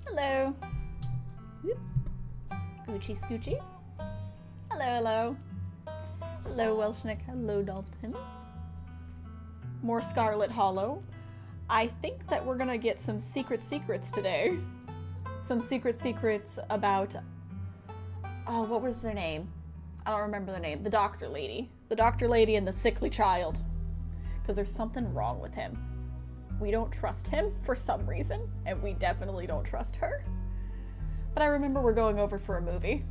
Hello. Whoop. Scoochy, scoochy. Hello, hello. Hello, Welshnick. Hello, Dalton. More Scarlet Hollow. I think that we're gonna get some secrets today. Some secrets about... Oh, what was their name? I don't remember their name. The doctor lady. The doctor lady and the sickly child. Because there's something wrong with him. We don't trust him for some reason, and we definitely don't trust her. But I remember we're going over for a movie.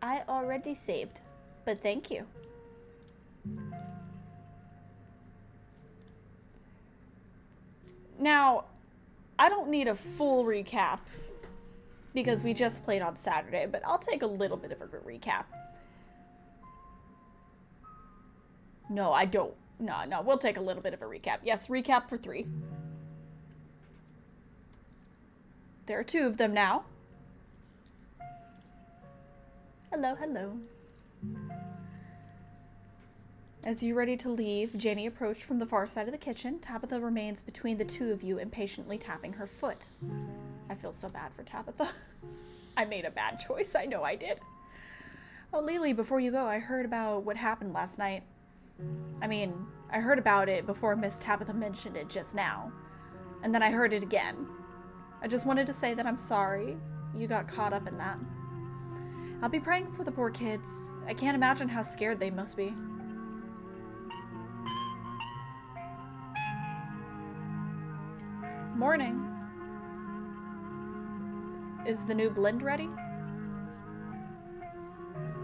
I already saved, but thank you. Now, I don't need a full recap because we just played on Saturday, but I'll take a little bit of a recap. No, I don't. No, we'll take a little bit of a recap. Yes, recap for 3. There are 2 of them now. Hello, hello. As you're ready to leave, Janie approached from the far side of the kitchen. Tabitha remains between the 2 of you, impatiently tapping her foot. I feel so bad for Tabitha. I made a bad choice. I know I did. Oh, Lily, before you go, I heard about what happened last night. I mean, I heard about it before Miss Tabitha mentioned it just now. And then I heard it again. I just wanted to say that I'm sorry you got caught up in that. I'll be praying for the poor kids. I can't imagine how scared they must be. Morning. Is the new blend ready?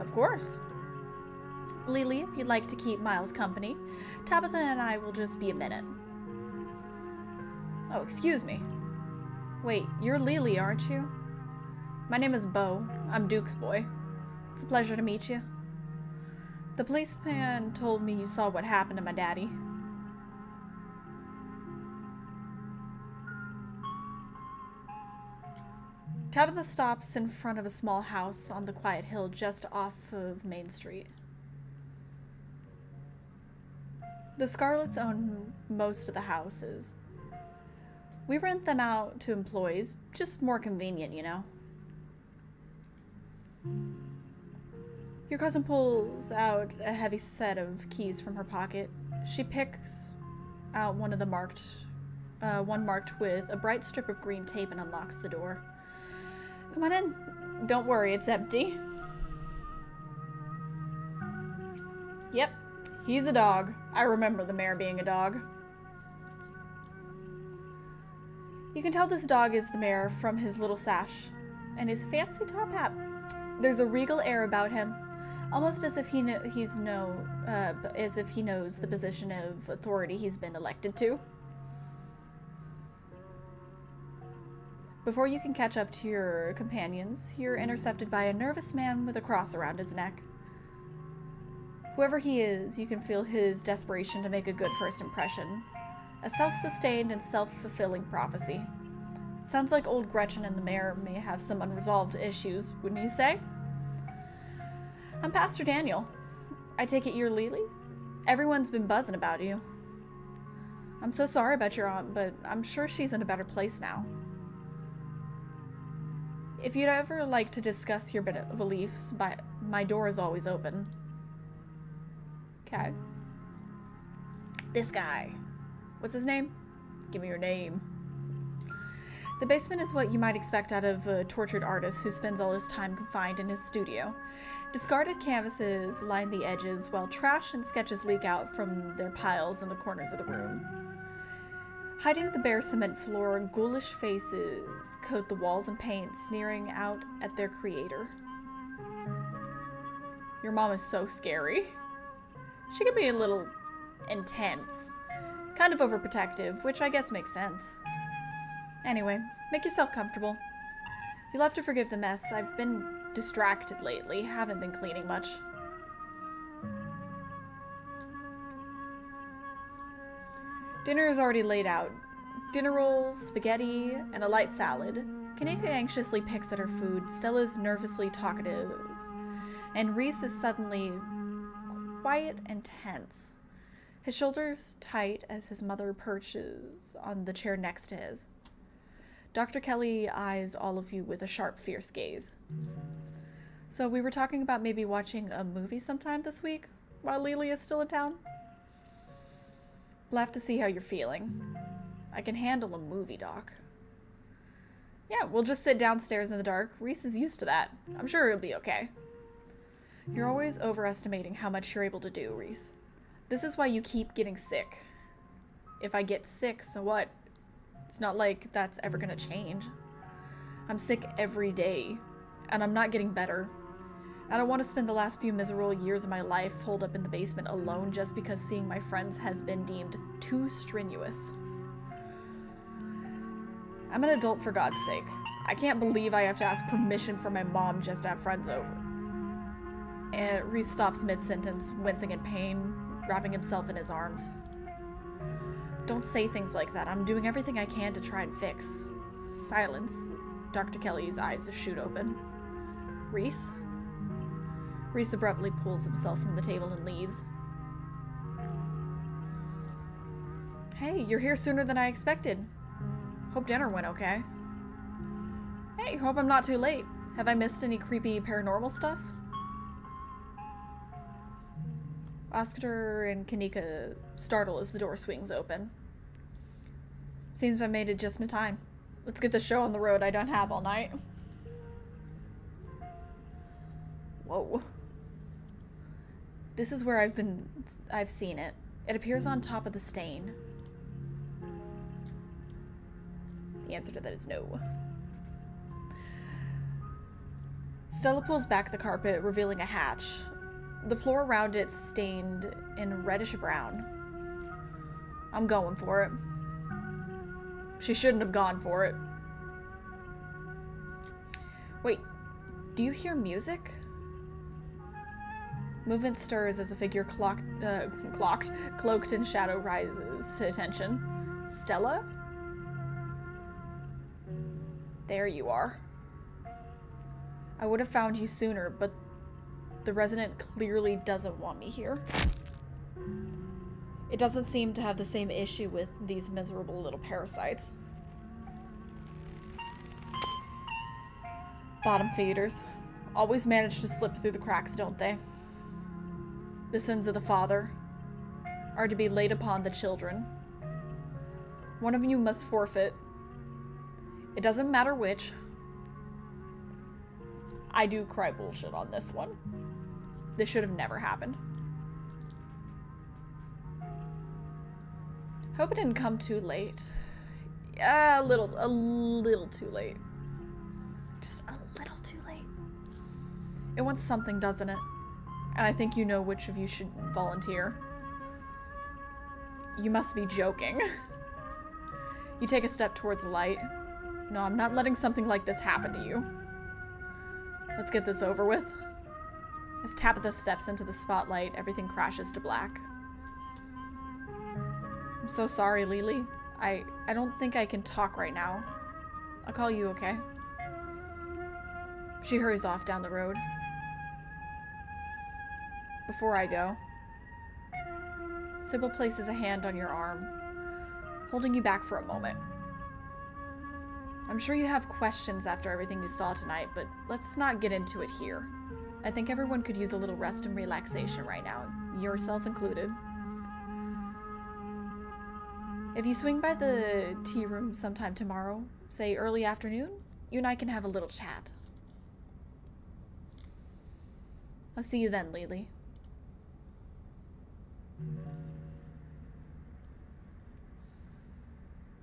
Of course. Lily, if you'd like to keep Miles company, Tabitha and I will just be a minute. Oh, excuse me. Wait, you're Lily, aren't you? My name is Beau. I'm Duke's boy. It's a pleasure to meet you. The policeman told me you saw what happened to my daddy. Tabitha stops in front of a small house on the quiet hill just off of Main Street. The Scarlets own most of the houses. We rent them out to employees, just more convenient, you know. Your cousin pulls out a heavy set of keys from her pocket. She picks out one of the one marked with a bright strip of green tape and unlocks the door. Come on in. Don't worry, it's empty. Yep, he's a dog. I remember the mayor being a dog. You can tell this dog is the mayor from his little sash and his fancy top hat. There's a regal air about him, almost as if he knows the position of authority he's been elected to. Before you can catch up to your companions, you're intercepted by a nervous man with a cross around his neck. Whoever he is, you can feel his desperation to make a good first impression. A self-sustained and self-fulfilling prophecy. Sounds like old Gretchen and the mayor may have some unresolved issues, wouldn't you say? I'm Pastor Daniel. I take it you're Lily? Everyone's been buzzing about you. I'm so sorry about your aunt, but I'm sure she's in a better place now. If you'd ever like to discuss your beliefs, my door is always open. Okay. This guy. What's his name? Give me your name. The basement is what you might expect out of a tortured artist who spends all his time confined in his studio. Discarded canvases line the edges, while trash and sketches leak out from their piles in the corners of the room. Hiding the bare cement floor, ghoulish faces coat the walls and paint, sneering out at their creator. Your mom is so scary. She can be a little intense. Kind of overprotective, which I guess makes sense. Anyway, make yourself comfortable. You'll have to forgive the mess. I've been distracted lately, haven't been cleaning much. Dinner is already laid out. Dinner rolls, spaghetti, and a light salad. Kanika anxiously picks at her food. Stella's nervously talkative. And Reese is suddenly quiet and tense, his shoulders tight as his mother perches on the chair next to his. Dr. Kelly eyes all of you with a sharp, fierce gaze. So we were talking about maybe watching a movie sometime this week while Lily is still in town? We'll have to see how you're feeling. I can handle a movie, Doc. Yeah, we'll just sit downstairs in the dark. Reese is used to that. I'm sure he'll be okay. You're always overestimating how much you're able to do, Reese. This is why you keep getting sick. If I get sick, so what? It's not like that's ever gonna change. I'm sick every day, and I'm not getting better. I don't want to spend the last few miserable years of my life holed up in the basement alone just because seeing my friends has been deemed too strenuous. I'm an adult, for God's sake. I can't believe I have to ask permission from my mom just to have friends over. And Reese stops mid-sentence, wincing in pain, wrapping himself in his arms. Don't say things like that. I'm doing everything I can to try and fix. Silence. Dr. Kelly's eyes shoot open. Reese? Reese abruptly pulls himself from the table and leaves. Hey, you're here sooner than I expected. Hope dinner went okay. Hey, hope I'm not too late. Have I missed any creepy paranormal stuff? Oscar and Kanika startle as the door swings open. Seems I made it just in time. Let's get the show on the road I don't have all night. Whoa. This is where I've seen it. It appears on top of the stain. The answer to that is no. Stella pulls back the carpet, revealing a hatch. The floor around it stained in reddish brown. I'm going for it. She shouldn't have gone for it. Wait, do you hear music? Movement stirs as a figure cloaked in shadow rises to attention. Stella? There you are. I would have found you sooner, but the resident clearly doesn't want me here. It doesn't seem to have the same issue with these miserable little parasites. Bottom feeders. Always manage to slip through the cracks, don't they? The sins of the father are to be laid upon the children. One of you must forfeit. It doesn't matter which. I do cry bullshit on this one. This should have never happened. Hope it didn't come too late. Yeah, a little too late. Just a little too late. It wants something, doesn't it? And I think you know which of you should volunteer. You must be joking. You take a step towards the light. No, I'm not letting something like this happen to you. Let's get this over with. As Tabitha steps into the spotlight, everything crashes to black. I'm so sorry, Lily. I don't think I can talk right now. I'll call you, okay? She hurries off down the road. Before I go, Sybil places a hand on your arm, holding you back for a moment. I'm sure you have questions after everything you saw tonight, but let's not get into it here. I think everyone could use a little rest and relaxation right now, yourself included. If you swing by the tea room sometime tomorrow, say early afternoon, you and I can have a little chat. I'll see you then, Lily.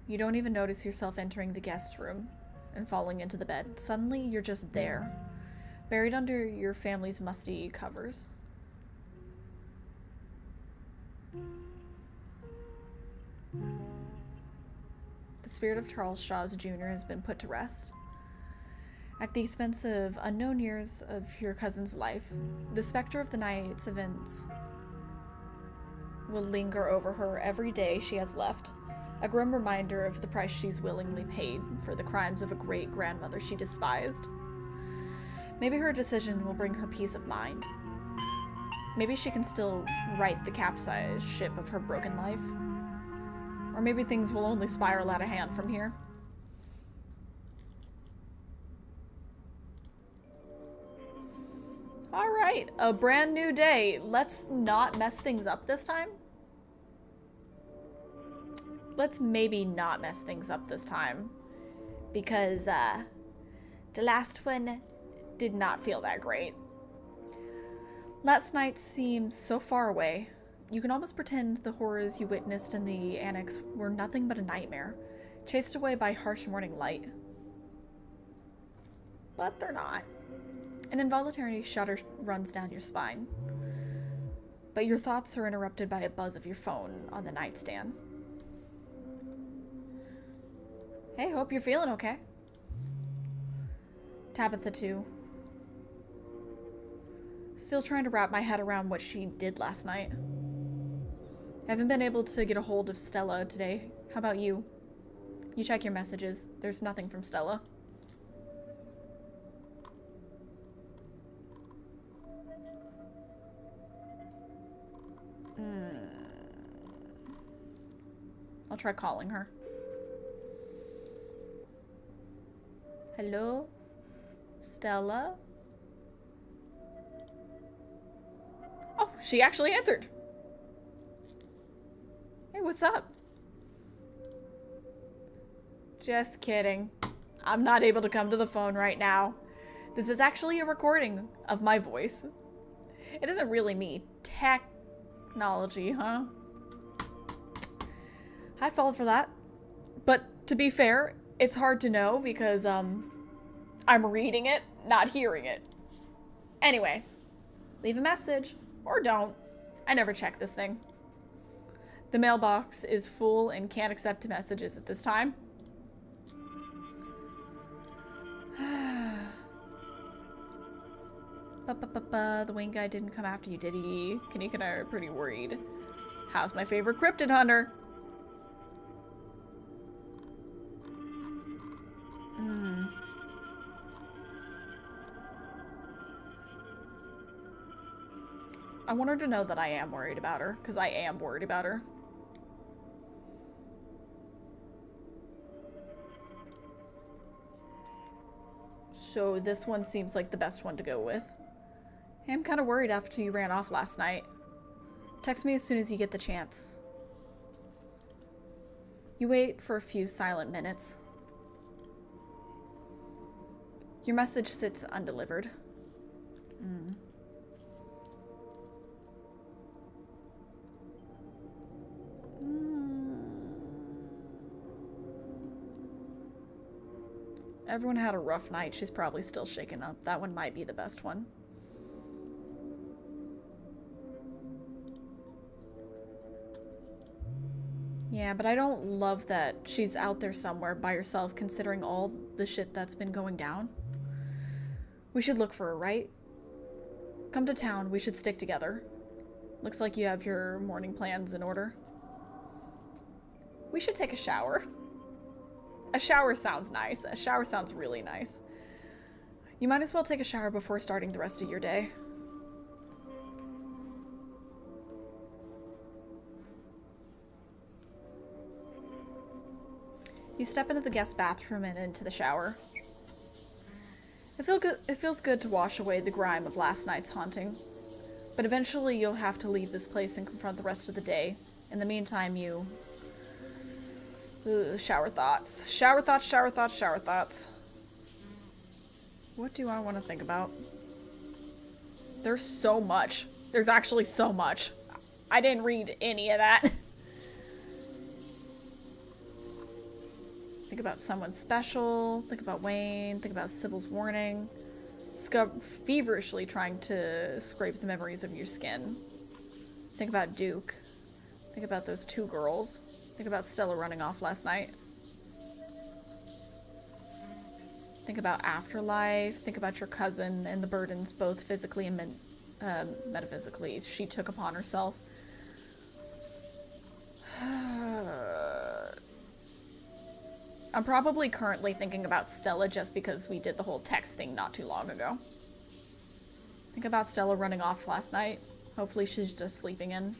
You don't even notice yourself entering the guest room and falling into the bed. Suddenly, you're just there, buried under your family's musty covers. The spirit of Charles Shaws Jr. has been put to rest. At the expense of unknown years of your cousin's life, the specter of the night's events will linger over her every day she has left, a grim reminder of the price she's willingly paid for the crimes of a great-grandmother she despised. Maybe her decision will bring her peace of mind. Maybe she can still right the capsized ship of her broken life. Or maybe things will only spiral out of hand from here. Alright, a brand new day. Let's not mess things up this time. Let's maybe not mess things up this time. Because, the last one did not feel that great. Last night seemed so far away. You can almost pretend the horrors you witnessed in the annex were nothing but a nightmare, chased away by harsh morning light. But they're not. An involuntary shudder runs down your spine. But your thoughts are interrupted by a buzz of your phone on the nightstand. Hey, hope you're feeling okay. Tabitha too. Still trying to wrap my head around what she did last night. I haven't been able to get a hold of Stella today. How about you? You check your messages. There's nothing from Stella. I'll try calling her. Hello? Stella? Oh, she actually answered. Hey, what's up? Just kidding. I'm not able to come to the phone right now. This is actually a recording of my voice. It isn't really me. Technology, huh? I fall for that. But to be fair, it's hard to know because, I'm reading it, not hearing it. Anyway, leave a message. Or don't. I never check this thing. The mailbox is full and can't accept messages at this time. The wing guy didn't come after you, did he? Kanika and I are pretty worried. How's my favorite cryptid hunter? I want her to know that I am worried about her, because I am worried about her. So this one seems like the best one to go with. Hey, I'm kind of worried after you ran off last night. Text me as soon as you get the chance. You wait for a few silent minutes. Your message sits undelivered. Everyone had a rough night. She's probably still shaken up. That one might be the best one. Yeah, but I don't love that she's out there somewhere by herself considering all the shit that's been going down. We should look for her, right? Come to town. We should stick together. Looks like you have your morning plans in order. We should take a shower. A shower sounds nice. A shower sounds really nice. You might as well take a shower before starting the rest of your day. You step into the guest bathroom and into the shower. It feels good to wash away the grime of last night's haunting. But eventually you'll have to leave this place and confront the rest of the day. In the meantime, you... shower thoughts. Shower thoughts, shower thoughts, shower thoughts. What do I want to think about? There's so much. There's actually so much. I didn't read any of that. Think about someone special. Think about Wayne. Think about Sybil's warning. Feverishly trying to scrape the memories of your skin. Think about Duke. Think about those two girls. Think about Stella running off last night. Think about afterlife. Think about your cousin and the burdens, both physically and metaphysically, she took upon herself. I'm probably currently thinking about Stella just because we did the whole text thing not too long ago. Think about Stella running off last night. Hopefully she's just sleeping in.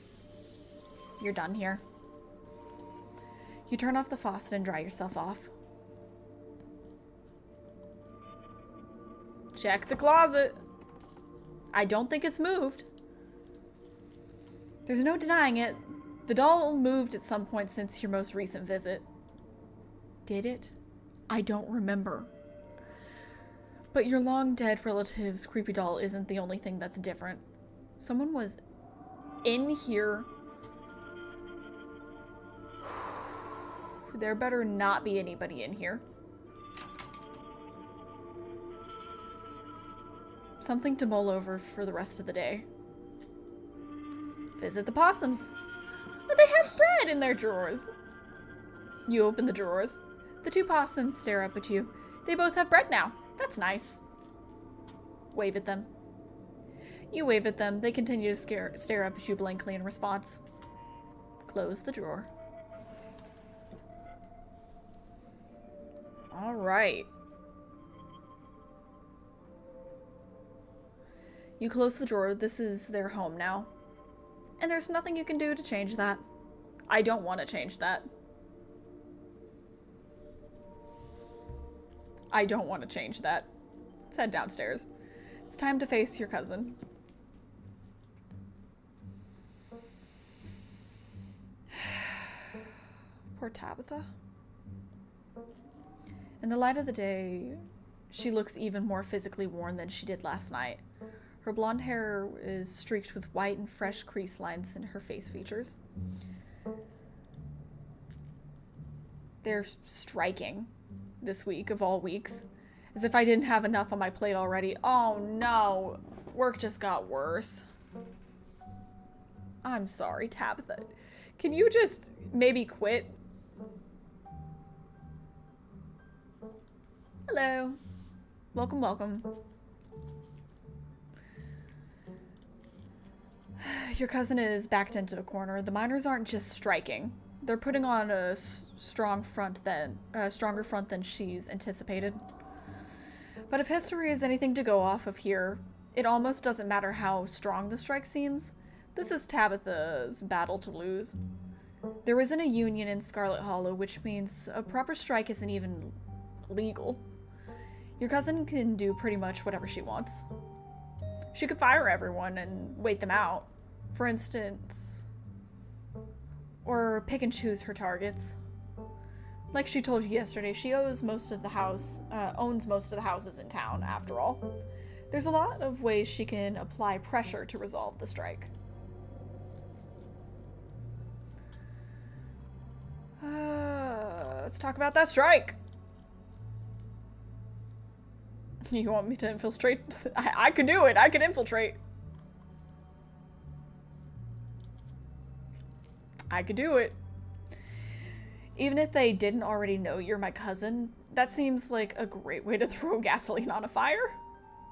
You're done here. You turn off the faucet and dry yourself off. Check the closet. I don't think it's moved. There's no denying it. The doll moved at some point since your most recent visit. Did it? I don't remember. But your long-dead relative's creepy doll isn't the only thing that's different. Someone was in here. There better not be anybody in here. Something to mull over for the rest of the day. Visit the possums. Oh, they have bread in their drawers. You open the drawers. The two possums stare up at you. They both have bread now. That's nice. Wave at them. You wave at them. They continue to stare up at you blankly in response. Close the drawer. All right. You close the drawer. This is their home now. And there's nothing you can do to change that. I don't want to change that. I don't want to change that. Let's head downstairs. It's time to face your cousin. Poor Tabitha. In the light of the day, she looks even more physically worn than she did last night. Her blonde hair is streaked with white and fresh crease lines in her face features. They're striking this week of all weeks. As if I didn't have enough on my plate already. Oh no, work just got worse. I'm sorry, Tabitha. Can you just maybe quit? Hello. Welcome, welcome. Your cousin is backed into a corner. The miners aren't just striking. They're putting on a stronger front than she's anticipated. But if history is anything to go off of here, it almost doesn't matter how strong the strike seems. This is Tabitha's battle to lose. There isn't a union in Scarlet Hollow, which means a proper strike isn't even legal. Your cousin can do pretty much whatever she wants. She could fire everyone and wait them out, for instance, or pick and choose her targets. Like she told you yesterday, she owns most of the houses in town, after all. There's a lot of ways she can apply pressure to resolve the strike. Let's talk about that strike. You want me to infiltrate? I could do it. I could infiltrate. I could do it. Even if they didn't already know you're my cousin, that seems like a great way to throw gasoline on a fire.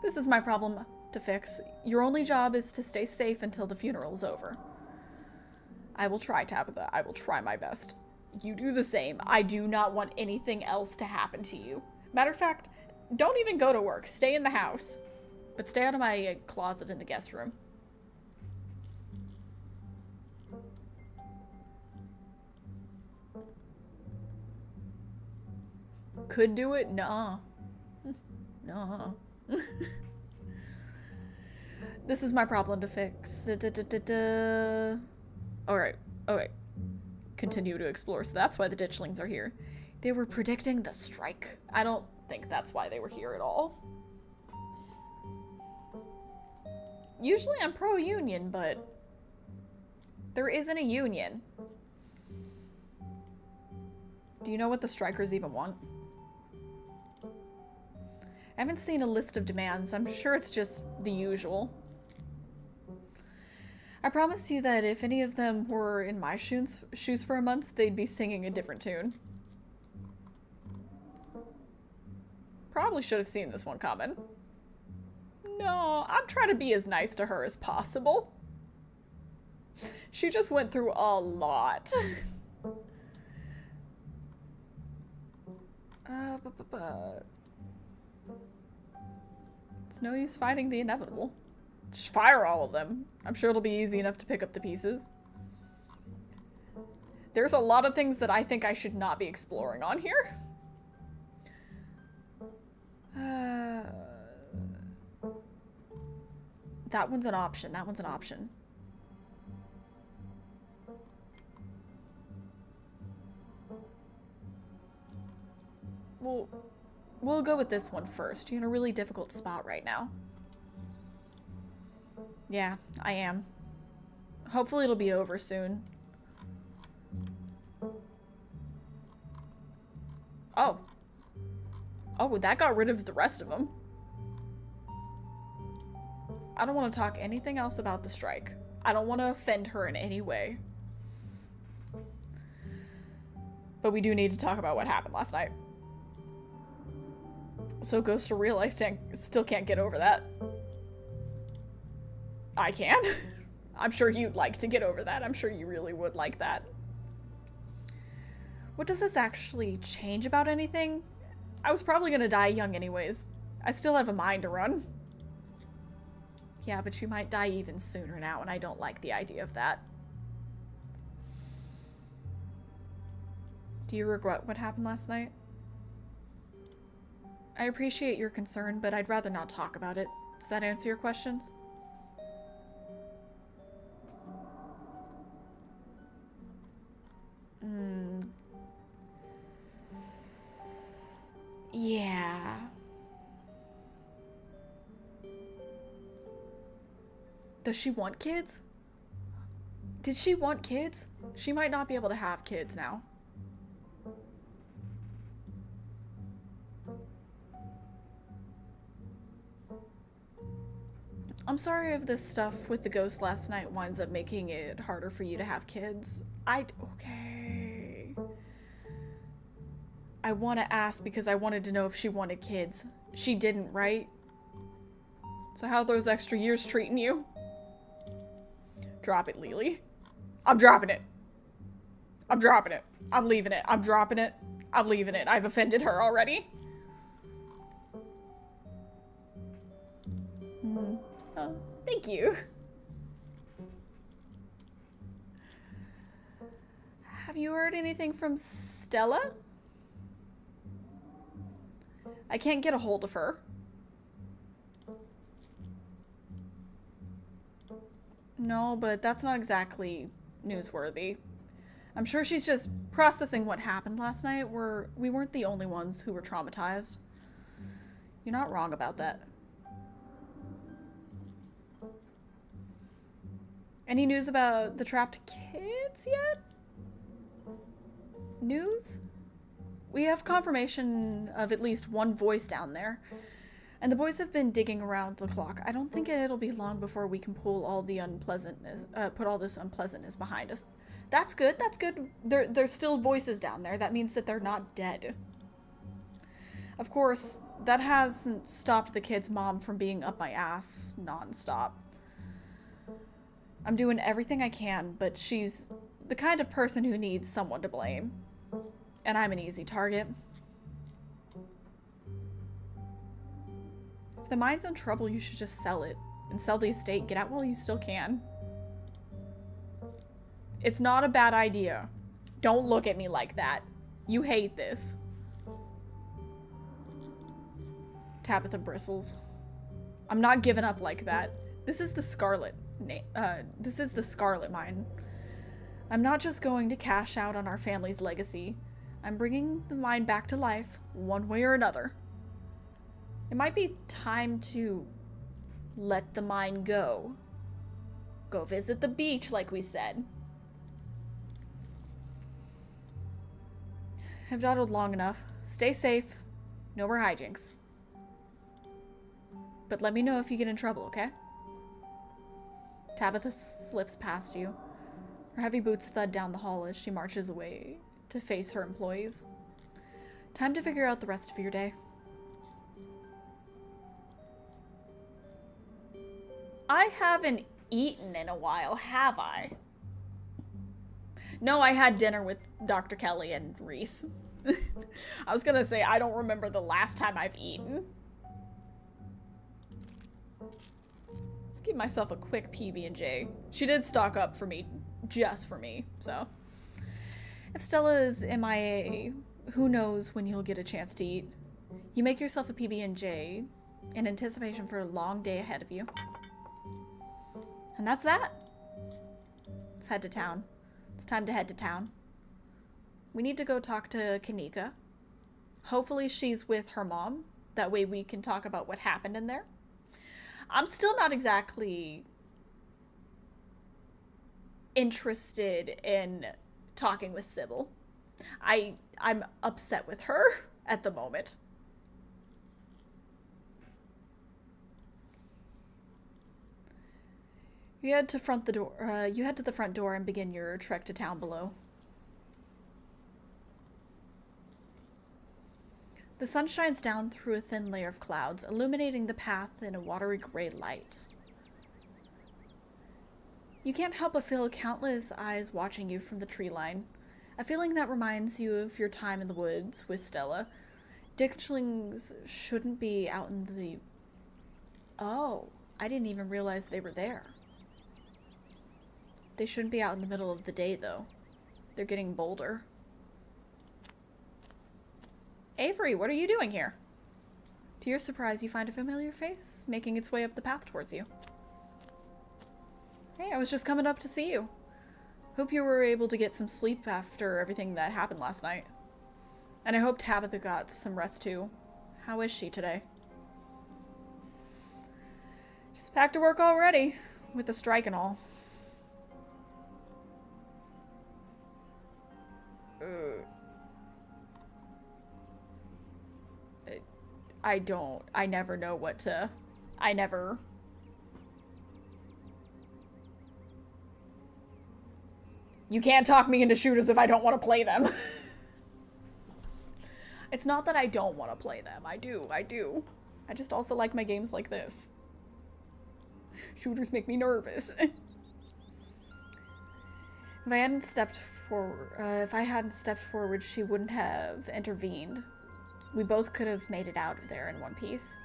This is my problem to fix. Your only job is to stay safe until the funeral's over. I will try, Tabitha. I will try my best. You do the same. I do not want anything else to happen to you. Matter of fact, don't even go to work. Stay in the house. But stay out of my closet in the guest room. Could do it? Nah. Nah. This is my problem to fix. Alright. Okay. Continue to explore. So that's why the ditchlings are here. They were predicting the strike. I don't think that's why they were here at all. Usually I'm pro-union, but there isn't a union. Do you know what the strikers even want? I haven't seen a list of demands. I'm sure it's just the usual. I promise you that if any of them were in my shoes for a month, they'd be singing a different tune. Probably should have seen this one coming. No, I'm trying to be as nice to her as possible. She just went through a lot. It's no use fighting the inevitable. Just fire all of them. I'm sure it'll be easy enough to pick up the pieces. There's a lot of things that I think I should not be exploring on here. That one's an option. That one's an option. We'll go with this one first. You're in a really difficult spot right now. Yeah, I am. Hopefully it'll be over soon. Oh. Oh, that got rid of the rest of them. I don't want to talk anything else about the strike. I don't want to offend her in any way. But we do need to talk about what happened last night. So goes to real, I still can't get over that. I can. I'm sure you'd like to get over that. I'm sure you really would like that. What does this actually change about anything? I was probably gonna die young anyways. I still have a mind to run. Yeah, but you might die even sooner now, and I don't like the idea of that. Do you regret what happened last night? I appreciate your concern, but I'd rather not talk about it. Does that answer your questions? Yeah. Does she want kids? Did she want kids? She might not be able to have kids now. I'm sorry if this stuff with the ghost last night winds up making it harder for you to have kids. Okay. I want to ask because I wanted to know if she wanted kids. She didn't, right? So how are those extra years treating you? Drop it, Lily. I'm dropping it. I'm dropping it. I'm leaving it. I'm dropping it. I'm leaving it. I've offended her already. Oh, thank you. Have you heard anything from Stella? I can't get a hold of her. No, but that's not exactly newsworthy. I'm sure she's just processing what happened last night. We weren't the only ones who were traumatized. You're not wrong about that. Any news about the trapped kids yet? News? We have confirmation of at least one voice down there. And the boys have been digging around the clock. I don't think it'll be long before we can pull all the unpleasantness, put all this unpleasantness behind us. That's good, that's good. There's still voices down there. That means that they're not dead. Of course, that hasn't stopped the kid's mom from being up my ass non-stop. I'm doing everything I can, but she's the kind of person who needs someone to blame. And I'm an easy target. If the mine's in trouble, you should just sell it. And sell the estate. Get out while you still can. It's not a bad idea. Don't look at me like that. You hate this. Tabitha bristles. I'm not giving up like that. This is the Scarlet. This is the Scarlet mine. I'm not just going to cash out on our family's legacy. I'm bringing the mine back to life, one way or another. It might be time to let the mine go. Go visit the beach, like we said. I've dawdled long enough. Stay safe. No more hijinks. But let me know if you get in trouble, okay? Tabitha slips past you. Her heavy boots thud down the hall as she marches away to face her employees. Time to figure out the rest of your day. I haven't eaten in a while, have I? No, I had dinner with Dr. Kelly and Reese. I was gonna say, I don't remember the last time I've eaten. Let's give myself a quick PB&J. She did stock up for me, just for me, so. If Stella is MIA, who knows when you'll get a chance to eat. You make yourself a PB&J in anticipation for a long day ahead of you. And that's that. Let's head to town. It's time to head to town. We need to go talk to Kanika. Hopefully she's with her mom. That way we can talk about what happened in there. I'm still not exactly interested in talking with Sybil. I'm upset with her at the moment. You head to the front door and begin your trek to town below. The sun shines down through a thin layer of clouds, illuminating the path in a watery gray light. You can't help but feel countless eyes watching you from the tree line, a feeling that reminds you of your time in the woods with Stella. Ditchlings shouldn't be out in the... Oh, I didn't even realize they were there. They shouldn't be out in the middle of the day, though. They're getting bolder. Avery, what are you doing here? To your surprise, you find a familiar face making its way up the path towards you. Hey, I was just coming up to see you. Hope you were able to get some sleep after everything that happened last night. And I hope Tabitha got some rest too. How is she today? She's back to work already, with the strike and all. I never know what to... You can't talk me into shooters if I don't want to play them. It's not that I don't want to play them. I do. I just also like my games like this. Shooters make me nervous. If I hadn't stepped forward, she wouldn't have intervened. We both could have made it out of there in one piece.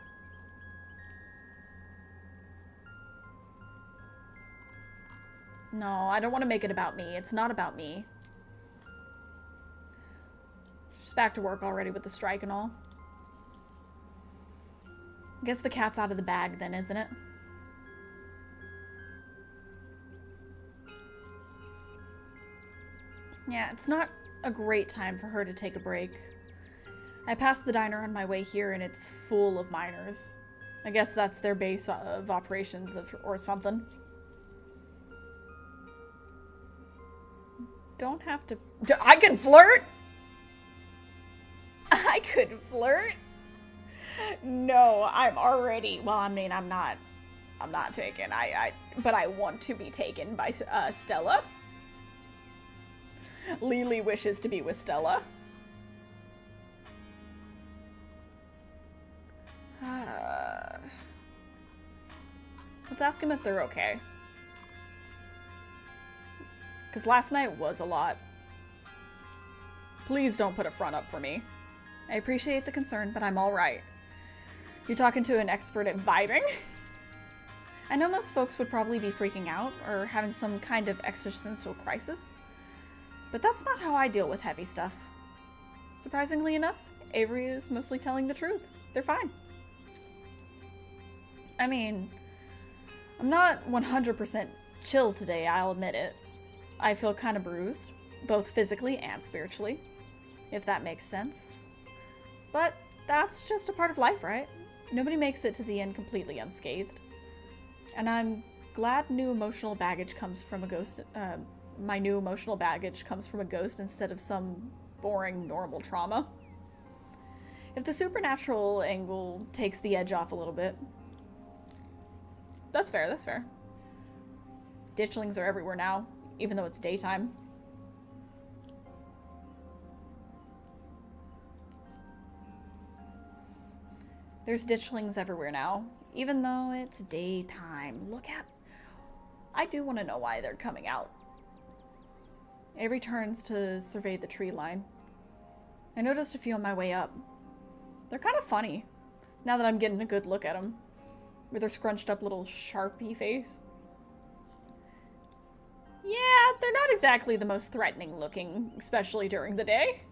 No, I don't want to make it about me. It's not about me. She's back to work already with the strike and all. I guess the cat's out of the bag then, isn't it? Yeah, it's not a great time for her to take a break. I passed the diner on my way here and it's full of miners. I guess that's their base of operations or something. Don't have to... I can flirt? I could flirt? No, I'm already... Well, I mean, I'm not taken. But I want to be taken by Stella. Lily wishes to be with Stella. Let's ask him if they're okay. Because last night was a lot. Please don't put a front up for me. I appreciate the concern, but I'm alright. You're talking to an expert at vibing? I know most folks would probably be freaking out or having some kind of existential crisis. But that's not how I deal with heavy stuff. Surprisingly enough, Avery is mostly telling the truth. They're fine. I mean, I'm not 100% chill today, I'll admit it. I feel kind of bruised, both physically and spiritually, if that makes sense. But that's just a part of life, right? Nobody makes it to the end completely unscathed. And I'm glad new emotional baggage comes from a ghost. My new emotional baggage comes from a ghost instead of some boring normal trauma. If the supernatural angle takes the edge off a little bit. That's fair, that's fair. Ditchlings are everywhere now, even though it's daytime. There's ditchlings everywhere now, even though it's daytime. Look at... I do want to know why they're coming out. Avery turns to survey the tree line. I noticed a few on my way up. They're kind of funny, now that I'm getting a good look at them. With their scrunched up little Sharpie face. Yeah, they're not exactly the most threatening looking, especially during the day.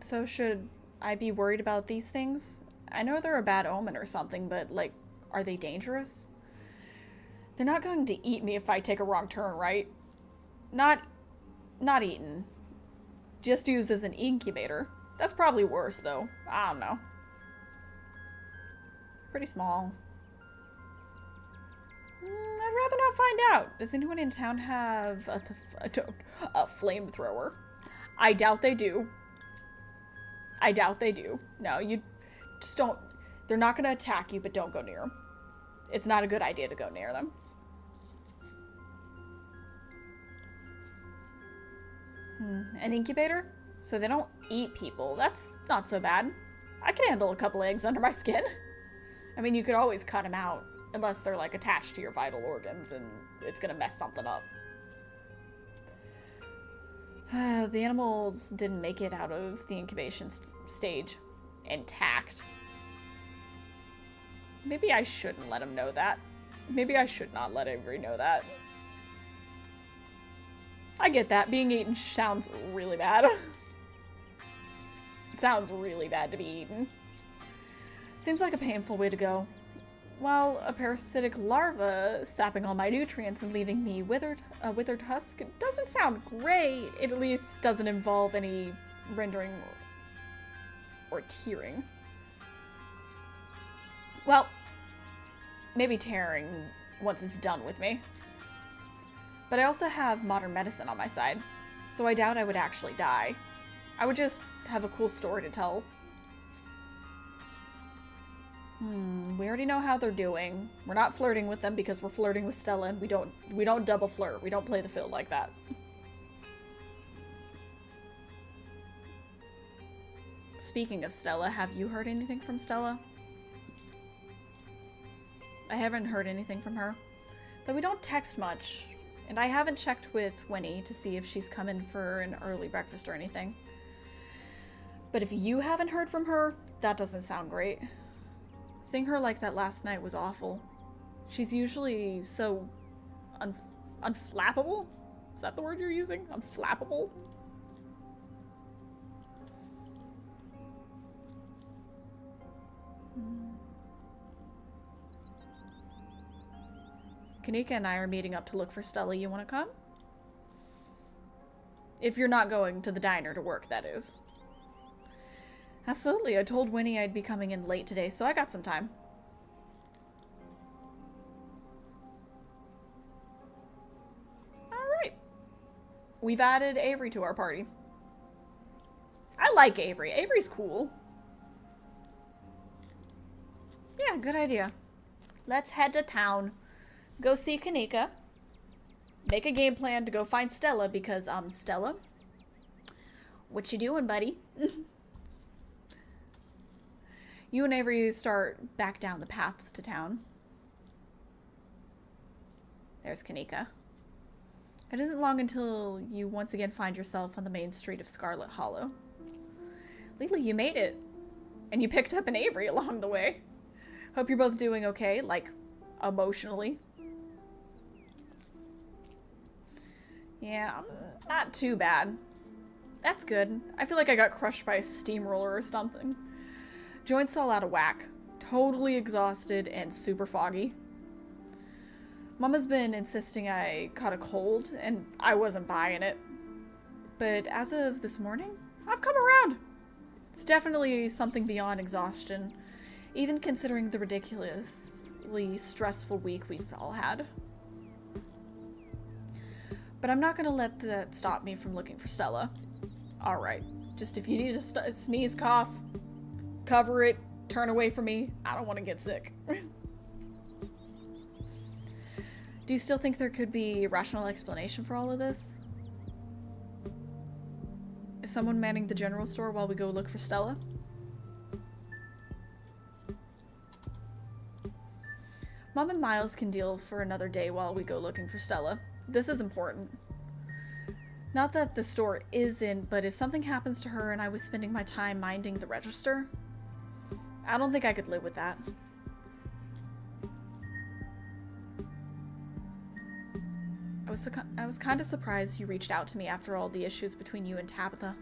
So should I be worried about these things? I know they're a bad omen or something, but, like, are they dangerous? They're not going to eat me if I take a wrong turn, right? Not eaten. Just used as an incubator. That's probably worse, though. I don't know. Pretty small. I'd rather not find out. Does anyone in town have a flamethrower? I doubt they do. I doubt they do. No, you just don't. They're not going to attack you, but don't go near them. It's not a good idea to go near them. An incubator? So they don't eat people. That's not so bad. I can handle a couple eggs under my skin. I mean, you could always cut them out. Unless they're, like, attached to your vital organs and it's gonna mess something up. The animals didn't make it out of the incubation stage intact. Maybe I shouldn't let him know that. Maybe I should not let Avery know that. I get that. Being eaten sounds really bad. It sounds really bad to be eaten. Seems like a painful way to go. While a parasitic larva sapping all my nutrients and leaving me a withered husk, it doesn't sound great. It at least doesn't involve any rendering or tearing. Well, maybe tearing once it's done with me. But I also have modern medicine on my side, so I doubt I would actually die. I would just have a cool story to tell. We already know how they're doing. We're not flirting with them because we're flirting with Stella, and we don't double flirt. We don't play the field like that. Speaking of Stella, have you heard anything from Stella? I haven't heard anything from her. Though we don't text much, and I haven't checked with Winnie to see if she's come in for an early breakfast or anything. But if you haven't heard from her, that doesn't sound great. Seeing her like that last night was awful. She's usually so unflappable? Is that the word you're using? Unflappable? Kanika and I are meeting up to look for Stella. You want to come? If you're not going to the diner to work, that is. Absolutely. I told Winnie I'd be coming in late today, so I got some time. Alright. We've added Avery to our party. I like Avery. Avery's cool. Yeah, good idea. Let's head to town. Go see Kanika. Make a game plan to go find Stella because, Stella? What you doing, buddy? You and Avery start back down the path to town. There's Kanika. It isn't long until you once again find yourself on the main street of Scarlet Hollow. Lately, you made it. And you picked up an Avery along the way. Hope you're both doing okay, like, emotionally. Yeah, not too bad. That's good. I feel like I got crushed by a steamroller or something. Joints all out of whack. Totally exhausted and super foggy. Mama's been insisting I caught a cold, and I wasn't buying it. But as of this morning, I've come around. It's definitely something beyond exhaustion, even considering the ridiculously stressful week we've all had. But I'm not gonna let that stop me from looking for Stella. Alright, just if you need a sneeze, cough, cover it, turn away from me. I don't want to get sick. Do you still think there could be a rational explanation for all of this? Is someone manning the general store while we go look for Stella? Mom and Miles can deal for another day while we go looking for Stella. This is important. Not that the store isn't, but if something happens to her and I was spending my time minding the register, I don't think I could live with that. I was kind of surprised you reached out to me after all the issues between you and Tabitha.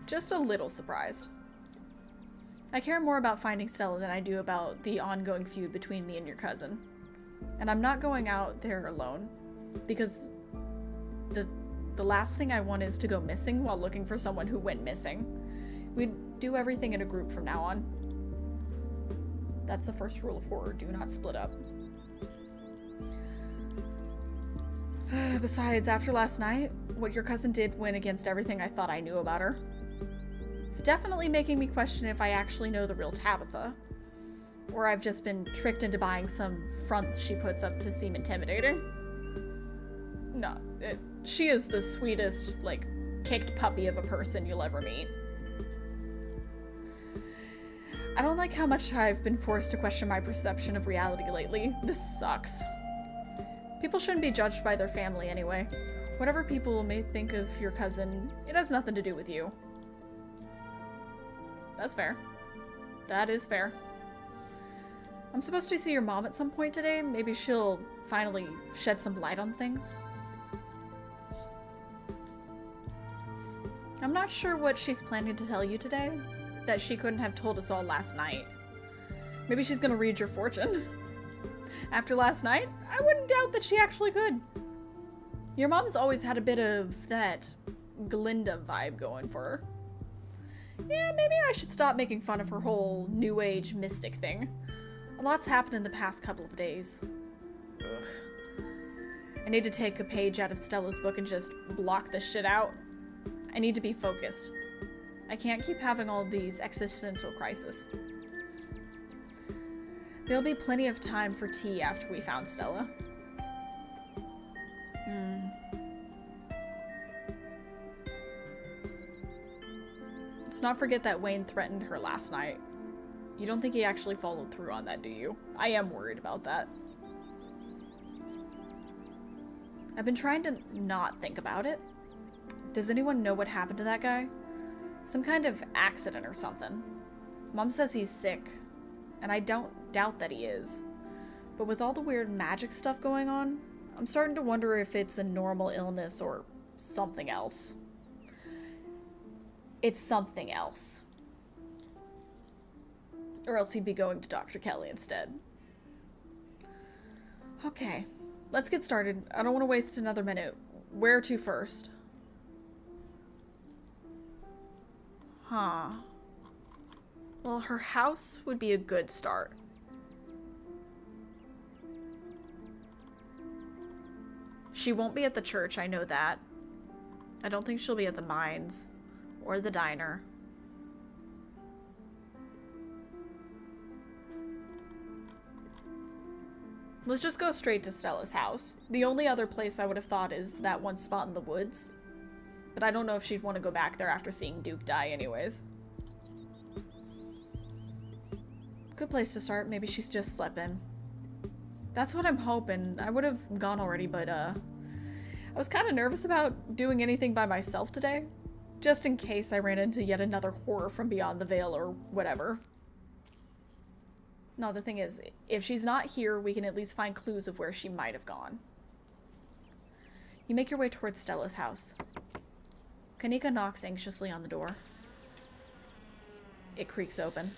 Just a little surprised. I care more about finding Stella than I do about the ongoing feud between me and your cousin. And I'm not going out there alone, because the last thing I want is to go missing while looking for someone who went missing. We do everything in a group from now on. That's the first rule of horror, do not split up. Besides, after last night, what your cousin did went against everything I thought I knew about her. It's definitely making me question if I actually know the real Tabitha. Or I've just been tricked into buying some front she puts up to seem intimidating. No, she is the sweetest, like, kicked puppy of a person you'll ever meet. I don't like how much I've been forced to question my perception of reality lately. This sucks. People shouldn't be judged by their family anyway. Whatever people may think of your cousin, it has nothing to do with you. That's fair. That is fair. I'm supposed to see your mom at some point today. Maybe she'll finally shed some light on things. I'm not sure what she's planning to tell you today that she couldn't have told us all last night. Maybe she's gonna read your fortune. After last night, I wouldn't doubt that she actually could. Your mom's always had a bit of that Glinda vibe going for her. Yeah, maybe I should stop making fun of her whole new age mystic thing. A lot's happened in the past couple of days. Ugh. I need to take a page out of Stella's book and just block this shit out. I need to be focused. I can't keep having all these existential crises. There'll be plenty of time for tea after we found Stella. Let's not forget that Wayne threatened her last night. You don't think he actually followed through on that, do you? I am worried about that. I've been trying to not think about it. Does anyone know what happened to that guy? Some kind of accident or something. Mom says he's sick, and I don't doubt that he is. But with all the weird magic stuff going on, I'm starting to wonder if it's a normal illness or something else. It's something else. Or else he'd be going to Dr. Kelly instead. Okay, let's get started. I don't want to waste another minute. Where to first? Huh. Well, her house would be a good start. She won't be at the church, I know that. I don't think she'll be at the mines. Or the diner. Let's just go straight to Stella's house. The only other place I would have thought is that one spot in the woods. But I don't know if she'd want to go back there after seeing Duke die anyways. Good place to start. Maybe she's just slept in. That's what I'm hoping. I would have gone already, but I was kind of nervous about doing anything by myself today. Just in case I ran into yet another horror from beyond the veil or whatever. No, the thing is, if she's not here, we can at least find clues of where she might have gone. You make your way towards Stella's house. Kanika knocks anxiously on the door. It creaks open.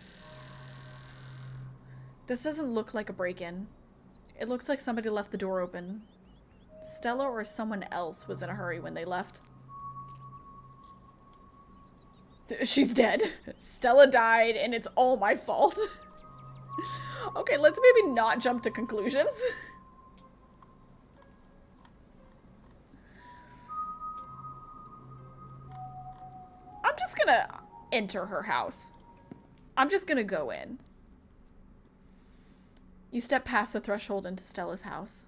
This doesn't look like a break-in. It looks like somebody left the door open. Stella or someone else was in a hurry when they left. She's dead. Stella died, and it's all my fault. Okay, let's maybe not jump to conclusions. I'm just gonna enter her house. I'm just gonna go in. You step past the threshold into Stella's house.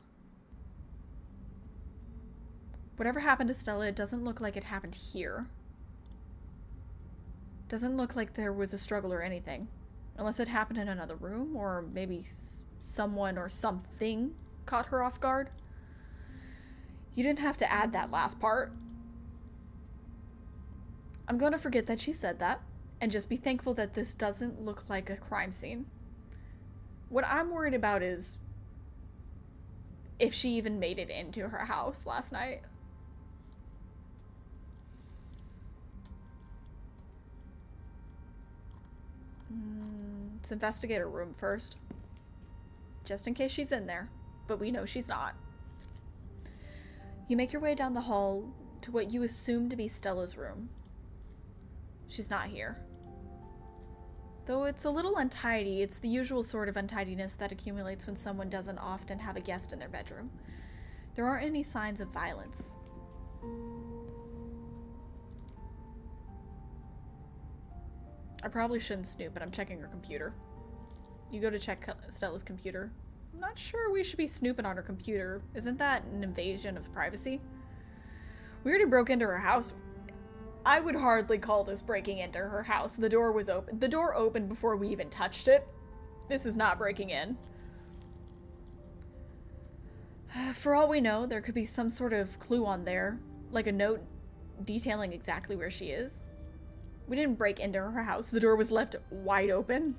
Whatever happened to Stella, it doesn't look like it happened here. Doesn't look like there was a struggle or anything. Unless it happened in another room, or maybe someone or something caught her off guard. You didn't have to add that last part. I'm going to forget that you said that, and just be thankful that this doesn't look like a crime scene. What I'm worried about is if she even made it into her house last night. Let's investigate her room first. Just in case she's in there, but we know she's not. You make your way down the hall to what you assume to be Stella's room. She's not here. Though it's a little untidy, it's the usual sort of untidiness that accumulates when someone doesn't often have a guest in their bedroom. There aren't any signs of violence. I probably shouldn't snoop, but I'm checking her computer. You go to check Stella's computer. I'm not sure we should be snooping on her computer. Isn't that an invasion of privacy? We already broke into her house. I would hardly call this breaking into her house. The door was open. The door opened before we even touched it. This is not breaking in. For all we know, there could be some sort of clue on there, like a note detailing exactly where she is. We didn't break into her house. The door was left wide open.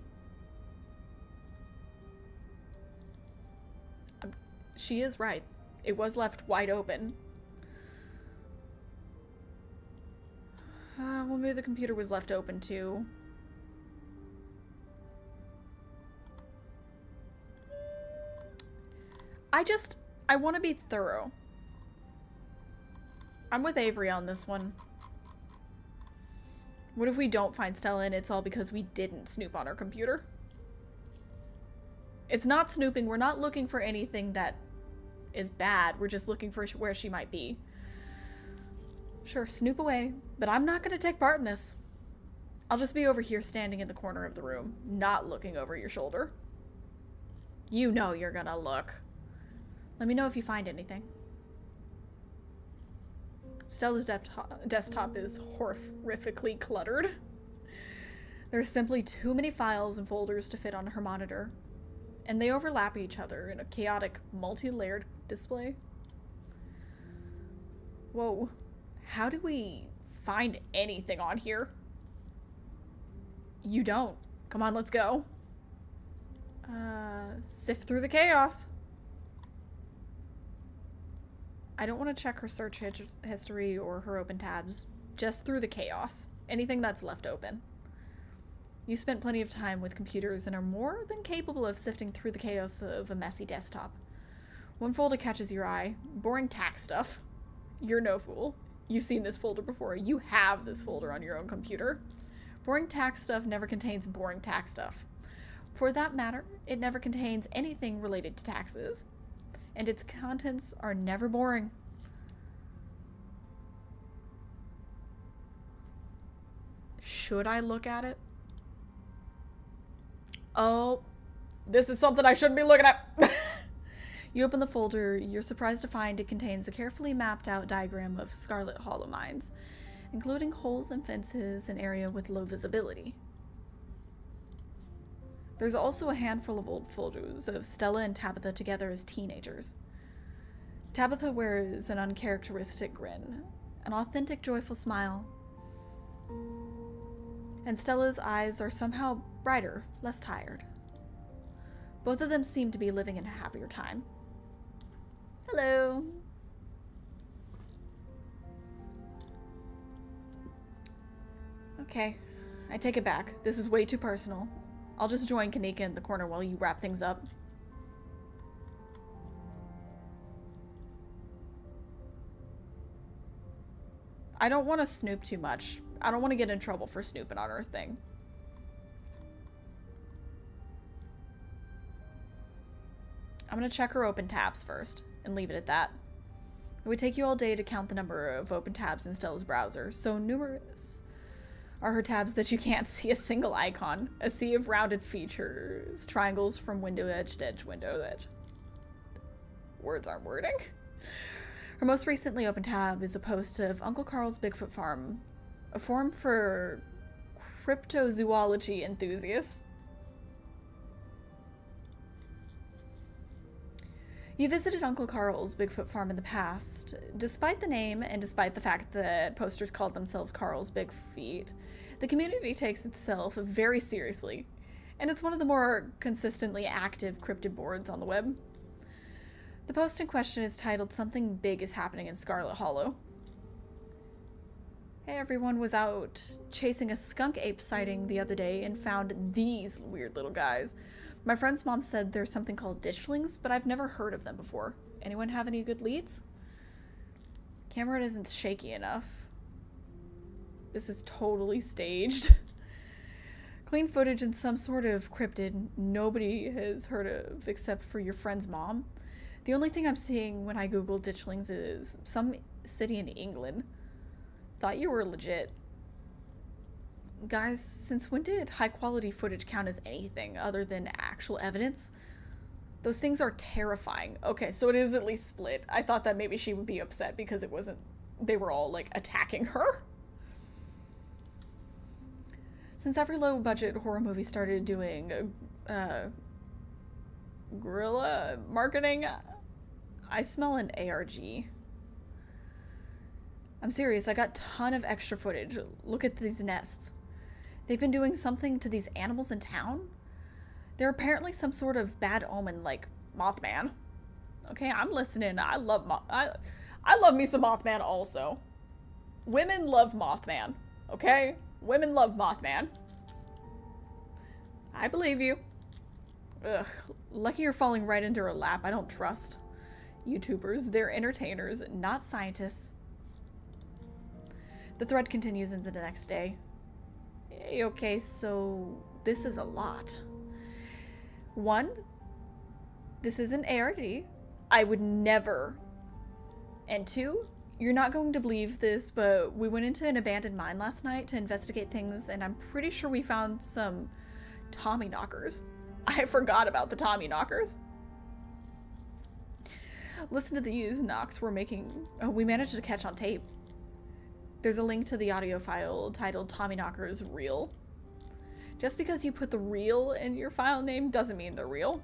She is right. It was left wide open. Well, maybe the computer was left open too. I want to be thorough. I'm with Avery on this one. What if we don't find Stella and it's all because we didn't snoop on her computer? It's not snooping. We're not looking for anything that is bad. We're just looking for where she might be. Sure, snoop away, but I'm not going to take part in this. I'll just be over here standing in the corner of the room, not looking over your shoulder. You know you're gonna look. Let me know if you find anything. Stella's desktop is horrifically cluttered. There's simply too many files and folders to fit on her monitor, and they overlap each other in a chaotic, multi-layered display. Whoa. How do we find anything on here? You don't. Come on, let's go. Sift through the chaos. I don't want to check her search history or her open tabs. Just through the chaos. Anything that's left open. You spent plenty of time with computers and are more than capable of sifting through the chaos of a messy desktop. One folder catches your eye. Boring tax stuff. You're no fool. You've seen this folder before. You have this folder on your own computer. Boring tax stuff never contains boring tax stuff. For that matter, it never contains anything related to taxes. And its contents are never boring. Should I look at it? Oh, this is something I shouldn't be looking at. You open the folder, you're surprised to find it contains a carefully mapped out diagram of Scarlet hollow mines, including holes and fences, an area with low visibility. There's also a handful of old photos of Stella and Tabitha together as teenagers. Tabitha wears an uncharacteristic grin, an authentic joyful smile, and Stella's eyes are somehow brighter, less tired. Both of them seem to be living in a happier time. Hello. Okay, I take it back. This is way too personal. I'll just join Kanika in the corner while you wrap things up. I don't want to snoop too much. I don't want to get in trouble for snooping on her thing. I'm going to check her open tabs first and leave it at that. It would take you all day to count the number of open tabs in Stella's browser, so numerous are her tabs that you can't see a single icon. A sea of rounded features, triangles from window edge to edge, window edge. Words aren't wording. Her most recently open tab is a post of Uncle Carl's Bigfoot Farm, a forum for cryptozoology enthusiasts. You visited Uncle Carl's Bigfoot farm in the past. Despite the name and despite the fact that posters called themselves Carl's Big Feet, the community takes itself very seriously, and it's one of the more consistently active cryptid boards on the web. The post in question is titled "Something Big is Happening in Scarlet Hollow." Hey, everyone was out chasing a skunk ape sighting the other day and found these weird little guys. My friend's mom said there's something called ditchlings, but I've never heard of them before. Anyone have any good leads? Camera isn't shaky enough. This is totally staged. Clean footage in some sort of cryptid nobody has heard of except for your friend's mom. The only thing I'm seeing when I Google ditchlings is some city in England. Thought you were legit. Guys, since when did high quality footage count as anything other than actual evidence? Those things are terrifying. Okay, so it is at least split. I thought that maybe she would be upset because it wasn't, they were all like attacking her. Since every low budget horror movie started doing guerrilla marketing, I smell an ARG. I'm serious, I got a ton of extra footage. Look at these nests. They've been doing something to these animals in town? They're apparently some sort of bad omen, like Mothman. Okay, I'm listening. I love me some Mothman also. Women love Mothman, okay? Women love Mothman. I believe you. Ugh, lucky you're falling right into her lap. I don't trust YouTubers. They're entertainers, not scientists. The thread continues into the next day. Hey, okay, so this is a lot. One, this is an ARD. I would never. And two, you're not going to believe this, but we went into an abandoned mine last night to investigate things, and I'm pretty sure we found some Tommy knockers. I forgot about the Tommy knockers. Listen to these knocks we're making. Oh, we managed to catch on tape. There's a link to the audio file titled Tommy Knockers Real. Just because you put the real in your file name doesn't mean they're real.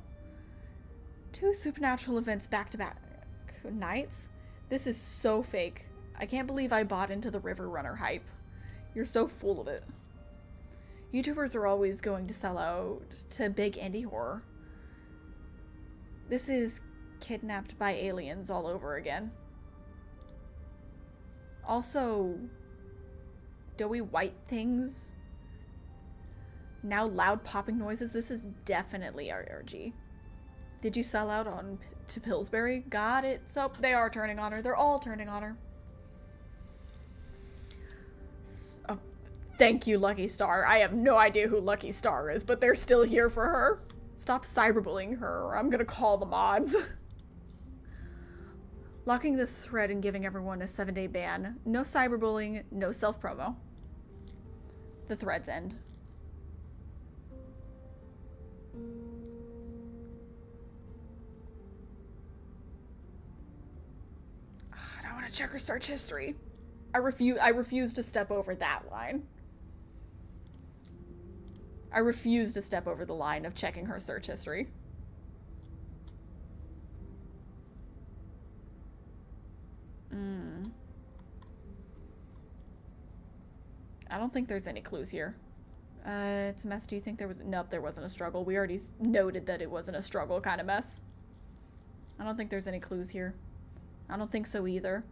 2 supernatural events back-to-back nights? This is so fake. I can't believe I bought into the River Runner hype. You're so full of it. YouTubers are always going to sell out to big indie horror. This is kidnapped by aliens all over again. Also, doughy white things. Now loud popping noises. This is definitely RRG. Did you sell out on to Pillsbury? Got it. So they are turning on her. They're all turning on her. Oh, thank you, Lucky Star. I have no idea who Lucky Star is, but they're still here for her. Stop cyberbullying her, or I'm gonna call the mods. Locking this thread and giving everyone a 7-day ban. No cyberbullying, no self-promo. The threads end. I don't want to check her search history. I refuse to step over that line. I refuse to step over the line of checking her search history. I don't think there's any clues here. It's a mess. Do you think there was... Nope, there wasn't a struggle. We already noted that it wasn't a struggle kind of mess. I don't think there's any clues here. I don't think so either.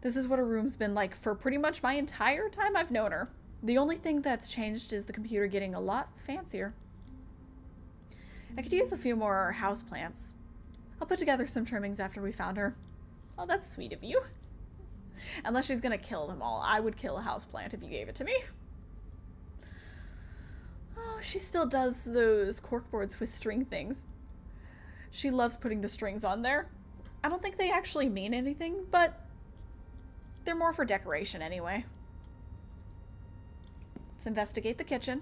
This is what her room's been like for pretty much my entire time I've known her. The only thing that's changed is the computer getting a lot fancier. I could use a few more houseplants. I'll put together some trimmings after we found her. Oh, that's sweet of you. Unless she's gonna kill them all. I would kill a houseplant if you gave it to me. Oh, she still does those corkboards with string things. She loves putting the strings on there. I don't think they actually mean anything, but they're more for decoration anyway. Let's investigate the kitchen.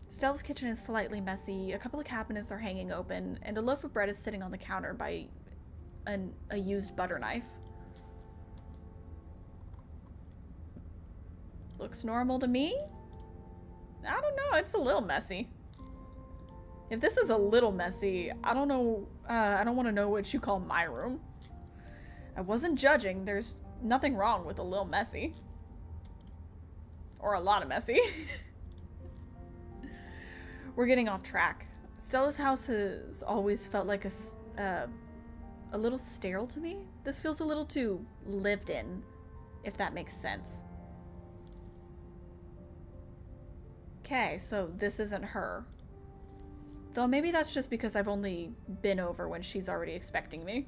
Stella's kitchen is slightly messy. A couple of cabinets are hanging open, and a loaf of bread is sitting on the counter by a used butter knife. Looks normal to me? I don't know, it's a little messy. If this is a little messy, I don't know, I don't want to know what you call my room. I wasn't judging. There's nothing wrong with a little messy. Or a lot of messy. We're getting off track. Stella's house has always felt like a little sterile to me. This feels a little too lived in, if that makes sense. Okay, so this isn't her. Though maybe that's just because I've only been over when she's already expecting me.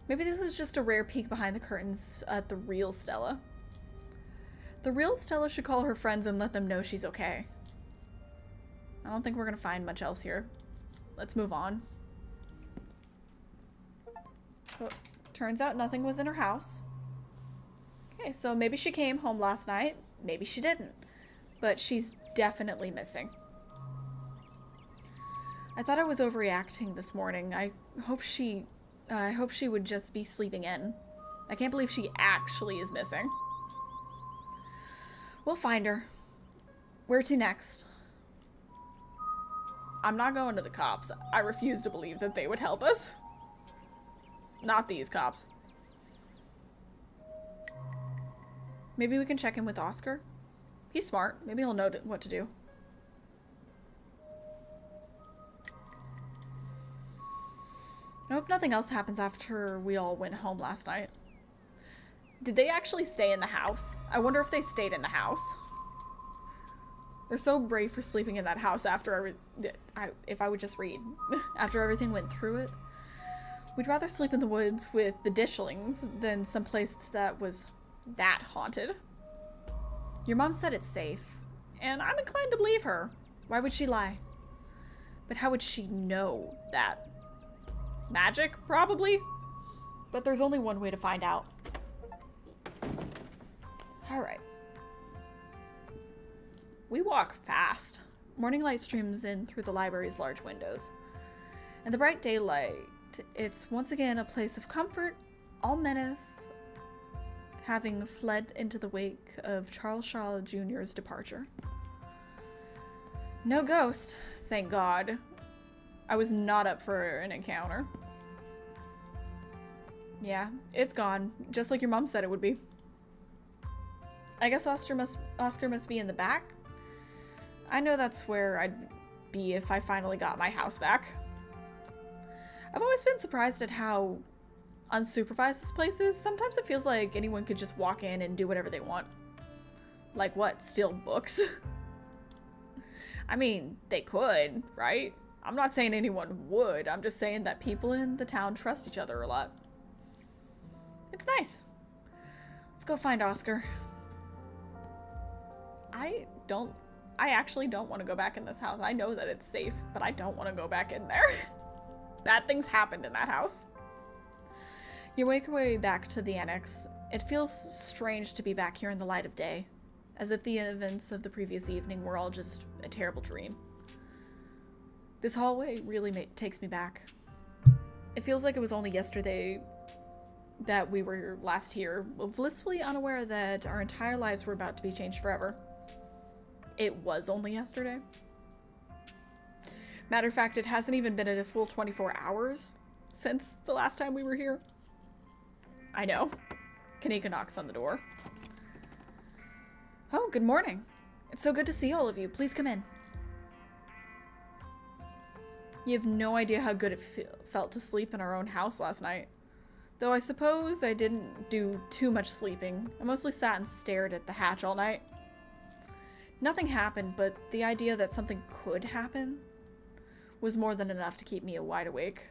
Maybe this is just a rare peek behind the curtains at the real Stella. The real Stella should call her friends and let them know she's okay. I don't think we're gonna find much else here. Let's move on. So, turns out nothing was in her house. Okay, so maybe she came home last night. Maybe she didn't. But she's definitely missing. I thought I was overreacting this morning. I hope she would just be sleeping in. I can't believe she actually is missing. We'll find her. Where to next? I'm not going to the cops. I refuse to believe that they would help us. Not these cops. Maybe we can check in with Oscar? He's smart. Maybe he'll know what to do. I hope nothing else happens after we all went home last night. Did they actually stay in the house? I wonder if they stayed in the house. They're so brave for sleeping in that house after if I would just read. After everything went through it. We'd rather sleep in the woods with the Dishlings than someplace that was that haunted. Your mom said it's safe, and I'm inclined to believe her. Why would she lie? But how would she know that? Magic, probably? But there's only one way to find out. Alright. We walk fast. Morning light streams in through the library's large windows. In the bright daylight, it's once again a place of comfort, all menace having fled into the wake of Charles Shaw Jr.'s departure. No ghost, thank God. I was not up for an encounter. Yeah, it's gone, just like your mom said it would be. I guess Oscar must be in the back. I know that's where I'd be if I finally got my house back. I've always been surprised at how unsupervised this place is. Sometimes it feels like anyone could just walk in and do whatever they want. Like what? Steal books? I mean, they could, right? I'm not saying anyone would. I'm just saying that people in the town trust each other a lot. It's nice. Let's go find Oscar. I actually don't want to go back in this house. I know that it's safe, but I don't want to go back in there. Bad things happened in that house. You make your way back to the annex. It feels strange to be back here in the light of day, as if the events of the previous evening were all just a terrible dream. This hallway really takes me back. It feels like it was only yesterday that we were last here, blissfully unaware that our entire lives were about to be changed forever. It was only yesterday. Matter of fact, it hasn't even been a full 24 hours since the last time we were here. I know. Kanika knocks on the door. Oh, good morning. It's so good to see all of you. Please come in. You have no idea how good it felt to sleep in our own house last night. Though I suppose I didn't do too much sleeping. I mostly sat and stared at the hatch all night. Nothing happened, but the idea that something could happen was more than enough to keep me wide awake.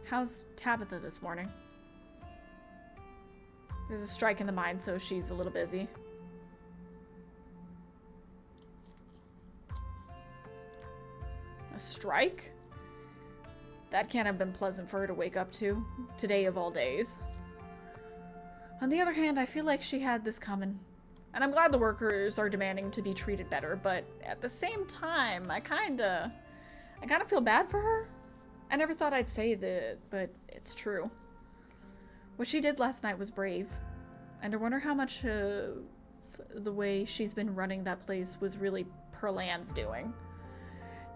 How's Tabitha this morning? There's a strike in the mine, so she's a little busy. A strike? That can't have been pleasant for her to wake up to, today of all days. On the other hand, I feel like she had this coming. And I'm glad the workers are demanding to be treated better, but at the same time, I kinda feel bad for her. I never thought I'd say that, but it's true. What she did last night was brave, and I wonder how much the way she's been running that place was really Perlan's doing.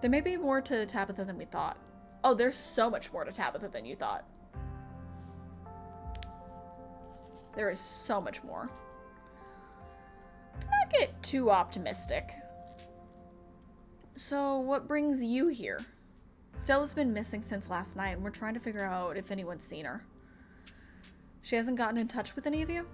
There may be more to Tabitha than we thought. Oh, there's so much more to Tabitha than you thought. There is so much more. Let's not get too optimistic. So, what brings you here? Stella's been missing since last night, and we're trying to figure out if anyone's seen her. She hasn't gotten in touch with any of you?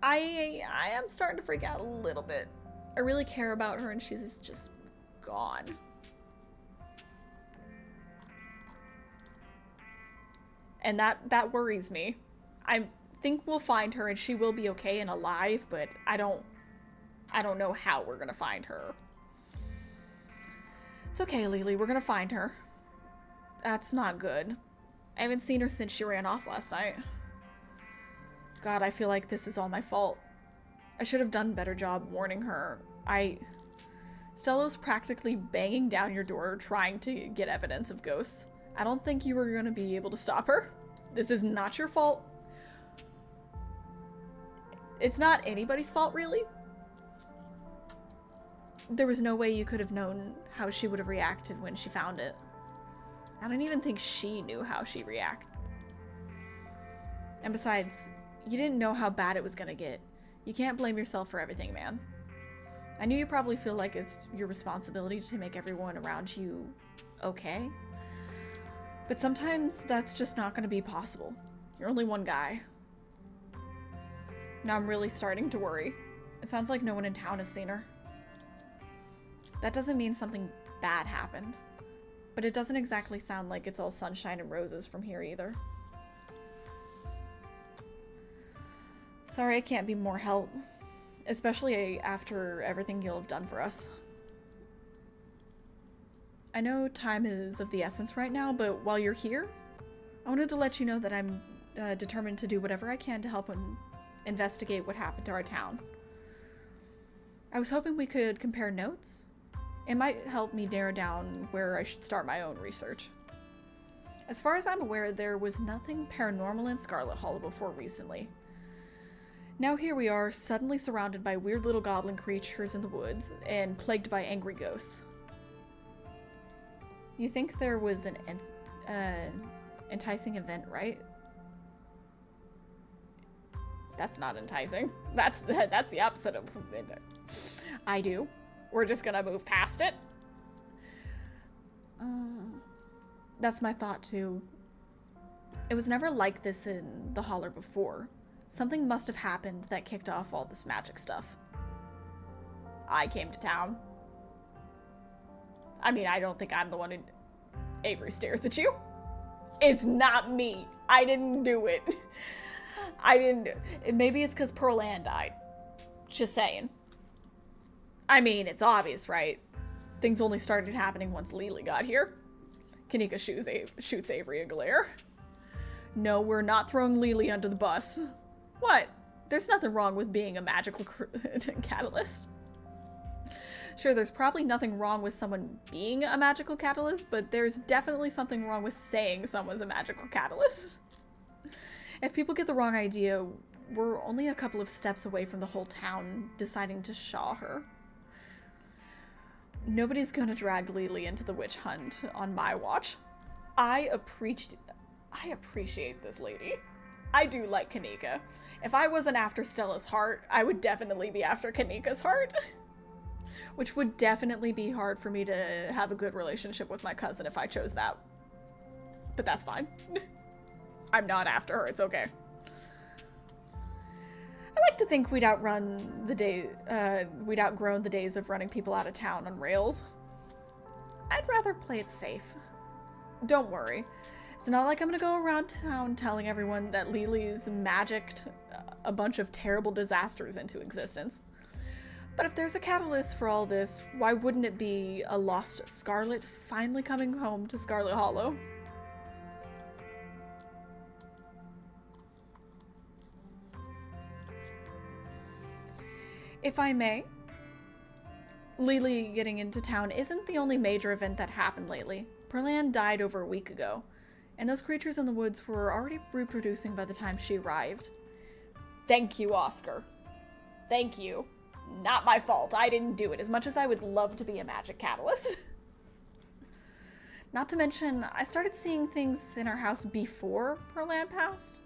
I am starting to freak out a little bit. I really care about her, and she's just gone. And that worries me. I think we'll find her, and she will be okay and alive, but I don't know how we're gonna find her. It's okay, Lily. We're gonna find her. That's not good. I haven't seen her since she ran off last night. God, I feel like this is all my fault. I should have done a better job warning her. Stello's practically banging down your door trying to get evidence of ghosts. I don't think you were gonna be able to stop her. This is not your fault. It's not anybody's fault, really. There was no way you could have known how she would have reacted when she found it. I don't even think she knew how she'd react. And besides, you didn't know how bad it was gonna get. You can't blame yourself for everything, man. I knew you probably feel like it's your responsibility to make everyone around you okay. But sometimes that's just not gonna be possible. You're only one guy. Now I'm really starting to worry. It sounds like no one in town has seen her. That doesn't mean something bad happened, but it doesn't exactly sound like it's all sunshine and roses from here either. Sorry I can't be more help, especially after everything you'll have done for us. I know time is of the essence right now, but while you're here, I wanted to let you know that I'm determined to do whatever I can to help investigate what happened to our town. I was hoping we could compare notes. It might help me narrow down where I should start my own research. As far as I'm aware, there was nothing paranormal in Scarlet Hollow before recently. Now here we are, suddenly surrounded by weird little goblin creatures in the woods, and plagued by angry ghosts. You think there was an enticing event, right? That's not enticing. That's the opposite of it. I do. We're just gonna move past it. That's my thought too. It was never like this in the Holler before. Something must have happened that kicked off all this magic stuff. I came to town. I mean, I don't think I'm the one who... Avery stares at you. It's not me. I didn't do it. I didn't... Maybe it's because Pearl Ann died. Just saying. I mean, it's obvious, right? Things only started happening once Lily got here. Kanika shoots Avery a glare. No, we're not throwing Lily under the bus. What? There's nothing wrong with being a magical catalyst. Sure, there's probably nothing wrong with someone being a magical catalyst, but there's definitely something wrong with saying someone's a magical catalyst. If people get the wrong idea, we're only a couple of steps away from the whole town deciding to shaw her. Nobody's gonna drag Lily into the witch hunt on my watch. I appreciate this lady. I do like Kanika. If I wasn't after Stella's heart, I would definitely be after Kanika's heart. Which would definitely be hard for me to have a good relationship with my cousin if I chose that. But that's fine. I'm not after her, it's okay. I like to think we'd outgrown the days of running people out of town on rails. I'd rather play it safe. Don't worry. It's not like I'm gonna go around town telling everyone that Lily's magicked a bunch of terrible disasters into existence. But if there's a catalyst for all this, why wouldn't it be a lost Scarlet finally coming home to Scarlet Hollow? If I may, Lily getting into town isn't the only major event that happened lately. Pearl Ann died over a week ago, and those creatures in the woods were already reproducing by the time she arrived. Thank you, Oscar. Thank you. Not my fault. I didn't do it, as much as I would love to be a magic catalyst. Not to mention, I started seeing things in our house before Perlan passed.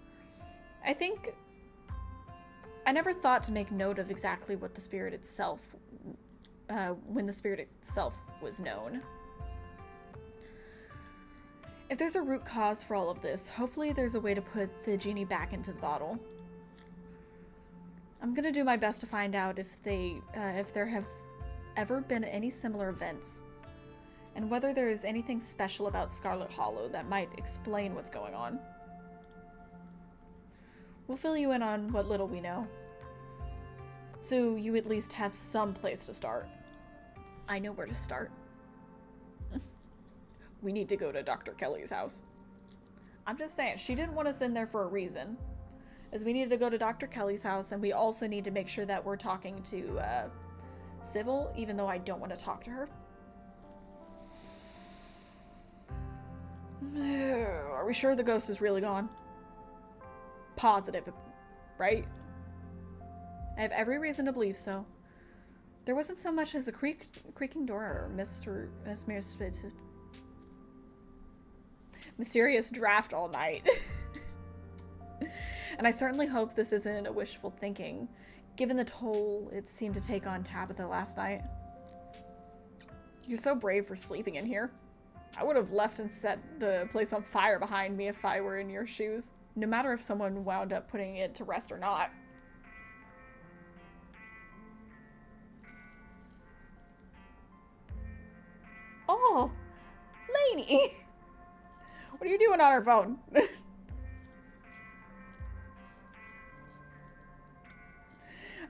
I think I never thought to make note of exactly what the spirit itself, when the spirit itself was known. If there's a root cause for all of this, hopefully there's a way to put the genie back into the bottle. I'm gonna do my best to find out if there have ever been any similar events, and whether there is anything special about Scarlet Hollow that might explain what's going on. We'll fill you in on what little we know, so you at least have some place to start. I know where to start. We need to go to Dr. Kelly's house. I'm just saying, she didn't want us in there for a reason. As we needed to go to Dr. Kelly's house, and we also need to make sure that we're talking to Sybil, even though I don't want to talk to her. Are we sure the ghost is really gone? Positive, right? I have every reason to believe so. There wasn't so much as a creaking door or mysterious draft all night. And I certainly hope this isn't a wishful thinking, given the toll it seemed to take on Tabitha last night. You're so brave for sleeping in here. I would have left and set the place on fire behind me if I were in your shoes, no matter if someone wound up putting it to rest or not. Oh, Lainey! What are you doing on her phone?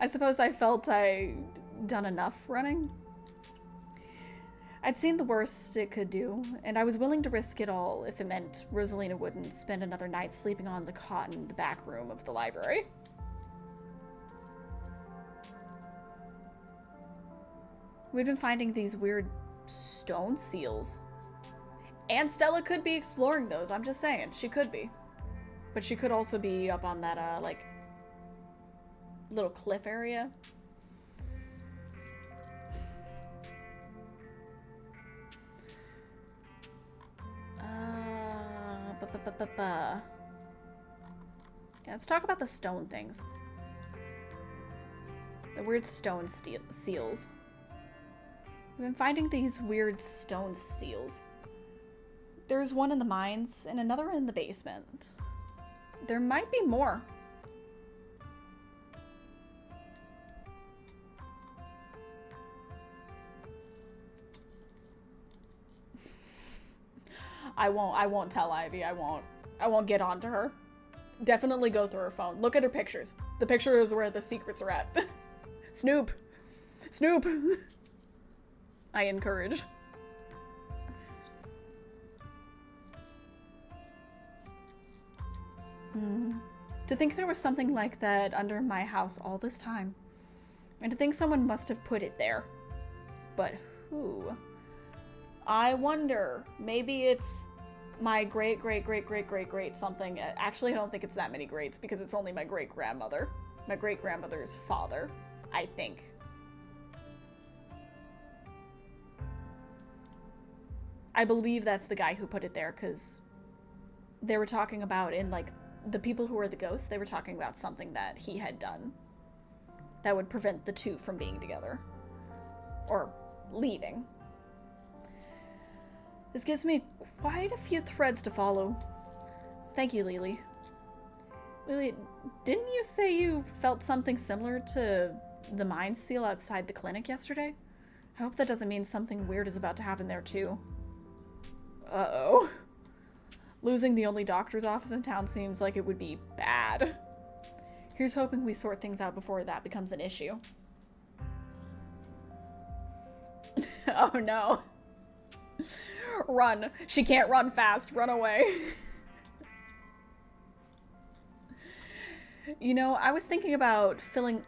I suppose I felt I'd done enough running. I'd seen the worst it could do, and I was willing to risk it all if it meant Rosalina wouldn't spend another night sleeping on the cot in the back room of the library. We've been finding these weird stone seals. And Stella could be exploring those, I'm just saying. She could be. But she could also be up on that, like, little cliff area. Yeah, let's talk about the stone things. The weird stone seals. We've been finding these weird stone seals. There's one in the mines and another in the basement. There might be more. I won't tell Ivy. I won't get onto her. Definitely go through her phone. Look at her pictures. The picture is where the secrets are at. Snoop. Snoop. I encourage. To think there was something like that under my house all this time. And to think someone must have put it there. But who? I wonder. Maybe it's my great something. Actually, I don't think it's that many greats because it's only my great-grandmother. My great-grandmother's father, I think. I believe that's the guy who put it there because they were talking about in, like, the people who were the ghosts, they were talking about something that he had done that would prevent the two from being together. Or leaving. This gives me quite a few threads to follow. Thank you, Lily. Lily, didn't you say you felt something similar to the mind seal outside the clinic yesterday? I hope that doesn't mean something weird is about to happen there too. Uh-oh. Losing the only doctor's office in town seems like it would be bad. Here's hoping we sort things out before that becomes an issue. Oh no. Run. She can't run fast. Run away. You know, I was thinking about filling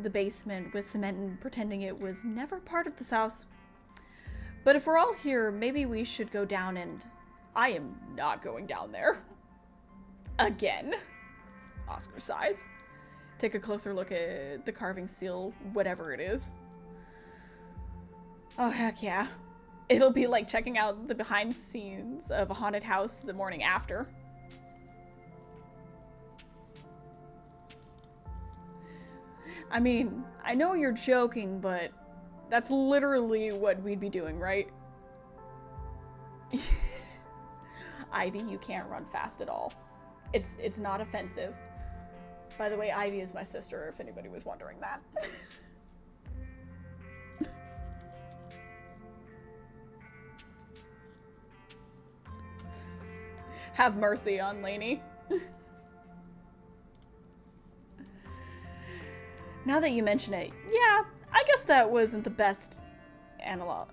the basement with cement and pretending it was never part of this house. But if we're all here, maybe we should go down and... I am not going down there. Again. Oscar sighs. Take a closer look at the carving seal, whatever it is. Oh, heck yeah. It'll be like checking out the behind the scenes of a haunted house the morning after. I mean, I know you're joking, but that's literally what we'd be doing, right? Ivy, you can't run fast at all. It's not offensive. By the way, Ivy is my sister, if anybody was wondering that. Have mercy on Lainey. Now that you mention it, yeah, I guess that wasn't the best analog.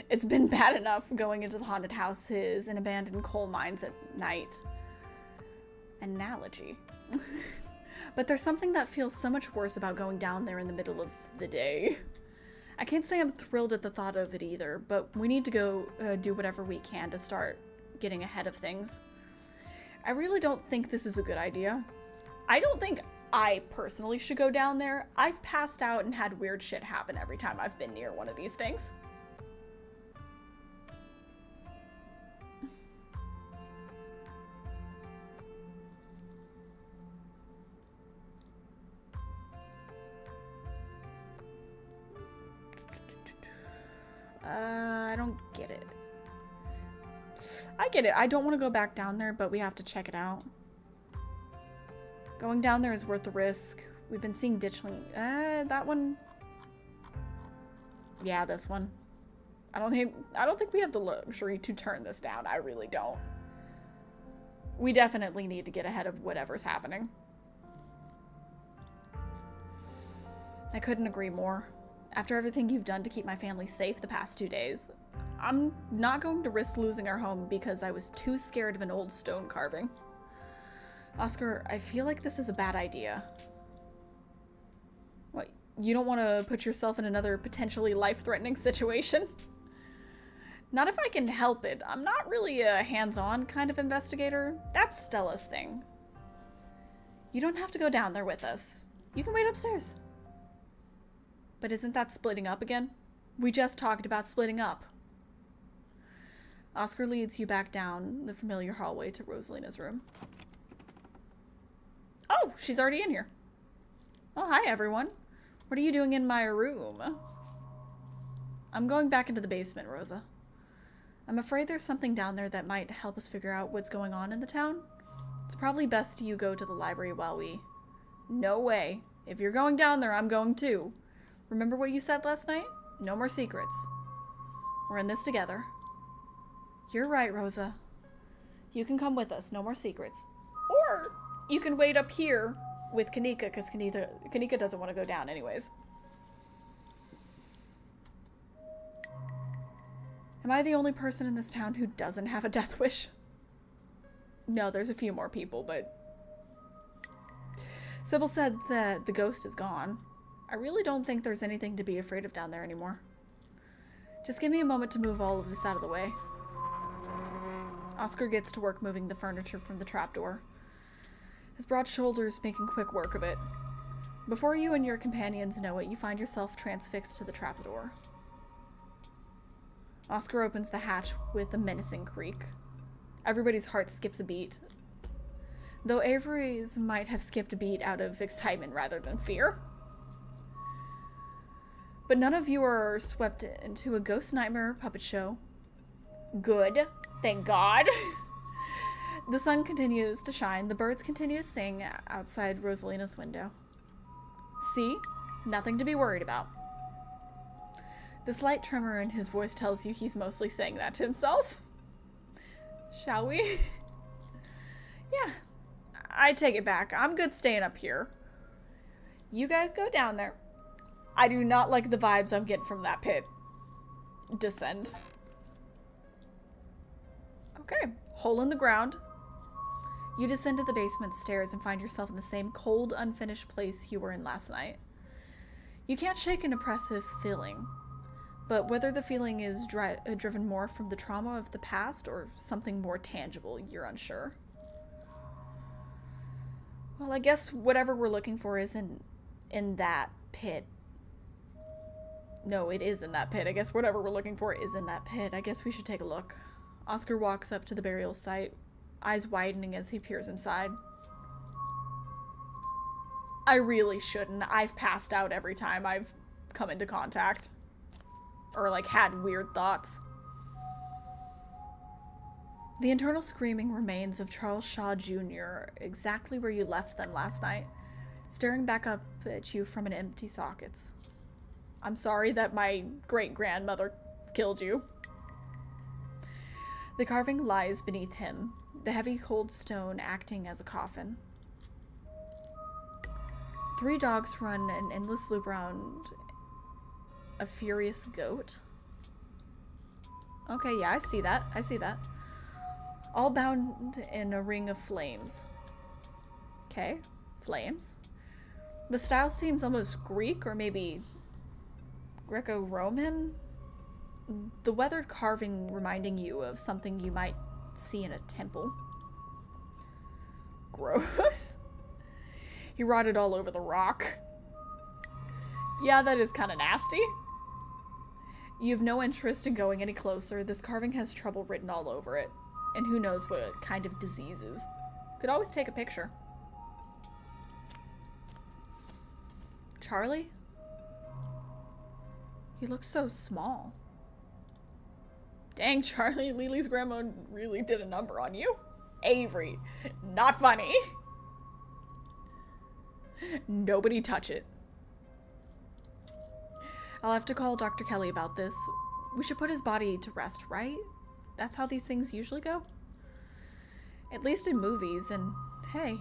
It's been bad enough going into the haunted houses and abandoned coal mines at night. Analogy. But there's something that feels so much worse about going down there in the middle of the day. I can't say I'm thrilled at the thought of it either, but we need to go do whatever we can to start getting ahead of things. I really don't think this is a good idea. I don't think I personally should go down there. I've passed out and had weird shit happen every time I've been near one of these things. I don't get it. I get it. I don't want to go back down there, but we have to check it out. Going down there is worth the risk. We've been seeing ditchling. That one. Yeah, this one. I don't think we have the luxury to turn this down. I really don't. We definitely need to get ahead of whatever's happening. I couldn't agree more. After everything you've done to keep my family safe the past 2 days, I'm not going to risk losing our home because I was too scared of an old stone carving. Oscar, I feel like this is a bad idea. What, you don't want to put yourself in another potentially life-threatening situation? Not if I can help it. I'm not really a hands-on kind of investigator. That's Stella's thing. You don't have to go down there with us. You can wait upstairs. But isn't that splitting up again? We just talked about splitting up. Oscar leads you back down the familiar hallway to Rosalina's room. Oh, she's already in here. Oh, hi everyone. What are you doing in my room? I'm going back into the basement, Rosa. I'm afraid there's something down there that might help us figure out what's going on in the town. It's probably best you go to the library while we... No way. If you're going down there, I'm going too. Remember what you said last night? No more secrets. We're in this together. You're right, Rosa. You can come with us. No more secrets. Or you can wait up here with Kanika, because Kanika doesn't want to go down anyways. Am I the only person in this town who doesn't have a death wish? No, there's a few more people, but... Sybil said that the ghost is gone. I really don't think there's anything to be afraid of down there anymore. Just give me a moment to move all of this out of the way. Oscar gets to work moving the furniture from the trapdoor, his broad shoulders making quick work of it. Before you and your companions know it, you find yourself transfixed to the trapdoor. Oscar opens the hatch with a menacing creak. Everybody's heart skips a beat, though Avery's might have skipped a beat out of excitement rather than fear. But none of you are swept into a ghost nightmare puppet show. Good. Thank God. The sun continues to shine. The birds continue to sing outside Rosalina's window. See? Nothing to be worried about. The slight tremor in his voice tells you he's mostly saying that to himself. Shall we? Yeah. I take it back. I'm good staying up here. You guys go down there. I do not like the vibes I'm getting from that pit. Descend. Okay. Hole in the ground. You descend to the basement stairs and find yourself in the same cold, unfinished place you were in last night. You can't shake an oppressive feeling, but whether the feeling is driven more from the trauma of the past or something more tangible, you're unsure. Well, I guess whatever we're looking for is in that pit. No, it is in that pit. I guess whatever we're looking for is in that pit. I guess we should take a look. Oscar walks up to the burial site, eyes widening as he peers inside. I really shouldn't. I've passed out every time I've come into contact. Or, like, had weird thoughts. The internal screaming remains of Charles Shaw Jr. exactly where you left them last night, staring back up at you from an empty sockets. I'm sorry that my great-grandmother killed you. The carving lies beneath him, the heavy cold stone acting as a coffin. 3 dogs run an endless loop around a furious goat. Okay, yeah, I see that. I see that. All bound in a ring of flames. Okay, flames. The style seems almost Greek or maybe Greco-Roman. The weathered carving reminding you of something you might see in a temple. Gross. He rotted all over the rock. Yeah, that is kind of nasty. You have no interest in going any closer. This carving has trouble written all over it. And who knows what kind of diseases. Could always take a picture. Charlie? He looks so small. Dang, Charlie, Lily's grandma really did a number on you. Avery, not funny. Nobody touch it. I'll have to call Dr. Kelly about this. We should put his body to rest, right? That's how these things usually go. At least in movies, and hey,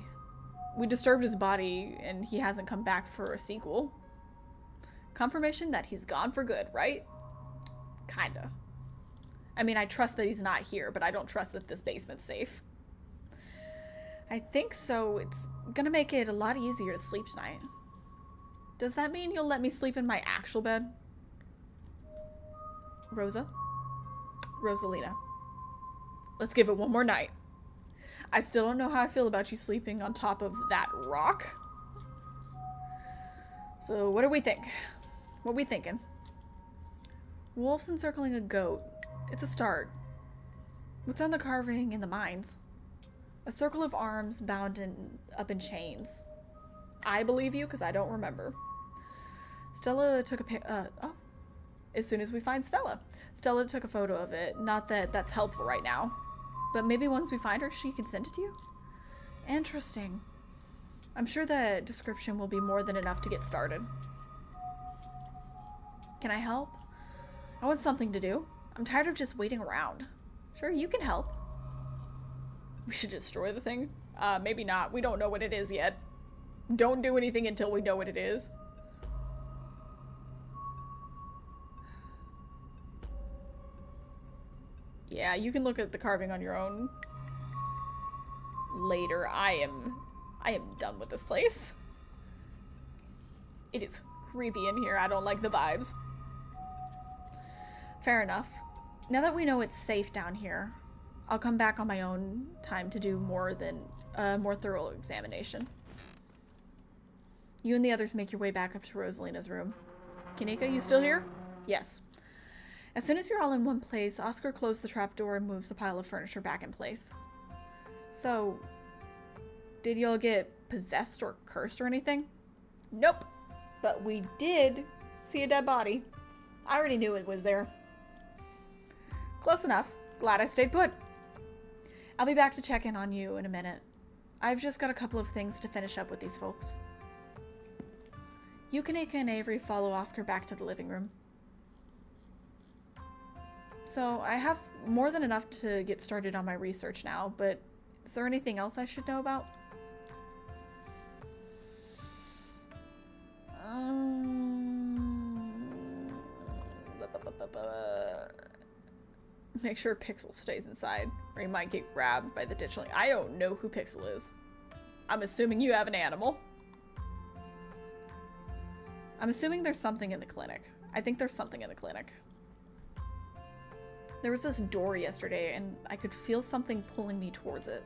we disturbed his body and he hasn't come back for a sequel. Confirmation that he's gone for good, right? Kinda. I mean, I trust that he's not here, but I don't trust that this basement's safe. I think so. It's gonna make it a lot easier to sleep tonight. Does that mean you'll let me sleep in my actual bed? Rosa? Rosalina. Let's give it one more night. I still don't know how I feel about you sleeping on top of that rock. So what do we think? What are we thinking? Wolves encircling a goat. It's a start. What's on the carving in the mines? A circle of arms bound up in chains. I believe you because I don't remember. Stella took a as soon as we find Stella. Stella took a photo of it. Not that that's helpful right now. But maybe once we find her, she can send it to you? Interesting. I'm sure the description will be more than enough to get started. Can I help? I want something to do. I'm tired of just waiting around. Sure, you can help. We should destroy the thing? Maybe not. We don't know what it is yet. Don't do anything until we know what it is. Yeah, you can look at the carving on your own later. I am done with this place. It is creepy in here. I don't like the vibes. Fair enough. Now that we know it's safe down here, I'll come back on my own time to do more thorough examination. You and the others make your way back up to Rosalina's room. Kanika, you still here? Yes. As soon as you're all in one place, Oscar closes the trapdoor and moves the pile of furniture back in place. So, did y'all get possessed or cursed or anything? Nope. But we did see a dead body. I already knew it was there. Close enough. Glad I stayed put. I'll be back to check in on you in a minute. I've just got a couple of things to finish up with these folks. Yukanika and Avery follow Oscar back to the living room. So, I have more than enough to get started on my research now, but is there anything else I should know about? Make sure Pixel stays inside, or he might get grabbed by the ditch link. I don't know who Pixel is. I'm assuming you have an animal. I'm assuming there's something in the clinic. I think there's something in the clinic. There was this door yesterday, and I could feel something pulling me towards it.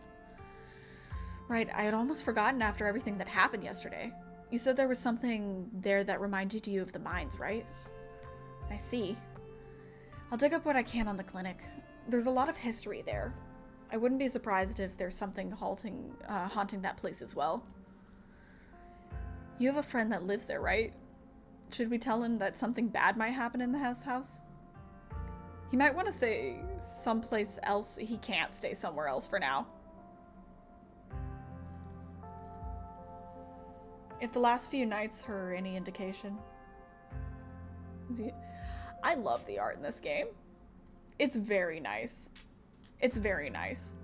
Right, I had almost forgotten after everything that happened yesterday. You said there was something there that reminded you of the mines, right? I see. I'll dig up what I can on the clinic. There's a lot of history there. I wouldn't be surprised if there's something haunting that place as well. You have a friend that lives there, right? Should we tell him that something bad might happen in the house? He might want to stay someplace else. He can't stay somewhere else for now. If the last few nights are any indication. I love the art in this game. It's very nice. It's very nice.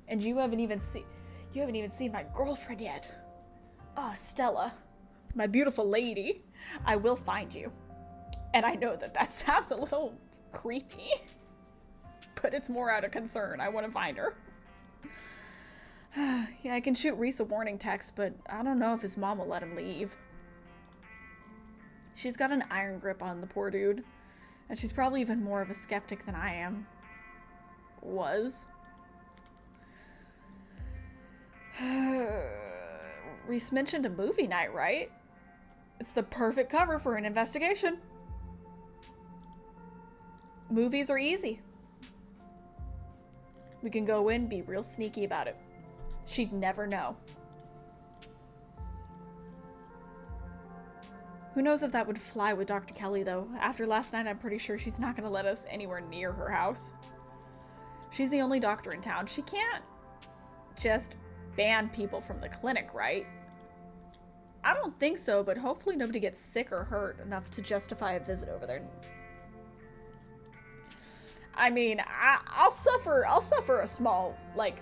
And you haven't even seen my girlfriend yet. Oh, Stella, my beautiful lady. I will find you. And I know that sounds a little creepy, but it's more out of concern. I want to find her. Yeah, I can shoot Reese a warning text, but I don't know if his mom will let him leave. She's got an iron grip on the poor dude, and she's probably even more of a skeptic than I am. Was. Reese mentioned a movie night, right? It's the perfect cover for an investigation. Movies are easy. We can go in, be real sneaky about it. She'd never know. Who knows if that would fly with Dr. Kelly, though. After last night, I'm pretty sure she's not going to let us anywhere near her house. She's the only doctor in town. She can't just ban people from the clinic, right? I don't think so, but hopefully nobody gets sick or hurt enough to justify a visit over there. I mean, I'll suffer a small, like,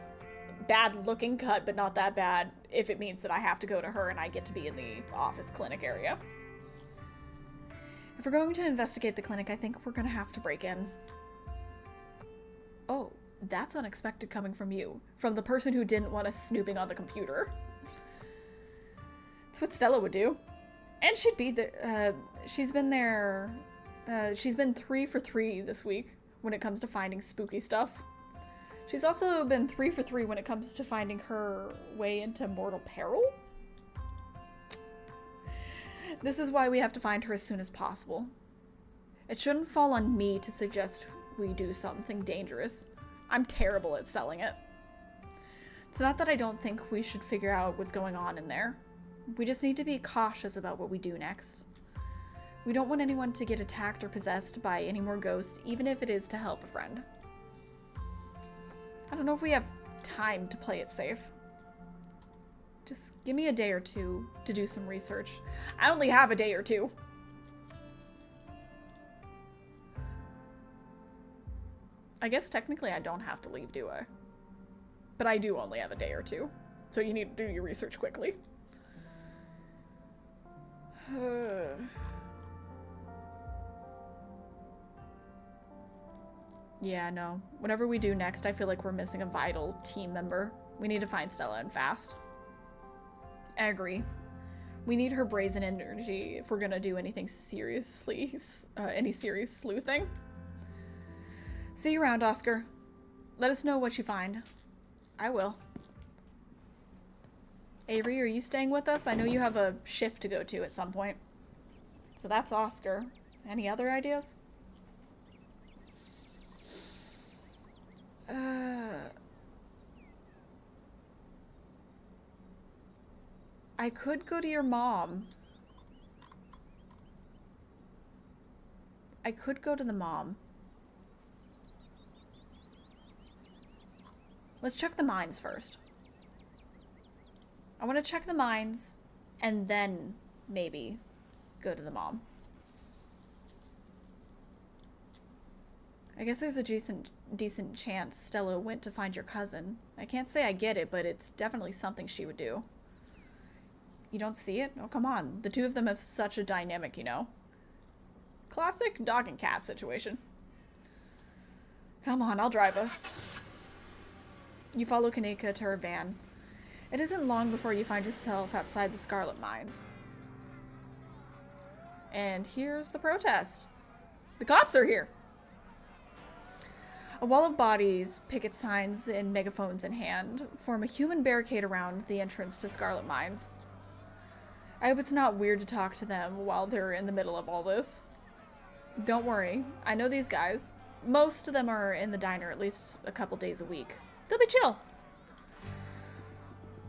bad-looking cut, but not that bad, if it means that I have to go to her and I get to be in the office clinic area. If we're going to investigate the clinic, I think we're going to have to break in. Oh, that's unexpected coming from you. From the person who didn't want us snooping on the computer. It's what Stella would do. And she'd be there. She's been there. She's been 3 for 3 this week when it comes to finding spooky stuff. She's also been 3 for 3 when it comes to finding her way into mortal peril. This is why we have to find her as soon as possible. It shouldn't fall on me to suggest we do something dangerous. I'm terrible at selling it. It's not that I don't think we should figure out what's going on in there. We just need to be cautious about what we do next. We don't want anyone to get attacked or possessed by any more ghosts, even if it is to help a friend. I don't know if we have time to play it safe. Just give me a day or two to do some research. I only have a day or two. I guess technically I don't have to leave, do I? But I do only have a day or two. So you need to do your research quickly. Yeah, no. Whatever we do next, I feel like we're missing a vital team member. We need to find Stella and fast. I agree. We need her brazen energy if we're gonna do anything seriously, any serious sleuthing. See you around, Oscar. Let us know what you find. I will. Avery, are you staying with us? I know you have a shift to go to at some point. So that's Oscar. Any other ideas? I could go to your mom. I could go to the mom. Let's check the mines first. I want to check the mines and then maybe go to the mom. I guess there's a decent chance Stella went to find your cousin. I can't say I get it, but it's definitely something she would do. You don't see it? Oh, come on. The two of them have such a dynamic, you know. Classic dog and cat situation. Come on, I'll drive us. You follow Kanika to her van. It isn't long before you find yourself outside the Scarlet mines. And here's the protest. The cops are here. A wall of bodies, picket signs, and megaphones in hand form a human barricade around the entrance to Scarlet Mines. I hope it's not weird to talk to them while they're in the middle of all this. Don't worry, I know these guys. Most of them are in the diner at least a couple days a week. They'll be chill.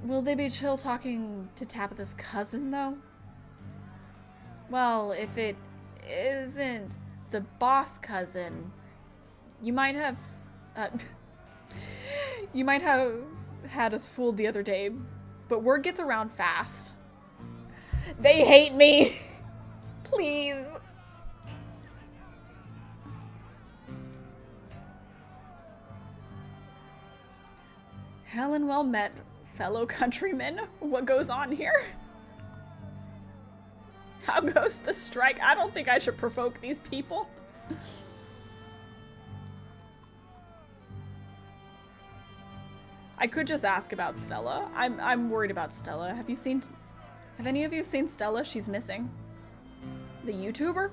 Will they be chill talking to Tabitha's cousin, though? Well, if it isn't the boss cousin, you might have had us fooled the other day, but word gets around fast. They hate me. Please. Helen, well met, fellow countrymen. What goes on here? How goes the strike? I don't think I should provoke these people. I could just ask about Stella. I'm worried about Stella. Have any of you seen Stella? She's missing. The YouTuber?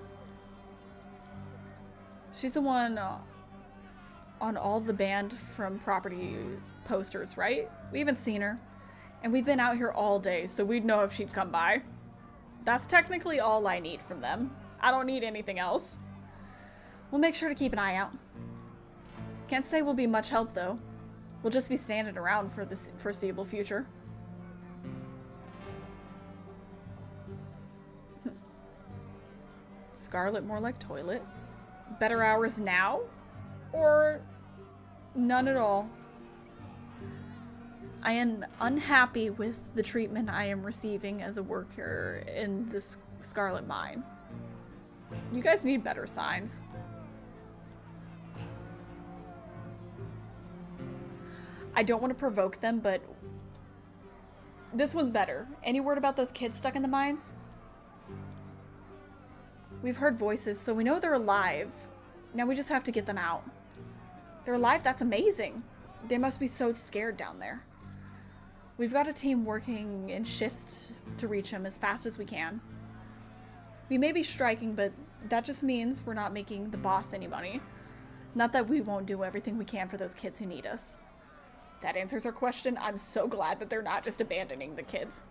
She's the one on all the banned from property posters, right? We haven't seen her. And we've been out here all day, so we'd know if she'd come by. That's technically all I need from them. I don't need anything else. We'll make sure to keep an eye out. Can't say we'll be much help, though. We'll just be standing around for the foreseeable future. Scarlet, more like toilet. Better hours now? Or none at all? I am unhappy with the treatment I am receiving as a worker in this Scarlet mine. You guys need better signs. I don't want to provoke them, but this one's better. Any word about those kids stuck in the mines? We've heard voices, so we know they're alive. Now we just have to get them out. They're alive? That's amazing. They must be so scared down there. We've got a team working in shifts to reach them as fast as we can. We may be striking, but that just means we're not making the boss any money. Not that we won't do everything we can for those kids who need us. That answers our question. I'm so glad that they're not just abandoning the kids.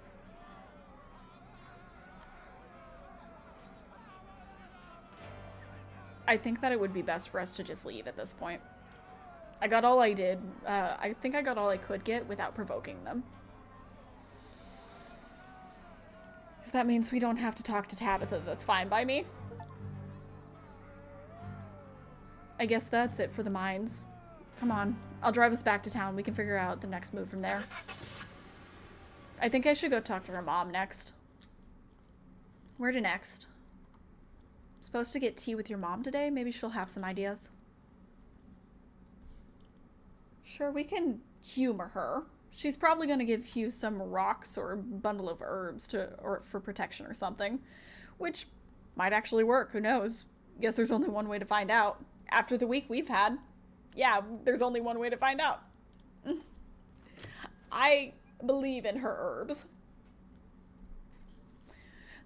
I think that it would be best for us to just leave at this point. I got all I did. I think I got all I could get without provoking them. If that means we don't have to talk to Tabitha, that's fine by me. I guess that's it for the mines. Come on, I'll drive us back to town. We can figure out the next move from there. I think I should go talk to her mom next. Where to next? I'm supposed to get tea with your mom today? Maybe she'll have some ideas. Sure, we can humor her. She's probably going to give you some rocks or a bundle of herbs for protection or something, which might actually work. Who knows? Guess there's only one way to find out. After the week we've had, yeah, there's only one way to find out. I believe in her herbs.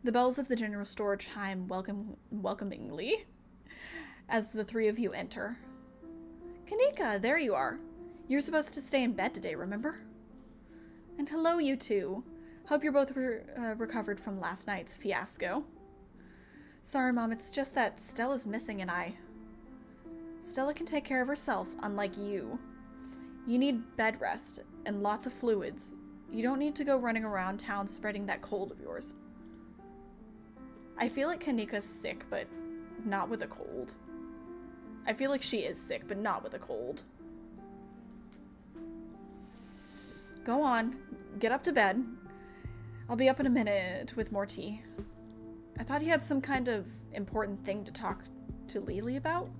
The bells of the general store chime welcomingly as the three of you enter. Kanika, there you are. You're supposed to stay in bed today, remember? And hello, you two. Hope you're both recovered from last night's fiasco. Sorry, Mom, it's just that Stella's missing and Stella can take care of herself, unlike you. You need bed rest and lots of fluids. You don't need to go running around town spreading that cold of yours. I feel like Kanika's sick, but not with a cold. I feel like she is sick, but not with a cold. Go on, get up to bed. I'll be up in a minute with more tea. I thought he had some kind of important thing to talk to Lily about.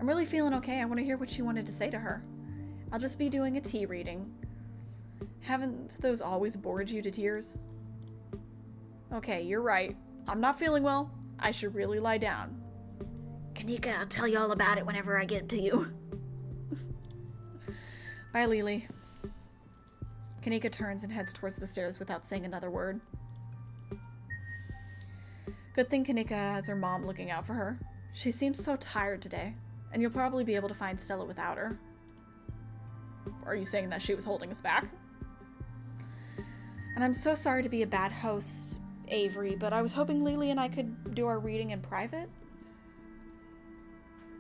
I'm really feeling okay. I want to hear what she wanted to say to her. I'll just be doing a tea reading. Haven't those always bored you to tears? Okay, you're right. I'm not feeling well. I should really lie down. Kanika, I'll tell you all about it whenever I get to you. Bye, Lily. Kanika turns and heads towards the stairs without saying another word. Good thing Kanika has her mom looking out for her. She seems so tired today. and you'll probably be able to find Stella without her. Are you saying that she was holding us back? And I'm so sorry to be a bad host, Avery, but I was hoping Lily and I could do our reading in private.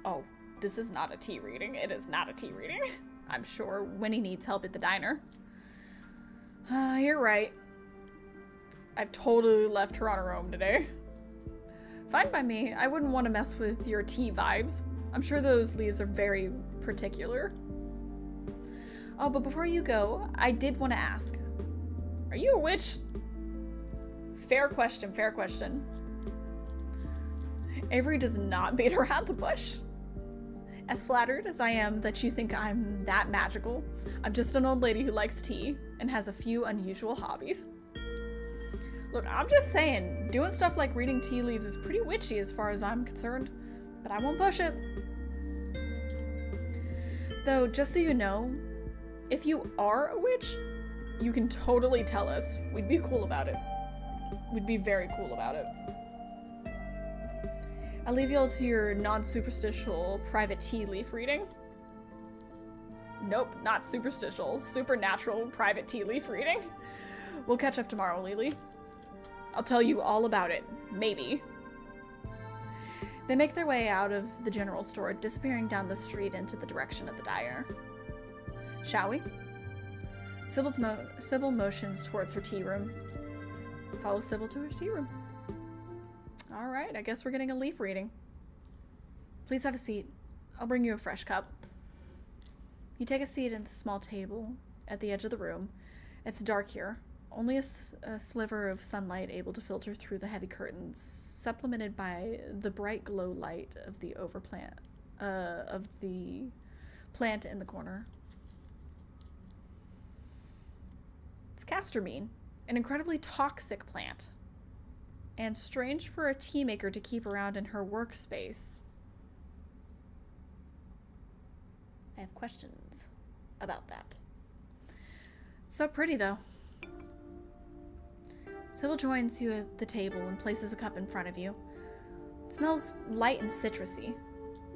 Oh, this is not a tea reading. It is not a tea reading. I'm sure Winnie needs help at the diner. You're right. I've totally left her on her own today. Fine by me. I wouldn't want to mess with your tea vibes. I'm sure those leaves are very particular. Oh, but before you go, I did want to ask. Are you a witch? Fair question, fair question. Avery does not beat around the bush. As flattered as I am that you think I'm that magical, I'm just an old lady who likes tea and has a few unusual hobbies. Look, I'm just saying, doing stuff like reading tea leaves is pretty witchy as far as I'm concerned, but I won't push it. Though, just so you know, if you are a witch, you can totally tell us. We'd be cool about it. We'd be very cool about it. I'll leave you all to your non-superstitial private tea leaf reading. Nope, not superstitial. Supernatural private tea leaf reading. We'll catch up tomorrow, Lily. I'll tell you all about it. Maybe. They make their way out of the general store, disappearing down the street into the direction of the diner. Shall we? Sybil motions towards her tea room. Follow Sybil to her tea room. Alright, I guess we're getting a leaf reading. Please have a seat. I'll bring you a fresh cup. You take a seat at the small table at the edge of the room. It's dark here. Only a sliver of sunlight able to filter through the heavy curtains, supplemented by the bright glow light of the plant in the corner. It's castor bean, an incredibly toxic plant, and strange for a tea maker to keep around in her workspace. I have questions about that. So pretty, though. Sybil joins you at the table and places a cup in front of you. It smells light and citrusy,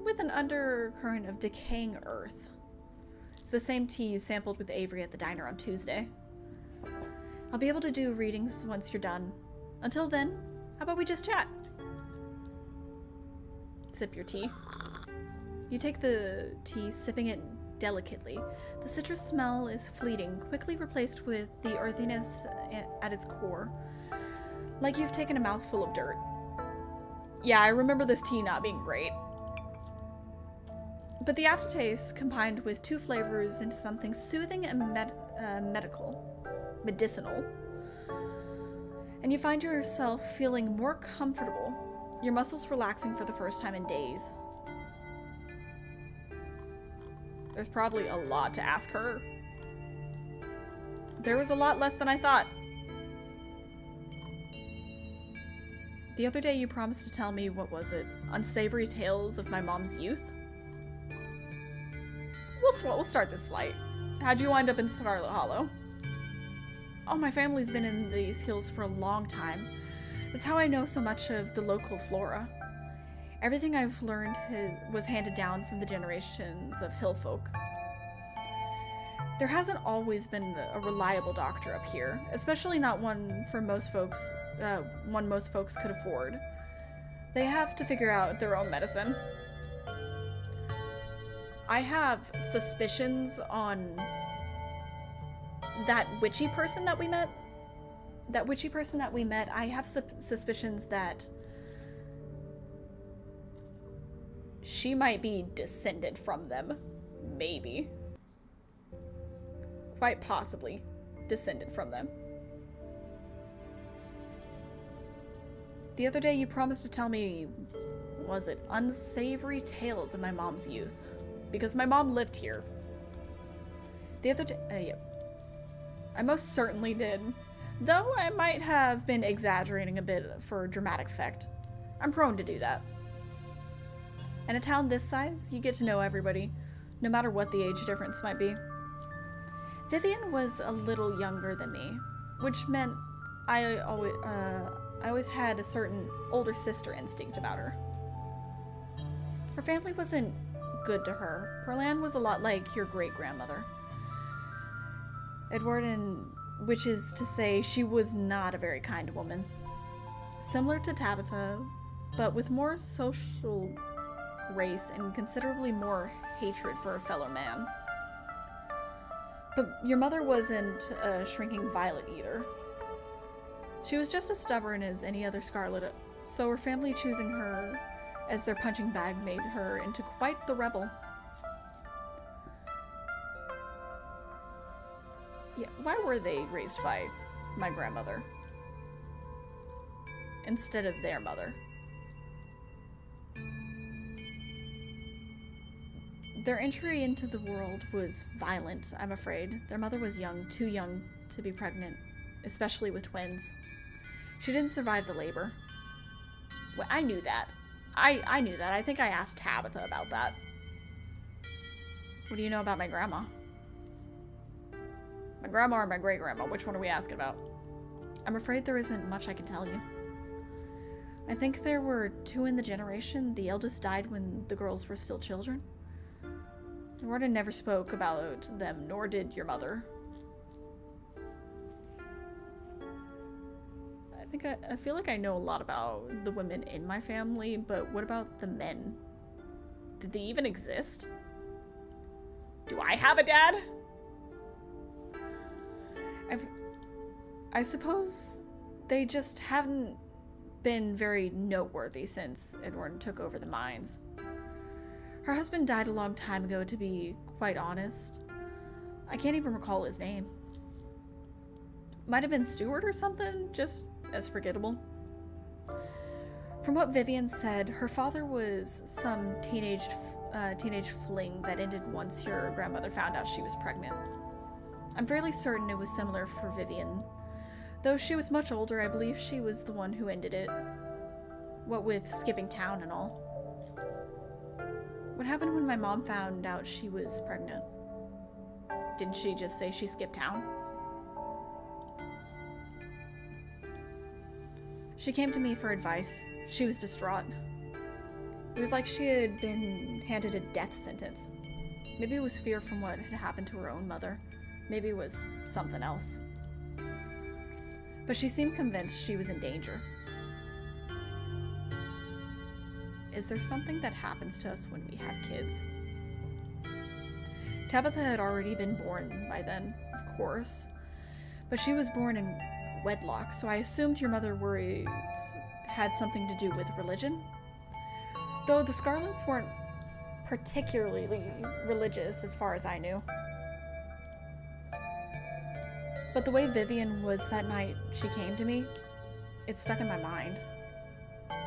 with an undercurrent of decaying earth. It's the same tea you sampled with Avery at the diner on Tuesday. I'll be able to do readings once you're done. Until then, how about we just chat? Sip your tea. You take the tea, sipping it delicately. The citrus smell is fleeting, quickly replaced with the earthiness at its core. Like you've taken a mouthful of dirt. Yeah, I remember this tea not being great. But the aftertaste combined with two flavors into something soothing and medicinal. And you find yourself feeling more comfortable, your muscles relaxing for the first time in days. There's probably a lot to ask her. There was a lot less than I thought. The other day you promised to tell me, what was it? Unsavory tales of my mom's youth? We'll start this light. How'd you wind up in Scarlet Hollow? Oh, my family's been in these hills for a long time. That's how I know so much of the local flora. Everything I've learned was handed down from the generations of hill folk. There hasn't always been a reliable doctor up here, especially not one most folks could afford. They have to figure out their own medicine. I have suspicions on that witchy person that we met. I have suspicions that she might be descended from them. Maybe. Quite possibly descended from them. The other day you promised to tell me, was it unsavory tales of my mom's youth? Because my mom lived here. The other day, yep. I most certainly did. Though I might have been exaggerating a bit for dramatic effect. I'm prone to do that. In a town this size, you get to know everybody, no matter what the age difference might be. Vivian was a little younger than me, which meant I always had a certain older sister instinct about her. Her family wasn't good to her. Perlan was a lot like your great-grandmother. Which is to say, she was not a very kind woman. Similar to Tabitha, but with more social grace and considerably more hatred for a fellow man. But your mother wasn't a shrinking violet either. She was just as stubborn as any other Scarlet, so her family choosing her as their punching bag made her into quite the rebel. Yeah, why were they raised by my grandmother instead of their mother? Their entry into the world was violent, I'm afraid. Their mother was young, too young to be pregnant, especially with twins. She didn't survive the labor. Well, I knew that. I knew that. I think I asked Tabitha about that. What do you know about my grandma? My grandma or my great-grandma? Which one are we asking about? I'm afraid there isn't much I can tell you. I think there were 2 in the generation. The eldest died when the girls were still children. Warden never spoke about them, nor did your mother. I feel like I know a lot about the women in my family, but what about the men? Did they even exist? Do I have a dad? I suppose they just haven't been very noteworthy since Edward took over the mines. Her husband died a long time ago, to be quite honest. I can't even recall his name. Might have been Stuart or something, just as forgettable. From what Vivian said, her father was some teenage fling that ended once your grandmother found out she was pregnant. I'm fairly certain it was similar for Vivian. Though she was much older, I believe she was the one who ended it. What with skipping town and all. What happened when my mom found out she was pregnant? Didn't she just say she skipped town? She came to me for advice. She was distraught. It was like she had been handed a death sentence. Maybe it was fear from what had happened to her own mother. Maybe it was something else. But she seemed convinced she was in danger. Is there something that happens to us when we have kids? Tabitha had already been born by then, of course. But she was born in wedlock, so I assumed your mother worries had something to do with religion. Though the Scarlets weren't particularly religious as far as I knew. But the way Vivian was that night she came to me, it stuck in my mind.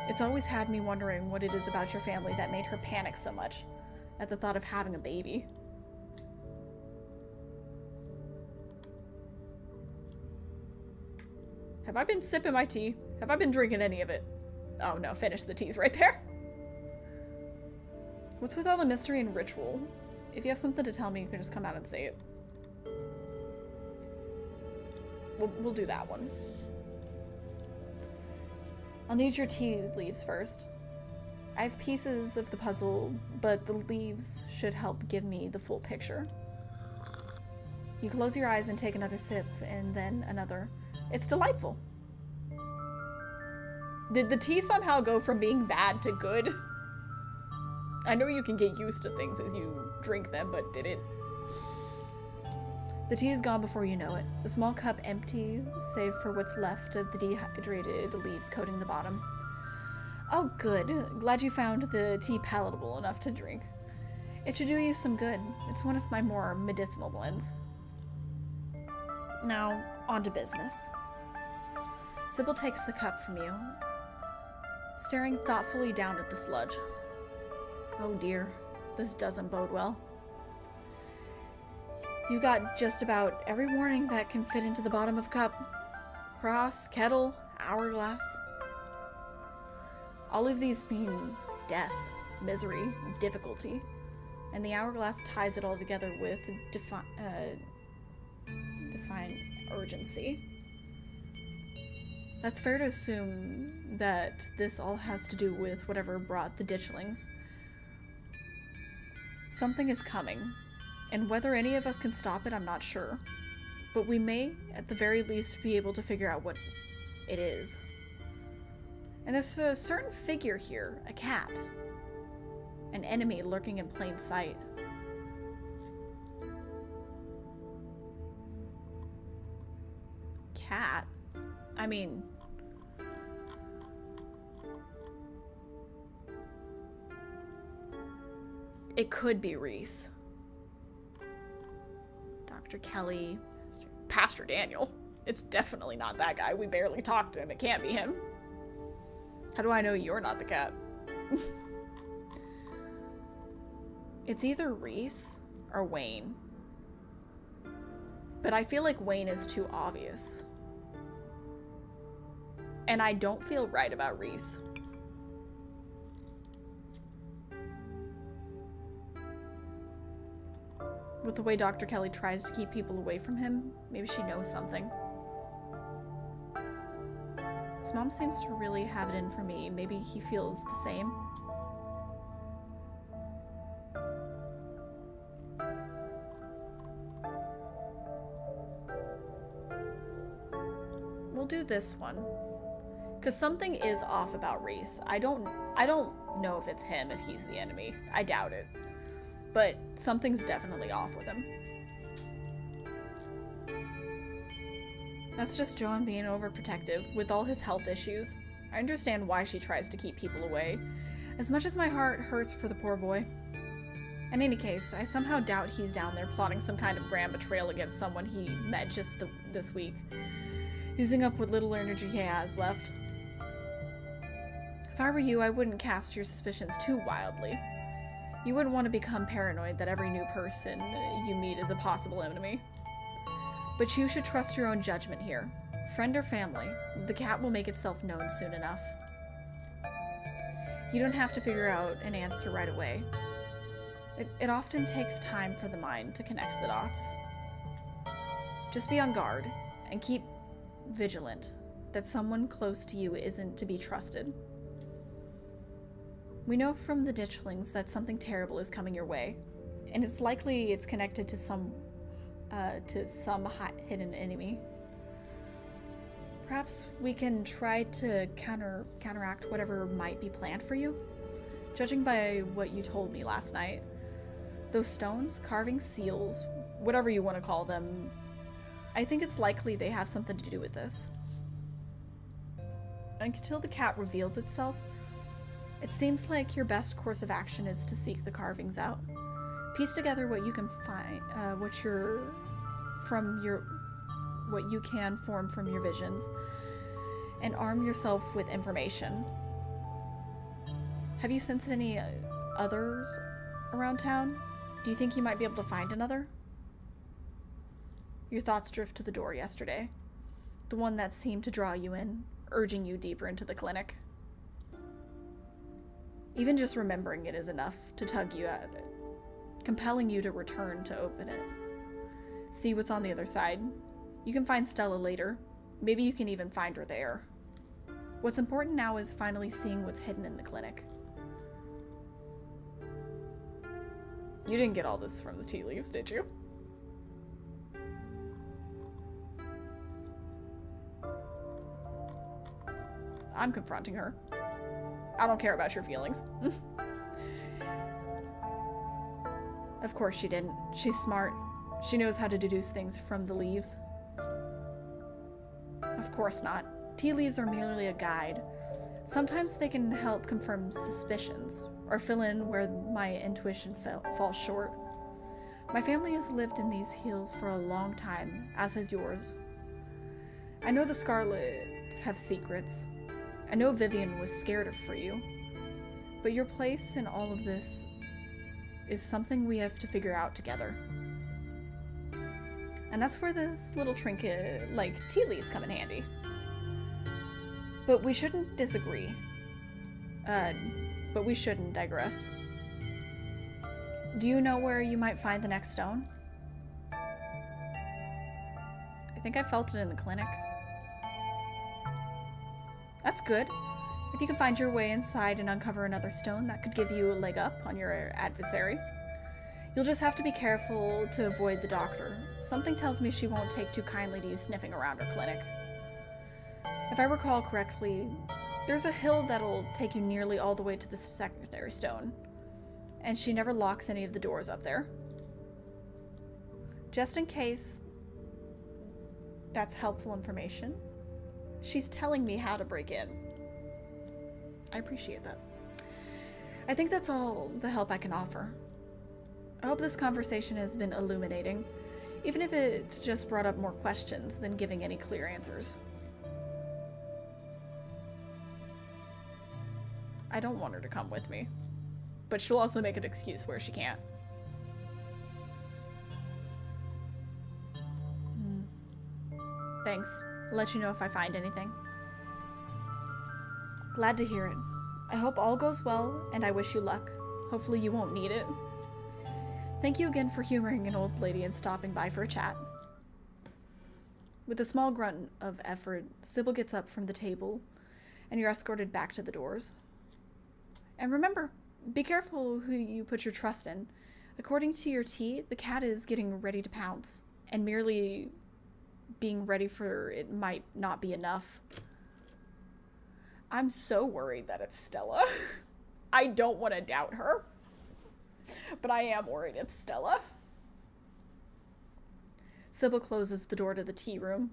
It's always had me wondering what it is about your family that made her panic so much at the thought of having a baby. Have I been sipping my tea? Have I been drinking any of it? Oh no, finish the tea's right there. What's with all the mystery and ritual? If you have something to tell me, you can just come out and say it. We'll do that one. I'll need your tea leaves first. I have pieces of the puzzle, but the leaves should help give me the full picture. You close your eyes and take another sip, and then another. It's delightful. Did the tea somehow go from being bad to good? I know you can get used to things as you drink them, but did it? The tea is gone before you know it. The small cup empty, save for what's left of the dehydrated leaves coating the bottom. Oh, good. Glad you found the tea palatable enough to drink. It should do you some good. It's one of my more medicinal blends. Now, on to business. Sybil takes the cup from you, staring thoughtfully down at the sludge. Oh dear, this doesn't bode well. You got just about every warning that can fit into the bottom of a cup. Cross, kettle, hourglass. All of these mean death, misery, difficulty, and the hourglass ties it all together with defined urgency. That's fair to assume that this all has to do with whatever brought the ditchlings. Something is coming, and whether any of us can stop it, I'm not sure. But we may, at the very least, be able to figure out what it is. And there's a certain figure here, a cat. An enemy lurking in plain sight. Cat? I mean... it could be Reese. Dr. Kelly. Pastor Daniel. It's definitely not that guy. We barely talked to him. It can't be him. How do I know you're not the cat? It's either Reese or Wayne. But I feel like Wayne is too obvious. And I don't feel right about Reese. With the way Dr. Kelly tries to keep people away from him, maybe she knows something. His mom seems to really have it in for me. Maybe he feels the same. We'll do this one. Because something is off about Reese. I don't know if it's him, if he's the enemy. I doubt it. But something's definitely off with him. That's just Joan being overprotective with all his health issues. I understand why she tries to keep people away, as much as my heart hurts for the poor boy. In any case, I somehow doubt he's down there plotting some kind of grand betrayal against someone he met just this week, using up what little energy he has left. If I were you, I wouldn't cast your suspicions too wildly. You wouldn't want to become paranoid that every new person you meet is a possible enemy. But you should trust your own judgment here. Friend or family, the cat will make itself known soon enough. You don't have to figure out an answer right away. It often takes time for the mind to connect the dots. Just be on guard and keep vigilant that someone close to you isn't to be trusted. We know from the ditchlings that something terrible is coming your way, and it's likely it's connected to some hidden enemy. Perhaps we can try to counteract whatever might be planned for you. Judging by what you told me last night, those stones, carving seals, whatever you want to call them, I think it's likely they have something to do with this. Until the cat reveals itself, it seems like your best course of action is to seek the carvings out. Piece together what you can find, what you can form from your visions, and arm yourself with information. Have you sensed any others around town? Do you think you might be able to find another? Your thoughts drift to the door yesterday, the one that seemed to draw you in, urging you deeper into the clinic. Even just remembering it is enough to tug you at it, compelling you to return to open it. See what's on the other side. You can find Stella later. Maybe you can even find her there. What's important now is finally seeing what's hidden in the clinic. You didn't get all this from the tea leaves, did you? I'm confronting her. I don't care about your feelings. Of course she didn't. She's smart. She knows how to deduce things from the leaves. Of course not. Tea leaves are merely a guide. Sometimes they can help confirm suspicions, or fill in where my intuition falls short. My family has lived in these hills for a long time, as has yours. I know the Scarlets have secrets. I know Vivian was scared for you, but your place in all of this is something we have to figure out together. And that's where this little trinket, like tea leaves, come in handy. But we shouldn't disagree. But we shouldn't digress. Do you know where you might find the next stone? I think I felt it in the clinic. That's good. If you can find your way inside and uncover another stone, that could give you a leg up on your adversary. You'll just have to be careful to avoid the doctor. Something tells me she won't take too kindly to you sniffing around her clinic. If I recall correctly, there's a hill that'll take you nearly all the way to the secondary stone, and she never locks any of the doors up there. Just in case that's helpful information, she's telling me how to break in. I appreciate that. I think that's all the help I can offer. I hope this conversation has been illuminating, even if it's just brought up more questions than giving any clear answers. I don't want her to come with me, but she'll also make an excuse where she can't. Thanks. I'll let you know if I find anything. Glad to hear it. I hope all goes well, and I wish you luck. Hopefully you won't need it. Thank you again for humoring an old lady and stopping by for a chat. With a small grunt of effort, Sybil gets up from the table, and you're escorted back to the doors. And remember, be careful who you put your trust in. According to your tea, the cat is getting ready to pounce, and merely being ready for it might not be enough. I'm so worried that it's Stella. I don't want to doubt her, but I am worried it's Stella. Sybil closes the door to the tea room.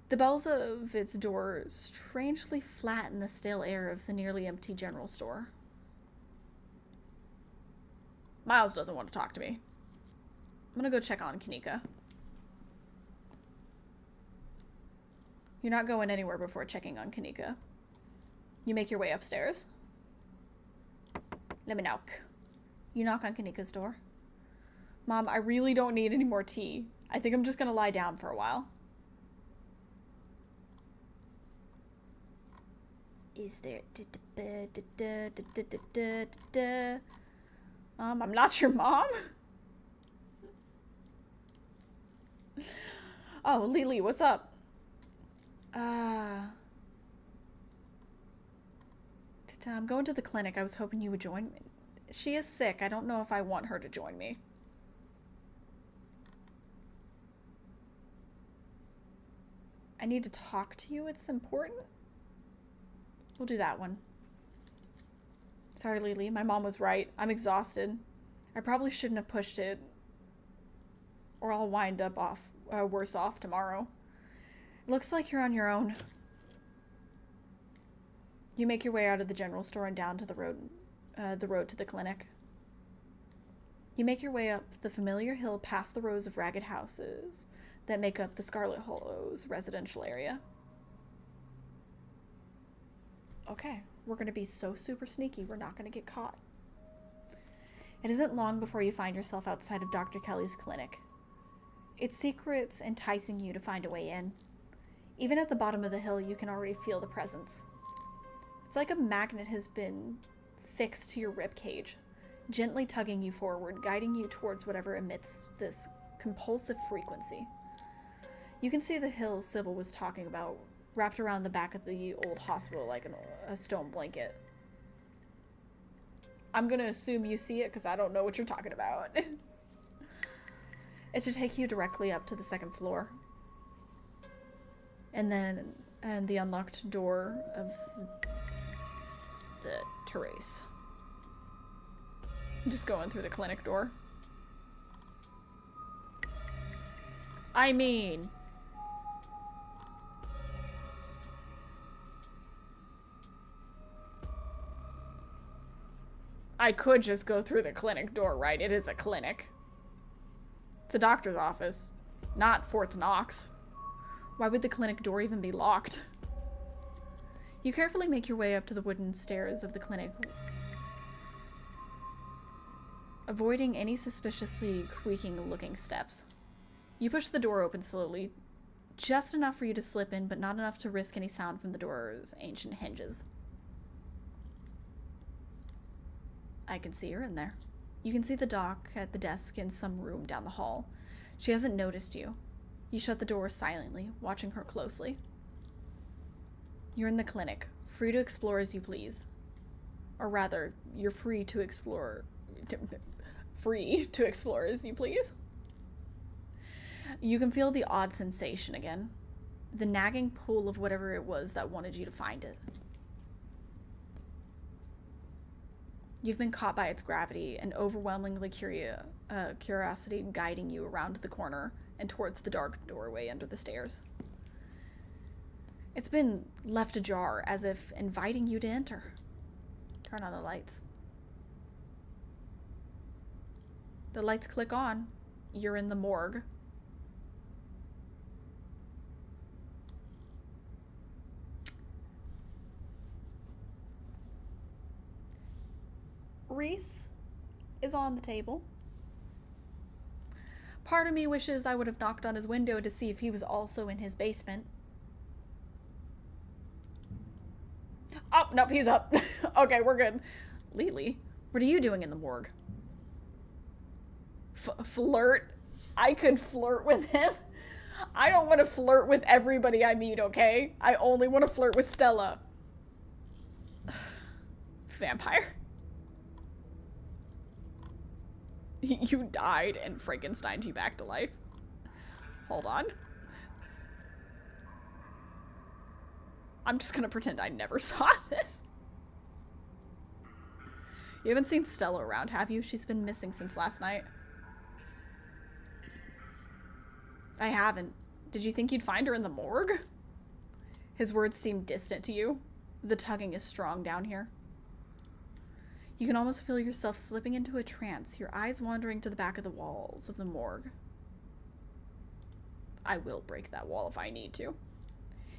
The bells of its door strangely flatten the stale air of the nearly empty general store. Miles doesn't want to talk to me. I'm gonna go check on Kanika. You're not going anywhere before checking on Kanika. You make your way upstairs. Let me knock. You knock on Kanika's door. Mom, I really don't need any more tea. I think I'm just gonna lie down for a while. Is there... I'm not your mom. Oh, Lily, what's up? I'm going to the clinic. I was hoping you would join me. She is sick. I don't know if I want her to join me. I need to talk to you. It's important. We'll do that one. Sorry, Lily. My mom was right. I'm exhausted. I probably shouldn't have pushed it, or I'll wind up worse off tomorrow. It looks like you're on your own. You make your way out of the general store and down to the road to the clinic. You make your way up the familiar hill past the rows of ragged houses that make up the Scarlet Hollows residential area. Okay, we're going to be so super sneaky, we're not going to get caught. It isn't long before you find yourself outside of Dr. Kelly's clinic. Its secrets enticing you to find a way in. Even at the bottom of the hill, you can already feel the presence. It's like a magnet has been fixed to your ribcage, gently tugging you forward, guiding you towards whatever emits this compulsive frequency. You can see the hill Sybil was talking about, wrapped around the back of the old hospital like a stone blanket. I'm gonna assume you see it because I don't know what you're talking about. It should take you directly up to the second floor. And the unlocked door of the terrace. Just going through the clinic door. I mean... I could just go through the clinic door, right? It is a clinic. It's a doctor's office, not Fort Knox. Why would the clinic door even be locked? You carefully make your way up to the wooden stairs of the clinic, avoiding any suspiciously creaking-looking steps. You push the door open slowly, just enough for you to slip in, but not enough to risk any sound from the door's ancient hinges. I can see her in there. You can see the doc at the desk in some room down the hall. She hasn't noticed you. You shut the door silently, watching her closely. You're in the clinic, free to explore as you please. Or rather, you're free to explore... free to explore as you please. You can feel the odd sensation again. The nagging pull of whatever it was that wanted you to find it. You've been caught by its gravity and overwhelmingly curiosity guiding you around the corner and towards the dark doorway under the stairs. It's been left ajar as if inviting you to enter. Turn on the lights. The lights click on. You're in the morgue. Reese is on the table. Part of me wishes I would have knocked on his window to see if he was also in his basement. Oh, nope, he's up. Okay, we're good. Lily, what are you doing in the morgue? Flirt? I could flirt with him? I don't want to flirt with everybody I meet, okay? I only want to flirt with Stella. Vampire. You died and Frankensteined you back to life. Hold on. I'm just gonna pretend I never saw this. You haven't seen Stella around, have you? She's been missing since last night. I haven't. Did you think you'd find her in the morgue? His words seem distant to you. The tugging is strong down here. You can almost feel yourself slipping into a trance, your eyes wandering to the back of the walls of the morgue. I will break that wall if I need to.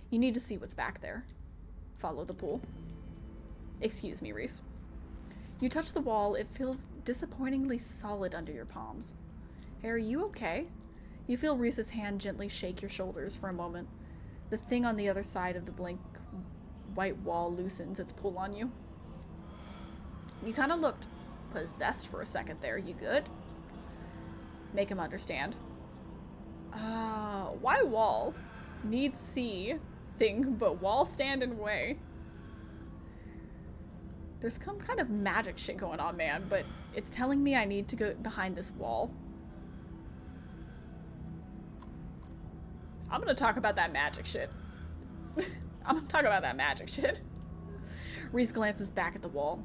You need to see what's back there. Follow the pool. Excuse me, Reese. You touch the wall, it feels disappointingly solid under your palms. Hey, are you okay? You feel Reese's hand gently shake your shoulders for a moment. The thing on the other side of the blank white wall loosens its pull on you. You kind of looked possessed for a second there. You good? Make him understand. Why wall? Need see thing, but wall stand in way. There's some kind of magic shit going on, man, but it's telling me I need to go behind this wall. I'm gonna talk about that magic shit. I'm gonna talk about that magic shit. Reese glances back at the wall.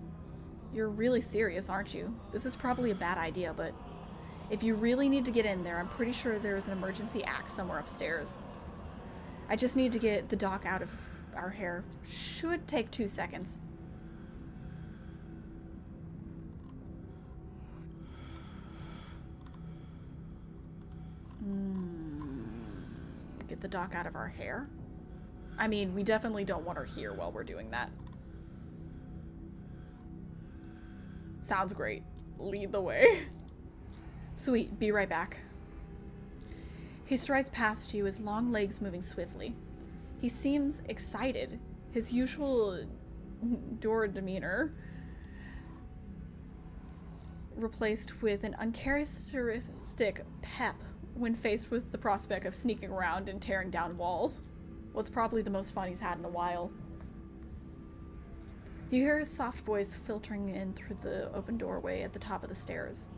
You're really serious, aren't you? This is probably a bad idea, but if you really need to get in there, I'm pretty sure there's an emergency axe somewhere upstairs. I just need to get the doc out of our hair. Should take 2 seconds. Get the doc out of our hair? I mean, we definitely don't want her here while we're doing that. Sounds great. Lead the way. Sweet, be right back. He strides past you, his long legs moving swiftly. He seems excited, his usual door demeanor replaced with an uncharacteristic pep when faced with the prospect of sneaking around and tearing down walls. What's probably the most fun he's had in a while. You hear his soft voice filtering in through the open doorway at the top of the stairs.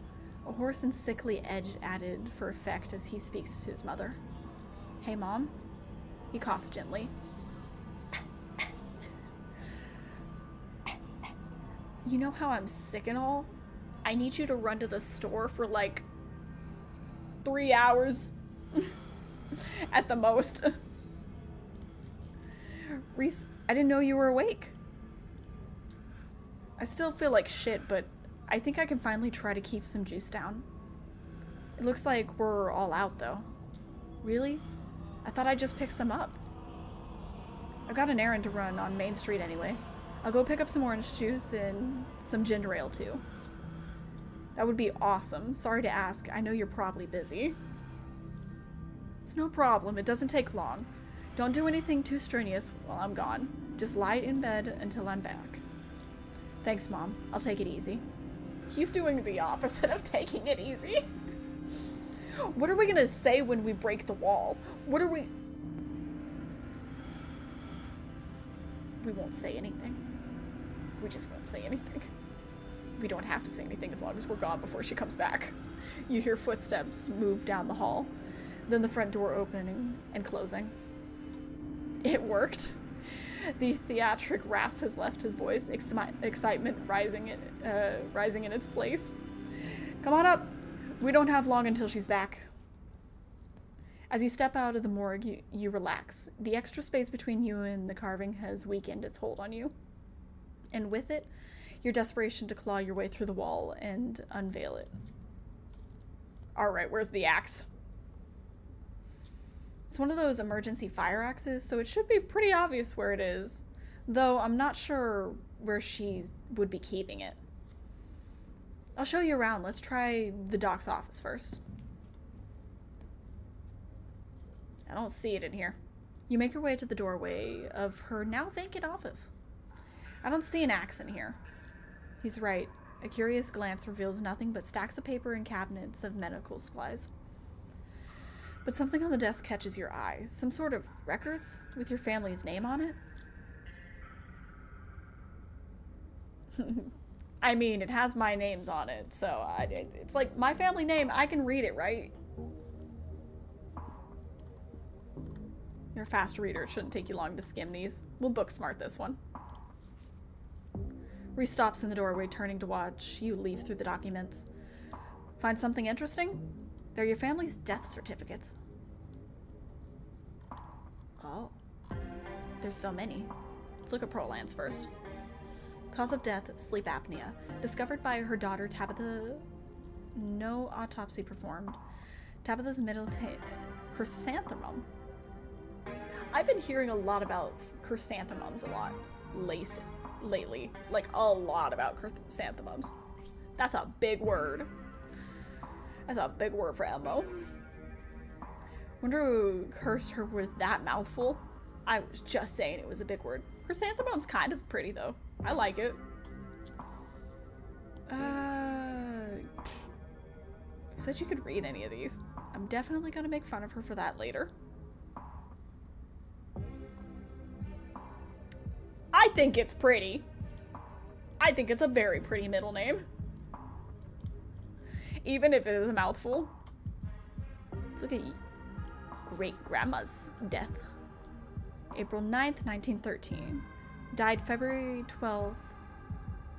A hoarse and sickly edge added for effect as he speaks to his mother. Hey, Mom? He coughs gently. You know how I'm sick and all? I need you to run to the store for like 3 hours at the most. Reese, I didn't know you were awake. I still feel like shit, but I think I can finally try to keep some juice down. It looks like we're all out, though. Really? I thought I'd just pick some up. I've got an errand to run on Main Street anyway. I'll go pick up some orange juice and some ginger ale, too. That would be awesome. Sorry to ask. I know you're probably busy. It's no problem. It doesn't take long. Don't do anything too strenuous while I'm gone. Just lie in bed until I'm back. Thanks, Mom. I'll take it easy. He's doing the opposite of taking it easy. What are we gonna say when we break the wall? What are we... We won't say anything. We just won't say anything. We don't have to say anything as long as we're gone before she comes back. You hear footsteps move down the hall, then the front door opening and closing. It worked. The theatric rasp has left his voice, excitement rising in its place. Come on up. We don't have long until she's back. As you step out of the morgue, you relax. The extra space between you and the carving has weakened its hold on you. And with it, your desperation to claw your way through the wall and unveil it. Alright, where's the axe? It's one of those emergency fire axes, so it should be pretty obvious where it is. Though I'm not sure where she would be keeping it. I'll show you around. Let's try the doc's office first. I don't see it in here. You make your way to the doorway of her now vacant office. I don't see an axe in here. He's right. A curious glance reveals nothing but stacks of paper and cabinets of medical supplies. But something on the desk catches your eye. Some sort of records with your family's name on it? I mean, it has my names on it, so it's like my family name. I can read it, right? You're a fast reader. It shouldn't take you long to skim these. We'll book smart this one. Rhys stops in the doorway, turning to watch you leaf through the documents. Find something interesting? They're your family's death certificates. Oh. There's so many. Let's look at Prolance first. Cause of death, sleep apnea. Discovered by her daughter, Tabitha. No autopsy performed. Tabitha's middle chrysanthemum. I've been hearing a lot about chrysanthemums lately. Like, a lot about chrysanthemums. That's a big word. That's a big word for Elmo. Wonder who cursed her with that mouthful. I was just saying it was a big word. Chrysanthemum's kind of pretty, though. I like it. You said you could read any of these. I'm definitely gonna make fun of her for that later. I think it's pretty. I think it's a very pretty middle name. Even if it is a mouthful. Let's look at great-grandma's death. April 9th, 1913. Died February 12th,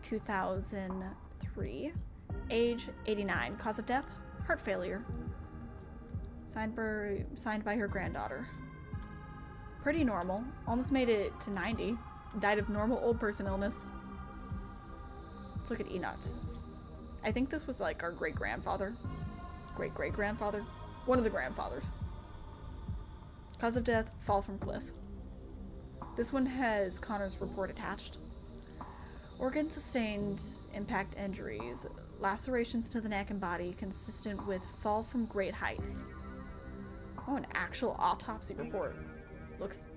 2003. Age 89. Cause of death? Heart failure. Signed by her granddaughter. Pretty normal. Almost made it to 90. Died of normal old person illness. Let's look at Enoch's. I think this was like our great-grandfather. Great-great-grandfather? One of the grandfathers. Cause of death, fall from cliff. This one has Connor's report attached. Organ sustained impact injuries, lacerations to the neck and body consistent with fall from great heights. Oh, an actual autopsy report. Looks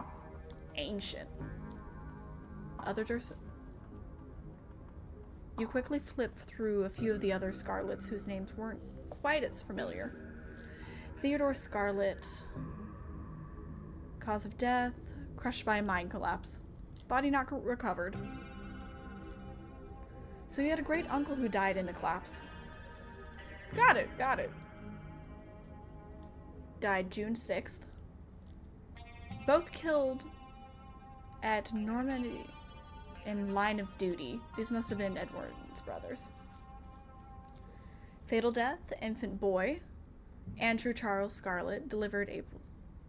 ancient. You quickly flip through a few of the other Scarlets whose names weren't quite as familiar. Theodore Scarlet. Cause of death, crushed by a mine collapse. Body not recovered. So you had a great uncle who died in the collapse. Got it. Died June 6th. Both killed at Normandy in line of duty. These must have been Edward's brothers. Fatal death, infant boy. Andrew Charles Scarlet, delivered April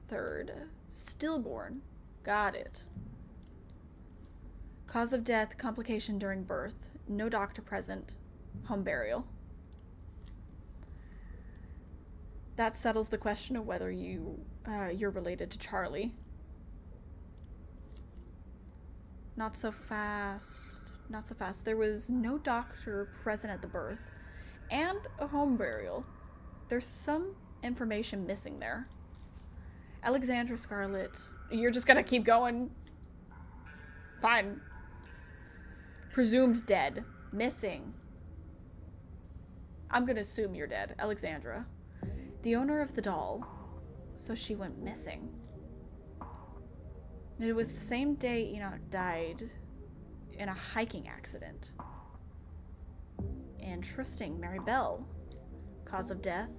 3rd. Stillborn. Got it. Cause of death, complication during birth. No doctor present. Home burial. That settles the question of whether you're related to Charlie. Not so fast. Not so fast. There was no doctor present at the birth. And a home burial. There's some information missing there. Alexandra Scarlet. You're just gonna keep going? Fine. Presumed dead. Missing. I'm gonna assume you're dead. Alexandra. The owner of the doll. So she went missing. It was the same day Enoch died in a hiking accident. Interesting. Mary Bell. Cause of death.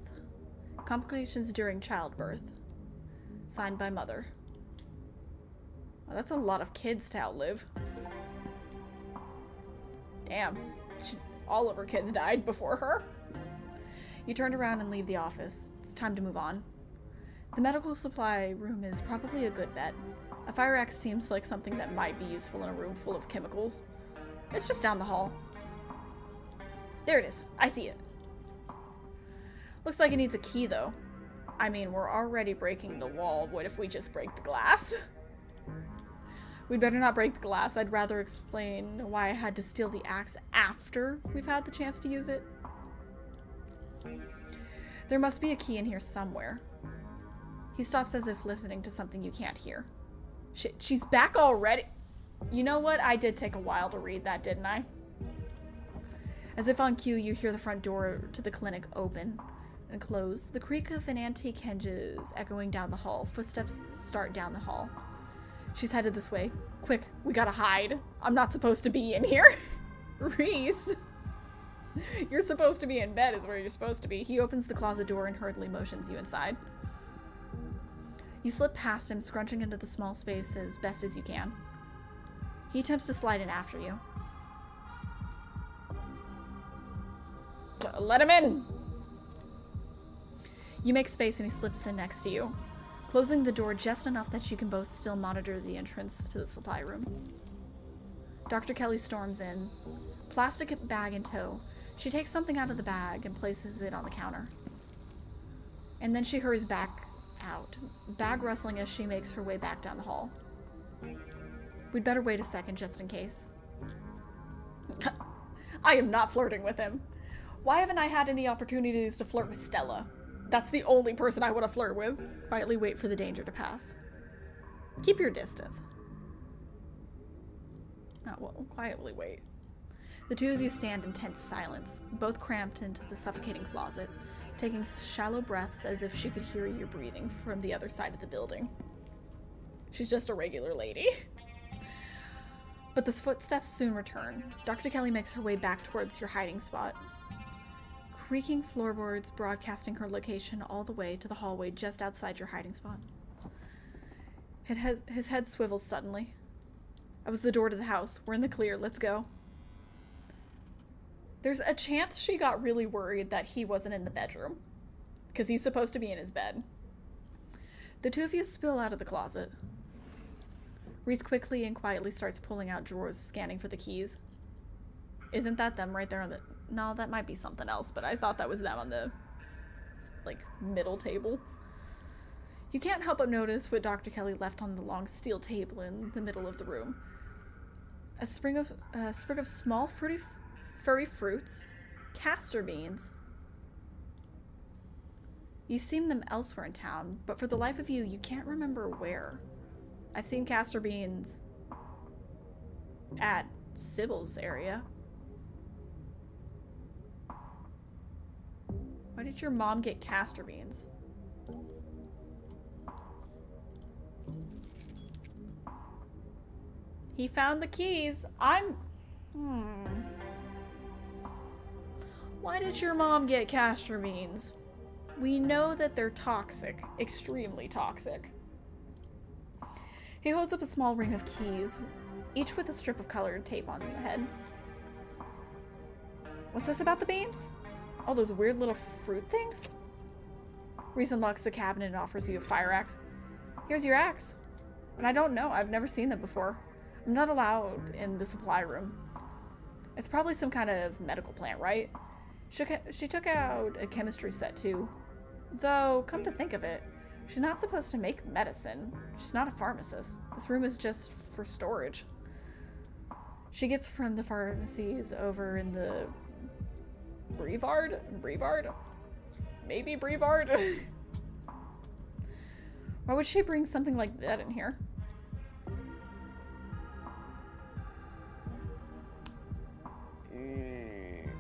Complications during childbirth. Signed by mother. Well, that's a lot of kids to outlive. Damn. All of her kids died before her. You turned around and leave the office. It's time to move on. The medical supply room is probably a good bet. A fire axe seems like something that might be useful in a room full of chemicals. It's just down the hall. There it is. I see it. Looks like it needs a key, though. I mean, we're already breaking the wall. What if we just break the glass? We'd better not break the glass. I'd rather explain why I had to steal the axe after we've had the chance to use it. There must be a key in here somewhere. He stops as if listening to something you can't hear. Shit, she's back already. You know what? I did take a while to read that, didn't I? As if on cue, you hear the front door to the clinic open and close. The creak of an antique hinges echoing down the hall. Footsteps start down the hall. She's headed this way. Quick, we gotta hide. I'm not supposed to be in here. Reese. You're supposed to be in bed is where you're supposed to be. He opens the closet door and hurriedly motions you inside. You slip past him, scrunching into the small space as best as you can. He attempts to slide in after you. Let him in! You make space and he slips in next to you, closing the door just enough that you can both still monitor the entrance to the supply room. Dr. Kelly storms in, plastic bag in tow. She takes something out of the bag and places it on the counter. And then she hurries back out, bag rustling as she makes her way back down the hall. We'd better wait a second just in case. I am not flirting with him. Why haven't I had any opportunities to flirt with Stella? That's the only person I want to flirt with. Quietly wait for the danger to pass. Keep your distance. Oh, well, quietly wait. The two of you stand in tense silence, both cramped into the suffocating closet, taking shallow breaths as if she could hear your breathing from the other side of the building. She's just a regular lady. But the footsteps soon return. Dr. Kelly makes her way back towards your hiding spot. Creaking floorboards broadcasting her location all the way to the hallway just outside your hiding spot. His head swivels suddenly. That was the door to the house. We're in the clear. Let's go. There's a chance she got really worried that he wasn't in the bedroom, because he's supposed to be in his bed. The two of you spill out of the closet. Reese quickly and quietly starts pulling out drawers, scanning for the keys. Isn't that them right there on the... No, that might be something else, but I thought that was them on the, like, middle table. You can't help but notice what Dr. Kelly left on the long steel table in the middle of the room. A sprig of small, furry fruits, castor beans. You've seen them elsewhere in town, but for the life of you, you can't remember where. I've seen castor beans at Sybil's area. Why did your mom get castor beans? He found the keys. Why did your mom get castor beans? We know that they're toxic. Extremely toxic. He holds up a small ring of keys, each with a strip of colored tape on the head. What's this about the beans? All those weird little fruit things? Reese unlocks the cabinet and offers you a fire axe. Here's your axe. And I don't know. I've never seen them before. I'm not allowed in the supply room. It's probably some kind of medical plant, right? She took out a chemistry set too. Though, come to think of it, she's not supposed to make medicine. She's not a pharmacist. This room is just for storage. She gets from the pharmacies over in the... Brevard? Maybe Brevard? Why would she bring something like that in here?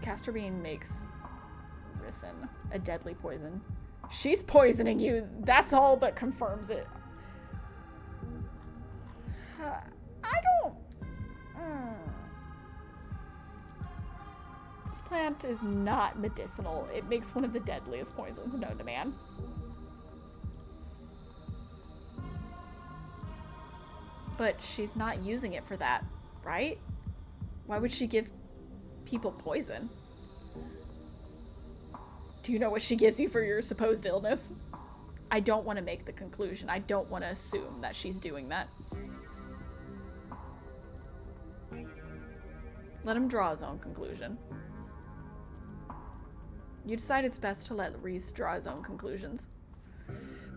Castor bean makes ricin, a deadly poison. She's poisoning you. That's all but confirms it. This plant is not medicinal. It makes one of the deadliest poisons known to man. But she's not using it for that, right? Why would she give people poison? Do you know what she gives you for your supposed illness? I don't want to make the conclusion. I don't want to assume that she's doing that. Let him draw his own conclusion. You decide it's best to let Reese draw his own conclusions.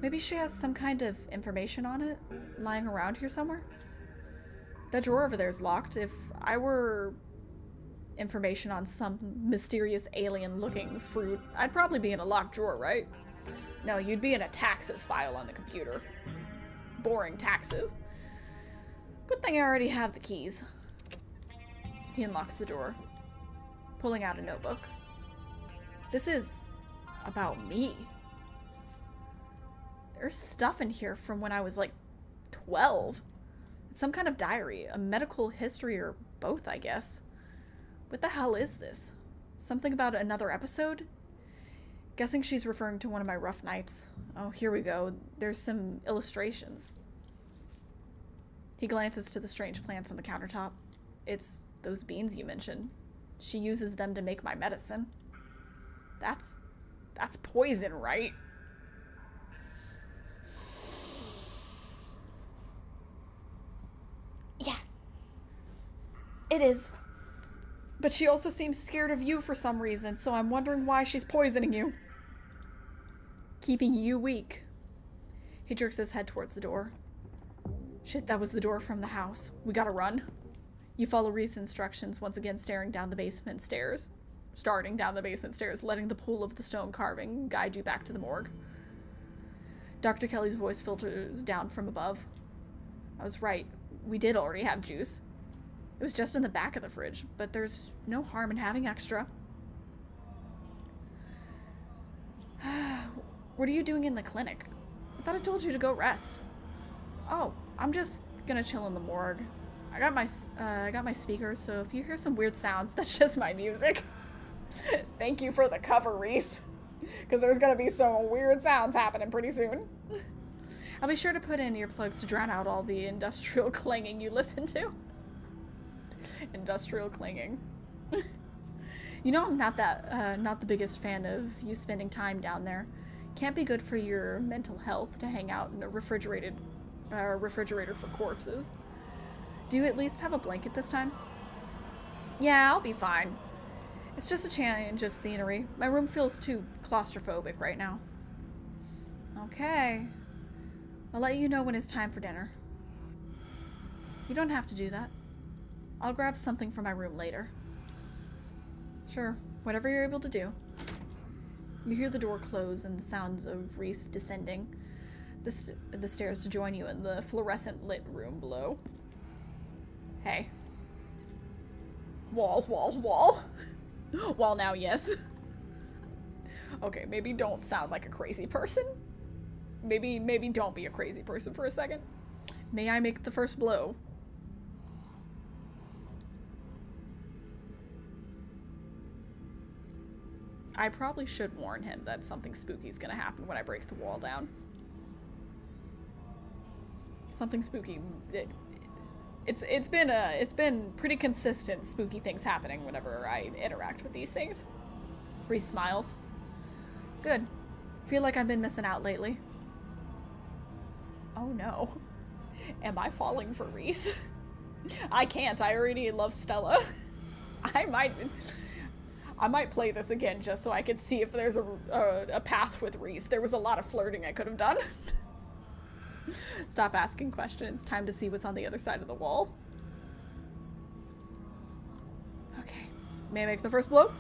Maybe she has some kind of information on it lying around here somewhere? That drawer over there is locked. If I were information on some mysterious alien-looking fruit, I'd probably be in a locked drawer, right? No, you'd be in a taxes file on the computer. Boring taxes. Good thing I already have the keys. He unlocks the door, pulling out a notebook. This is about me. There's stuff in here from when I was like 12. It's some kind of diary, a medical history, or both, I guess. What the hell is this? Something about another episode? Guessing she's referring to one of my rough nights. Oh, here we go. There's some illustrations. He glances to the strange plants on the countertop. It's those beans you mentioned. She uses them to make my medicine. That's poison, right? Yeah. It is. But she also seems scared of you for some reason, so I'm wondering why she's poisoning you. Keeping you weak. He jerks his head towards the door. Shit, that was the door from the house. We gotta run. You follow Reese's instructions, once again starting down the basement stairs, letting the pool of the stone carving guide you back to the morgue. Dr. Kelly's voice filters down from above. I was right. We did already have juice. It was just in the back of the fridge, but there's no harm in having extra. What are you doing in the clinic? I thought I told you to go rest. Oh, I'm just gonna chill in the morgue. I got my speakers, so if you hear some weird sounds, that's just my music. Thank you for the cover, Reese. Because there's gonna be some weird sounds happening pretty soon. I'll be sure to put in earplugs to drown out all the industrial clanging you listen to. Industrial clanging. You know I'm not the biggest fan of you spending time down there. Can't be good for your mental health to hang out in a refrigerator for corpses. Do you at least have a blanket this time? Yeah, I'll be fine. It's just a change of scenery. My room feels too claustrophobic right now. Okay. I'll let you know when it's time for dinner. You don't have to do that. I'll grab something from my room later. Sure, whatever you're able to do. You hear the door close and the sounds of Reese descending the stairs to join you in the fluorescent lit room below. Hey. Wall. Wall now, yes. Okay, maybe don't sound like a crazy person. Maybe don't be a crazy person for a second. May I make the first blow? I probably should warn him that something spooky is gonna happen when I break the wall down. Something spooky. It's been pretty consistent spooky things happening whenever I interact with these things. Reese smiles. Good. Feel like I've been missing out lately. Oh no. Am I falling for Reese? I can't. I already love Stella. I might play this again just so I could see if there's a path with Reese. There was a lot of flirting I could have done. Stop asking questions. Time to see what's on the other side of the wall. Okay. May I make the first blow?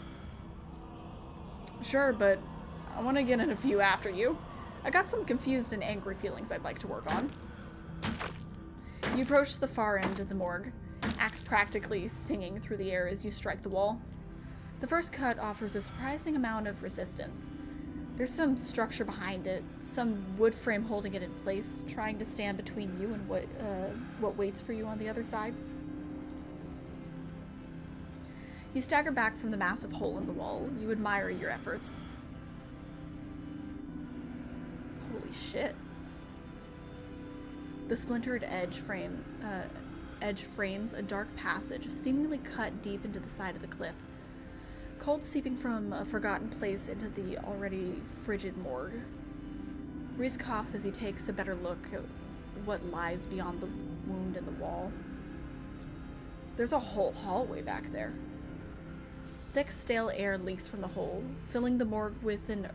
Sure, but I want to get in a few after you. I got some confused and angry feelings I'd like to work on. You approach the far end of the morgue, axe practically singing through the air as you strike the wall. The first cut offers a surprising amount of resistance. There's some structure behind it, some wood frame holding it in place, trying to stand between you and what waits for you on the other side. You stagger back from the massive hole in the wall. You admire your efforts. Holy shit. The splintered edge frames a dark passage, seemingly cut deep into the side of the cliff. Cold seeping from a forgotten place into the already frigid morgue. Reese coughs as he takes a better look at what lies beyond the wound in the wall. There's a whole hallway back there. Thick, stale air leaks from the hole, filling the morgue with an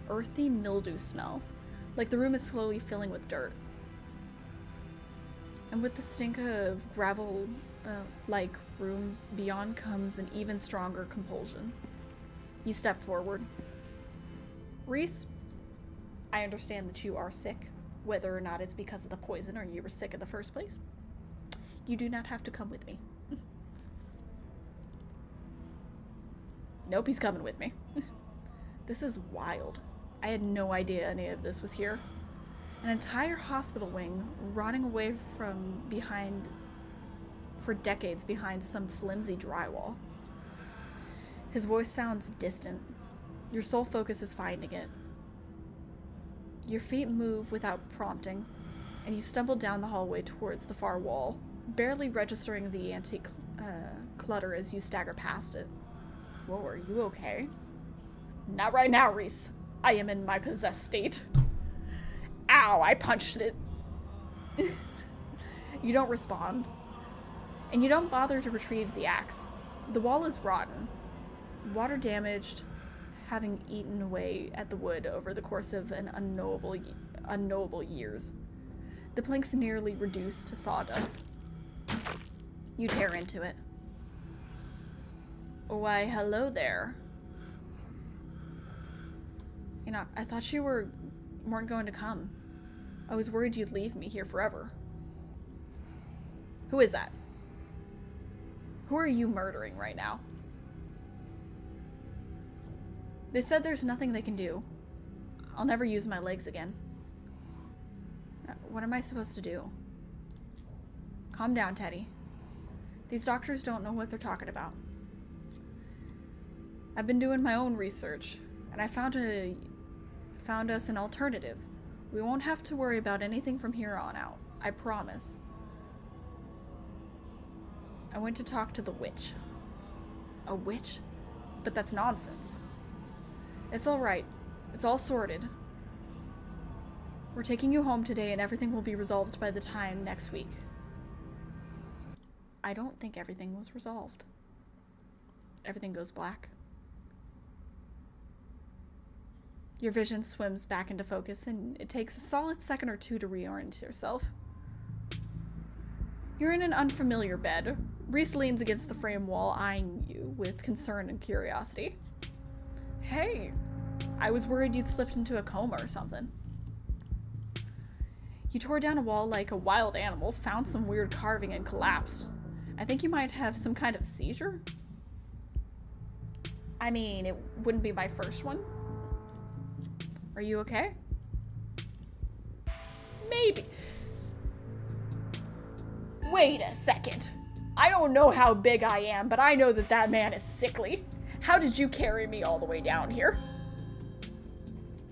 earthy mildew smell, like the room is slowly filling with dirt. And with the stink of gravel-like room beyond comes an even stronger compulsion. You step forward. Reese, I understand that you are sick, whether or not it's because of the poison or you were sick in the first place. You do not have to come with me. Nope, he's coming with me. This is wild. I had no idea any of this was here. An entire hospital wing rotting away from behind for decades behind some flimsy drywall. His voice sounds distant. Your sole focus is finding it. Your feet move without prompting, and you stumble down the hallway towards the far wall, barely registering the antique clutter as you stagger past it. Whoa, are you okay? Not right now, Reese. I am in my possessed state. Ow, I punched it. You don't respond. And you don't bother to retrieve the axe. The wall is rotten, water damaged, having eaten away at the wood over the course of an unknowable years. The planks nearly reduced to sawdust. You tear into it. Why, hello there. You know, I thought you weren't going to come. I was worried you'd leave me here forever. Who is that? Who are you murdering right now? They said there's nothing they can do. I'll never use my legs again. What am I supposed to do? Calm down, Teddy. These doctors don't know what they're talking about. I've been doing my own research, and I found us an alternative. We won't have to worry about anything from here on out. I promise. I went to talk to the witch. A witch? But that's nonsense. It's all right. It's all sorted. We're taking you home today and everything will be resolved by the time next week. I don't think everything was resolved. Everything goes black. Your vision swims back into focus and it takes a solid second or two to reorient yourself. You're in an unfamiliar bed. Reese leans against the frame wall, eyeing you with concern and curiosity. Hey, I was worried you'd slipped into a coma or something. You tore down a wall like a wild animal, found some weird carving and collapsed. I think you might have some kind of seizure. I mean, it wouldn't be my first one. Are you okay? Maybe. Wait a second. I don't know how big I am, but I know that that man is sickly. How did you carry me all the way down here?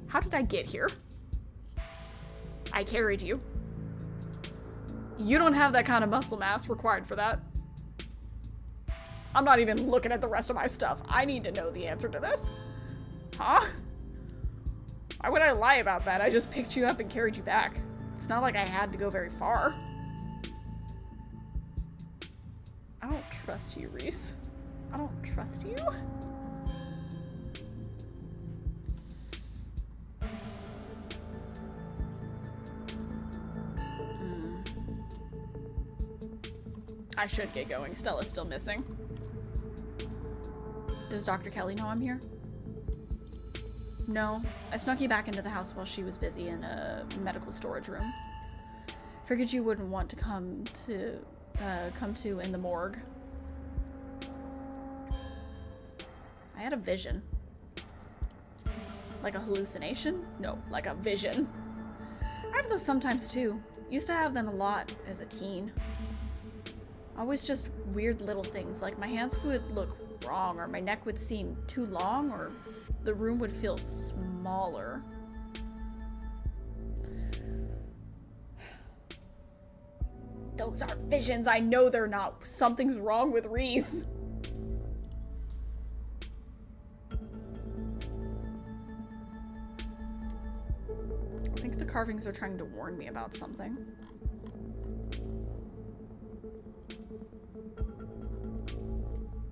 How did I get here? I carried you. You don't have that kind of muscle mass required for that. I'm not even looking at the rest of my stuff. I need to know the answer to this. Huh? Why would I lie about that? I just picked you up and carried you back. It's not like I had to go very far. I don't trust you, Reese. I don't trust you. I should get going. Stella's still missing. Does Dr. Kelly know I'm here? No. I snuck you back into the house while she was busy in a medical storage room. Figured you wouldn't want to come to in the morgue. I had a vision. Like a hallucination? No, like a vision. I have those sometimes too. Used to have them a lot as a teen. Always just weird little things, like my hands would look wrong, or my neck would seem too long, or the room would feel smaller. Those aren't visions. I know they're not. Something's wrong with Reese. I think the carvings are trying to warn me about something.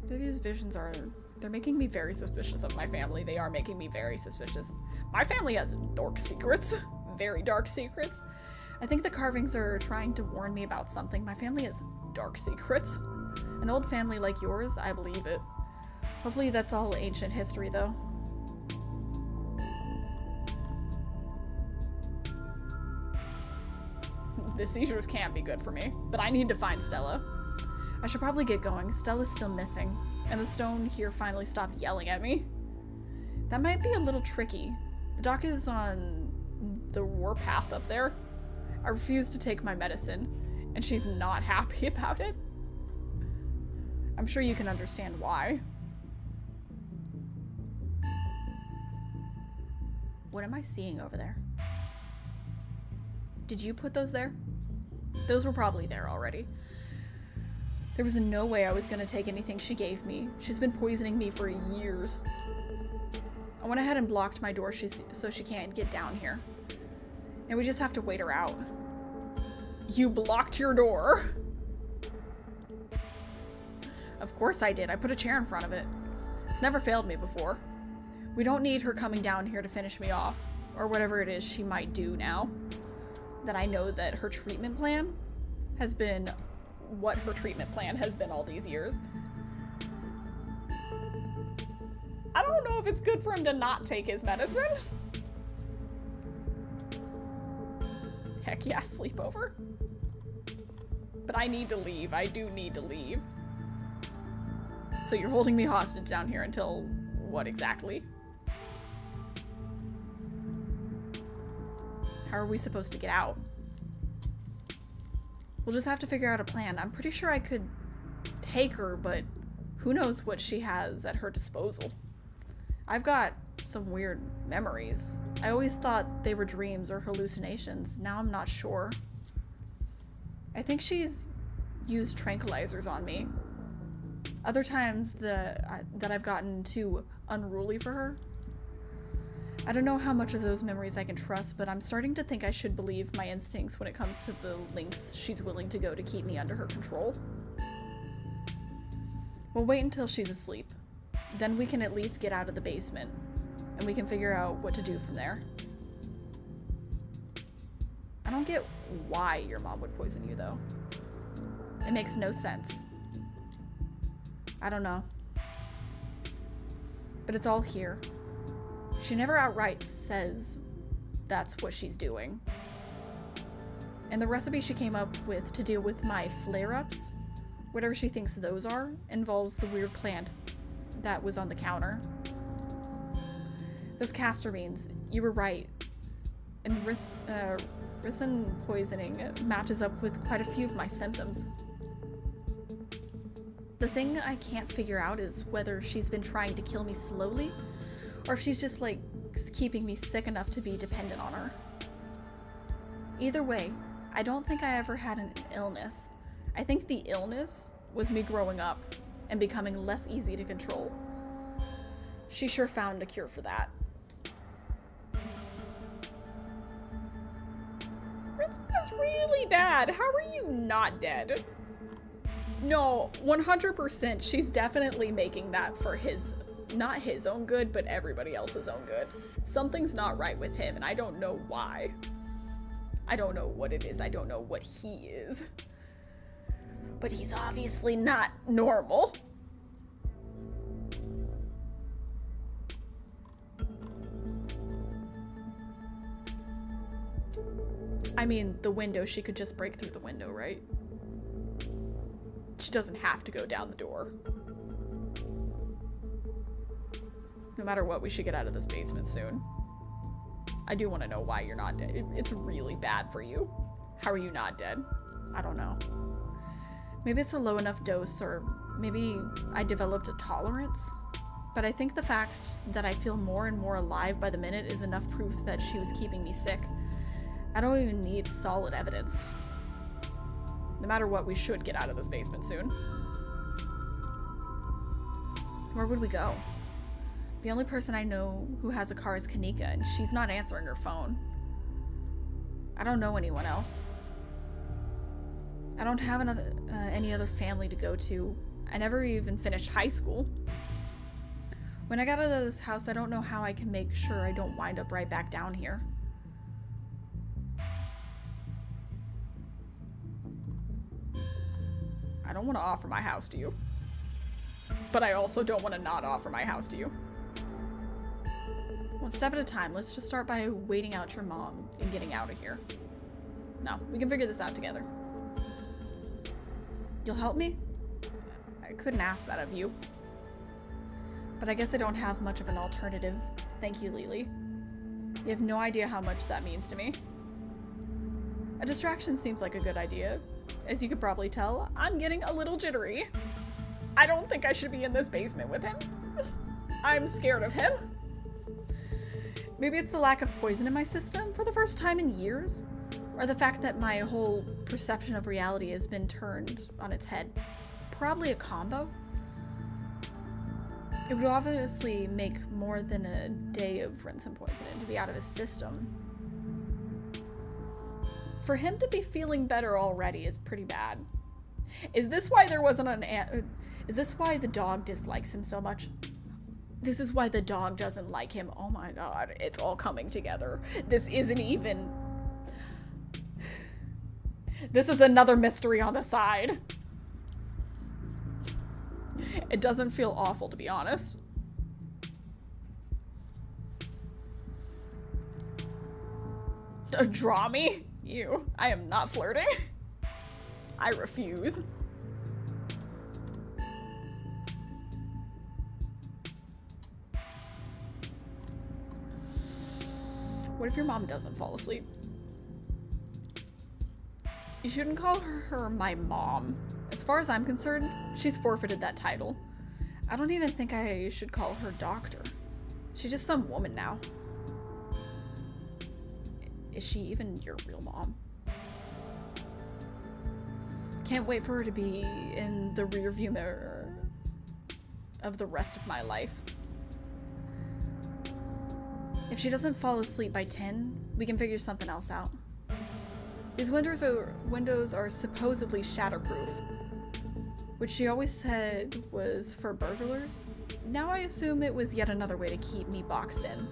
These visions are... They're making me very suspicious of my family. They are making me very suspicious. My family has dark secrets. Very dark secrets. I think the carvings are trying to warn me about something. My family has dark secrets. An old family like yours, I believe it. Hopefully that's all ancient history, though. The seizures can't be good for me, but I need to find Stella. I should probably get going. Stella's still missing, and the stone here finally stopped yelling at me. That might be a little tricky. The dock is on the warpath up there. I refuse to take my medicine, and she's not happy about it. I'm sure you can understand why. What am I seeing over there? Did you put those there? Those were probably there already. There was no way I was going to take anything she gave me. She's been poisoning me for years. I went ahead and blocked my door so she can't get down here. And we just have to wait her out. You blocked your door. Of course I did. I put a chair in front of it. It's never failed me before. We don't need her coming down here to finish me off. Or whatever it is she might do now. That I know that her treatment plan has been what her treatment plan has been all these years. I don't know if it's good for him to not take his medicine. Heck yeah, sleepover. But I need to leave. I do need to leave. So you're holding me hostage down here until what exactly? How are we supposed to get out? We'll just have to figure out a plan. I'm pretty sure I could take her, but who knows what she has at her disposal. I've got some weird memories. I always thought they were dreams or hallucinations. Now I'm not sure. I think she's used tranquilizers on me. Other times that I've gotten too unruly for her. I don't know how much of those memories I can trust, but I'm starting to think I should believe my instincts when it comes to the lengths she's willing to go to keep me under her control. We'll wait until she's asleep. Then we can at least get out of the basement, and we can figure out what to do from there. I don't get why your mom would poison you, though. It makes no sense. I don't know. But it's all here. She never outright says that's what she's doing. And the recipe she came up with to deal with my flare-ups, whatever she thinks those are, involves the weird plant that was on the counter. Those castor beans, you were right. And ricin poisoning matches up with quite a few of my symptoms. The thing I can't figure out is whether she's been trying to kill me slowly, or if she's just, like, keeping me sick enough to be dependent on her. Either way, I don't think I ever had an illness. I think the illness was me growing up and becoming less easy to control. She sure found a cure for that. That's really bad. How are you not dead? No, 100%. She's definitely making that for his... not his own good, but everybody else's own good. Something's not right with him, and I don't know why. I don't know what it is. I don't know what he is. But he's obviously not normal. I mean, the window, she could just break through the window, right? She doesn't have to go down the door. No matter what, we should get out of this basement soon. I do want to know why you're not dead. It's really bad for you. How are you not dead? I don't know. Maybe it's a low enough dose, or maybe I developed a tolerance. But I think the fact that I feel more and more alive by the minute is enough proof that she was keeping me sick. I don't even need solid evidence. No matter what, we should get out of this basement soon. Where would we go? The only person I know who has a car is Kanika, and she's not answering her phone. I don't know anyone else. I don't have any other family to go to. I never even finished high school. When I got out of this house, I don't know how I can make sure I don't wind up right back down here. I don't want to offer my house to you. But I also don't want to not offer my house to you. One step at a time. Let's just start by waiting out your mom and getting out of here. No, we can figure this out together. You'll help me? I couldn't ask that of you. But I guess I don't have much of an alternative. Thank you, Lily. You have no idea how much that means to me. A distraction seems like a good idea. As you could probably tell, I'm getting a little jittery. I don't think I should be in this basement with him. I'm scared of him. Maybe it's the lack of poison in my system for the first time in years, or the fact that my whole perception of reality has been turned on its head. Probably a combo. It would obviously make more than a day of rinse and poison to be out of his system. For him to be feeling better already is pretty bad. Is this why there wasn't is this why the dog dislikes him so much? This is why the dog doesn't like him. Oh my god, it's all coming together. This isn't even... This is another mystery on the side. It doesn't feel awful, to be honest. Draw me? You. I am not flirting. I refuse. What if your mom doesn't fall asleep? You shouldn't call her my mom. As far as I'm concerned, she's forfeited that title. I don't even think I should call her doctor. She's just some woman now. Is she even your real mom? Can't wait for her to be in the rearview mirror of the rest of my life. If she doesn't fall asleep by 10, we can figure something else out. These windows are supposedly shatterproof, which she always said was for burglars. Now I assume it was yet another way to keep me boxed in.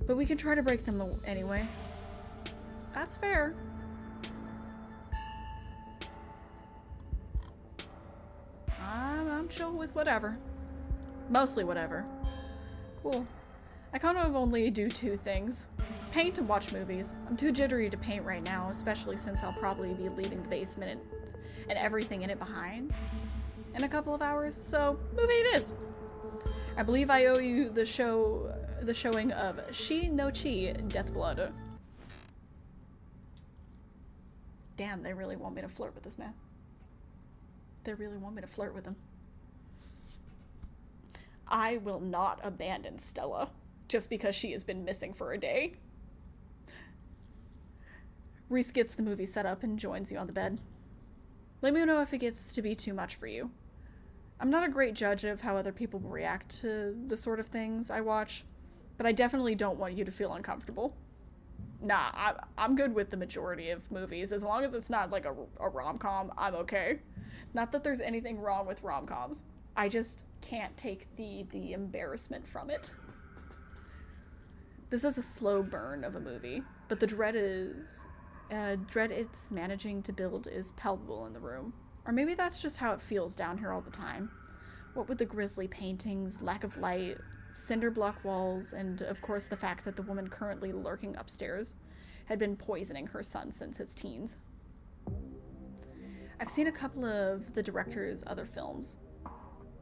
But we can try to break them anyway. That's fair. I'm chill with whatever. Mostly whatever. Cool. I kind of only do two things. Paint and watch movies. I'm too jittery to paint right now, especially since I'll probably be leaving the basement and everything in it behind in a couple of hours, so movie it is. I believe I owe you the showing of Shi no Chi, Deathblood. Damn, they really want me to flirt with this man. They really want me to flirt with him. I will not abandon Stella just because she has been missing for a day. Reese gets the movie set up and joins you on the bed. Let me know if it gets to be too much for you. I'm not a great judge of how other people will react to the sort of things I watch, but I definitely don't want you to feel uncomfortable. Nah, I'm good with the majority of movies. As long as it's not like a rom-com, I'm okay. Not that there's anything wrong with rom-coms. I just can't take the embarrassment from it. This is a slow burn of a movie, but the dread it's managing to build is palpable in the room. Or maybe that's just how it feels down here all the time. What with the grisly paintings, lack of light, cinder block walls, and of course the fact that the woman currently lurking upstairs had been poisoning her son since his teens. I've seen a couple of the director's other films,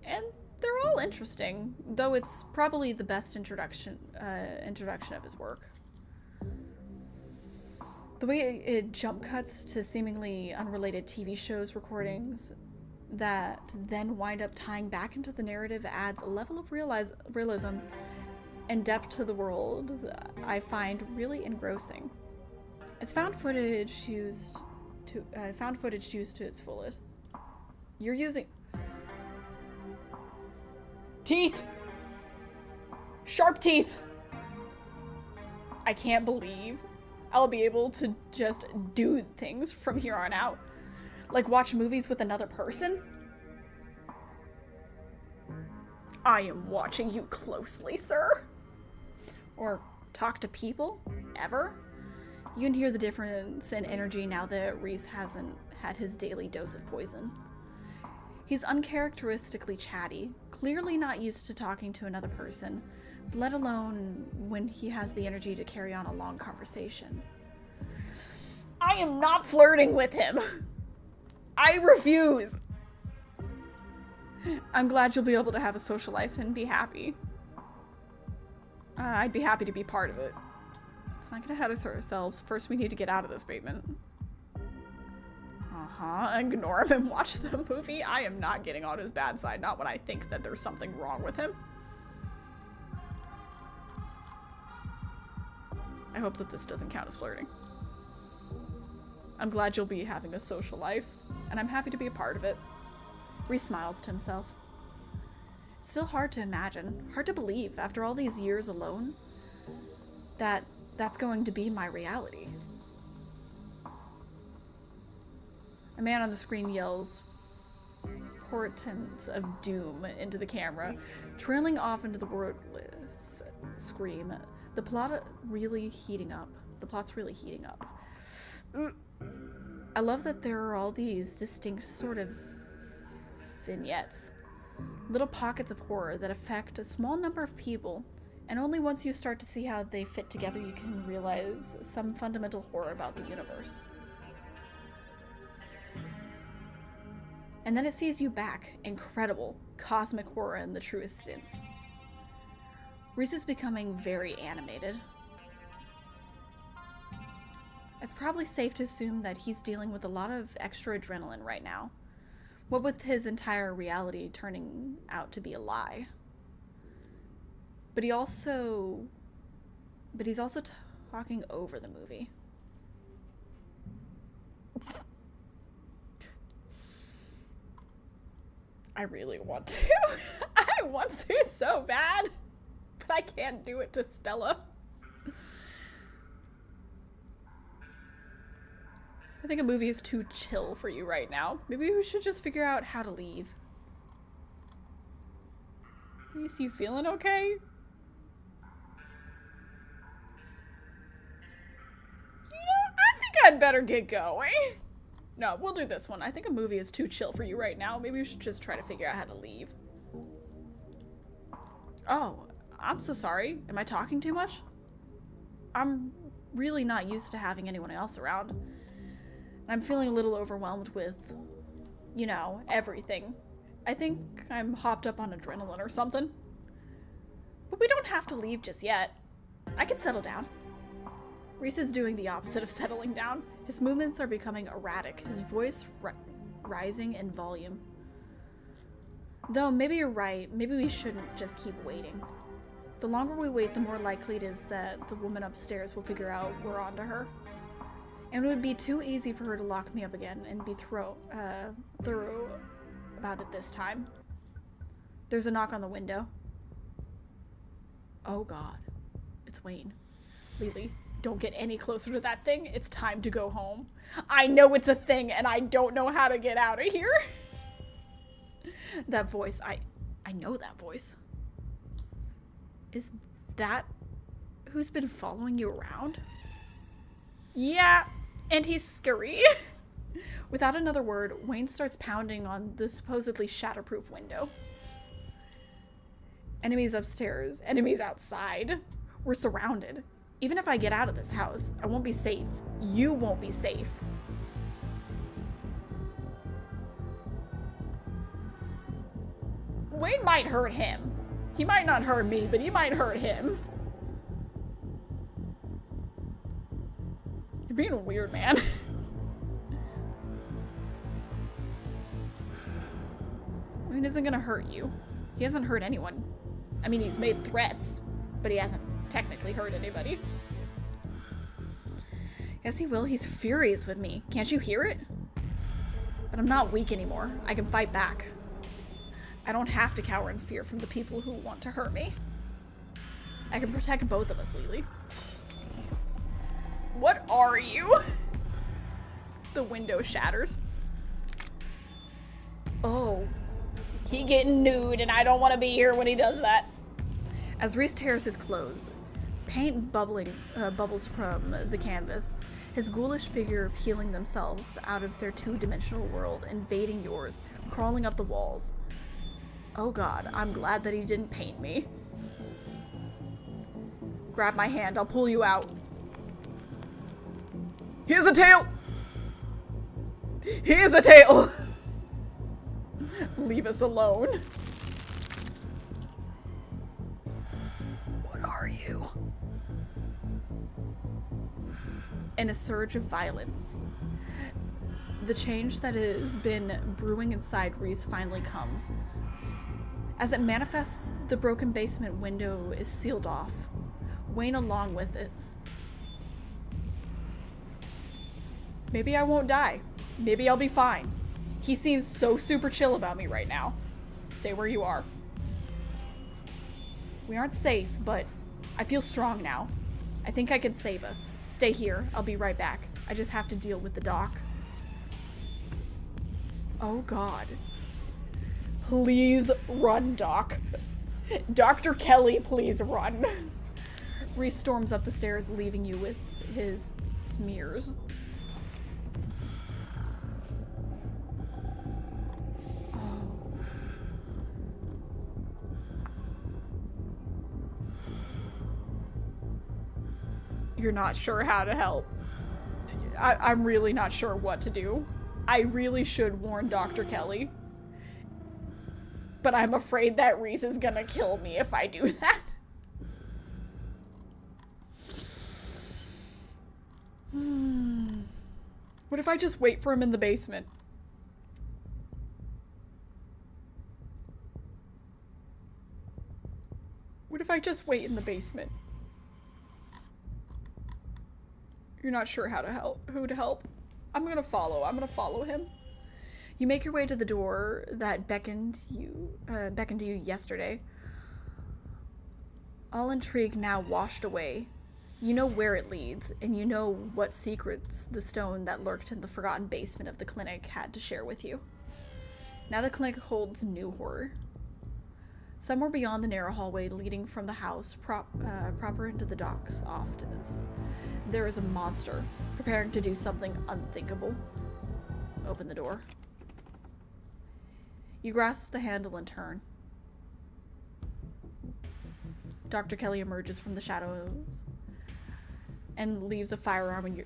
and they're all interesting, though it's probably the best introduction of his work. The way it jump cuts to seemingly unrelated TV shows recordings that then wind up tying back into the narrative adds a level of realism and depth to the world I find really engrossing. It's found footage used to its fullest. You're using teeth, sharp teeth. I can't believe I'll be able to just do things from here on out. Like watch movies with another person. I am watching you closely, sir. Or talk to people, ever. You can hear the difference in energy now that Reese hasn't had his daily dose of poison. He's uncharacteristically chatty, clearly not used to talking to another person, let alone when he has the energy to carry on a long conversation. I am not flirting with him. I refuse. I'm glad you'll be able to have a social life and be happy. I'd be happy to be part of it. Let's not get ahead of ourselves. First, we need to get out of this basement. Ignore him and watch the movie. I am not getting on his bad side. Not when I think that there's something wrong with him. I hope that this doesn't count as flirting. I'm glad you'll be having a social life, and I'm happy to be a part of it. Reese smiles to himself. It's still hard to imagine, hard to believe, after all these years alone, that that's going to be my reality. A man on the screen yells portents of doom into the camera, trailing off into the wordless scream. The plot's really heating up. I love that there are all these distinct sort of vignettes. Little pockets of horror that affect a small number of people, and only once you start to see how they fit together you can realize some fundamental horror about the universe. And then it sees you back. Incredible, cosmic horror in the truest sense. Reese is becoming very animated. It's probably safe to assume that he's dealing with a lot of extra adrenaline right now. What with his entire reality turning out to be a lie. But he's also talking over the movie. I really want to. I want to so bad. But I can't do it to Stella. I think a movie is too chill for you right now. Maybe we should just figure out how to leave. Reese, you feeling okay? You know, I think I'd better get going. No, we'll do this one. I think a movie is too chill for you right now. Maybe we should just try to figure out how to leave. Oh, I'm so sorry. Am I talking too much? I'm really not used to having anyone else around. I'm feeling a little overwhelmed with, you know, everything. I think I'm hopped up on adrenaline or something. But we don't have to leave just yet. I can settle down. Reese is doing the opposite of settling down. His movements are becoming erratic, his voice rising in volume. Though maybe you're right, maybe we shouldn't just keep waiting. The longer we wait, the more likely it is that the woman upstairs will figure out we're onto her. And it would be too easy for her to lock me up again and be thorough about it this time. There's a knock on the window. Oh god. It's Wayne. Lily, don't get any closer to that thing. It's time to go home. I know it's a thing and I don't know how to get out of here. That voice, I know that voice. Is that who's been following you around? Yeah, and he's scary. Without another word, Wayne starts pounding on the supposedly shatterproof window. Enemies upstairs, enemies outside. We're surrounded. Even if I get out of this house, I won't be safe. You won't be safe. Wayne might hurt him. He might not hurt me, but he might hurt him. You're being a weird man. I mean, isn't gonna hurt you. He hasn't hurt anyone. I mean, he's made threats, but he hasn't technically hurt anybody. Yes, he will. He's furious with me. Can't you hear it? But I'm not weak anymore. I can fight back. I don't have to cower in fear from the people who want to hurt me. I can protect both of us, Lily. What are you? The window shatters. Oh. He getting nude and I don't want to be here when he does that. As Reese tears his clothes, paint bubbles from the canvas, his ghoulish figure peeling themselves out of their two-dimensional world, invading yours, crawling up the walls. Oh god, I'm glad that he didn't paint me. Grab my hand, I'll pull you out. Here's a tail! Here's a tail! Leave us alone. What are you? In a surge of violence, the change that has been brewing inside Reese finally comes. As it manifests, the broken basement window is sealed off, Wayne along with it. Maybe I won't die. Maybe I'll be fine. He seems so super chill about me right now. Stay where you are. We aren't safe, but I feel strong now. I think I can save us. Stay here. I'll be right back. I just have to deal with the doc. Oh god. Please run, Doc. Dr. Kelly, please run. Reese storms up the stairs, leaving you with his smears. You're not sure how to help. I'm really not sure what to do. I really should warn Dr. Kelly. But I'm afraid that Reese is gonna kill me if I do that. What if I just wait for him in the basement? What if I just wait in the basement? You're not sure how to help, who to help. I'm gonna follow him. You make your way to the door that beckoned to you yesterday. All intrigue now washed away. You know where it leads, and you know what secrets the stone that lurked in the forgotten basement of the clinic had to share with you. Now the clinic holds new horror. Somewhere beyond the narrow hallway leading from the house proper into the docks office, there is a monster preparing to do something unthinkable. Open the door. You grasp the handle and turn. Dr. Kelly emerges from the shadows and leaves a firearm in your,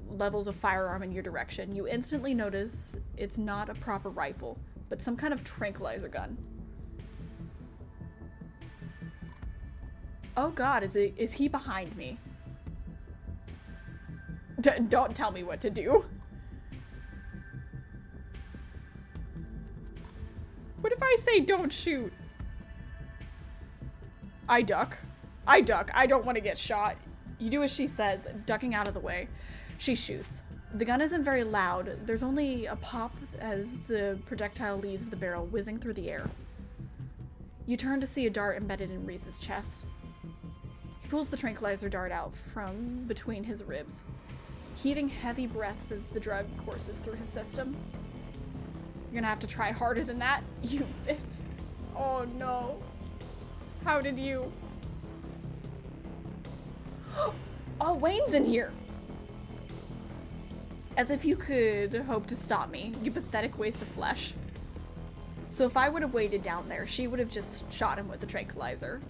levels a firearm in your direction. You instantly notice it's not a proper rifle, but some kind of tranquilizer gun. Oh god, is he behind me? Don't tell me what to do. What if I say don't shoot? I duck. I don't want to get shot. You do as she says, ducking out of the way. She shoots. The gun isn't very loud. There's only a pop as the projectile leaves the barrel, whizzing through the air. You turn to see a dart embedded in Reese's chest. He pulls the tranquilizer dart out from between his ribs, heaving heavy breaths as the drug courses through his system. You're gonna have to try harder than that, you bitch. Oh no. How did you? Oh, Wayne's in here. As if you could hope to stop me, you pathetic waste of flesh. So if I would have waited down there, she would have just shot him with the tranquilizer.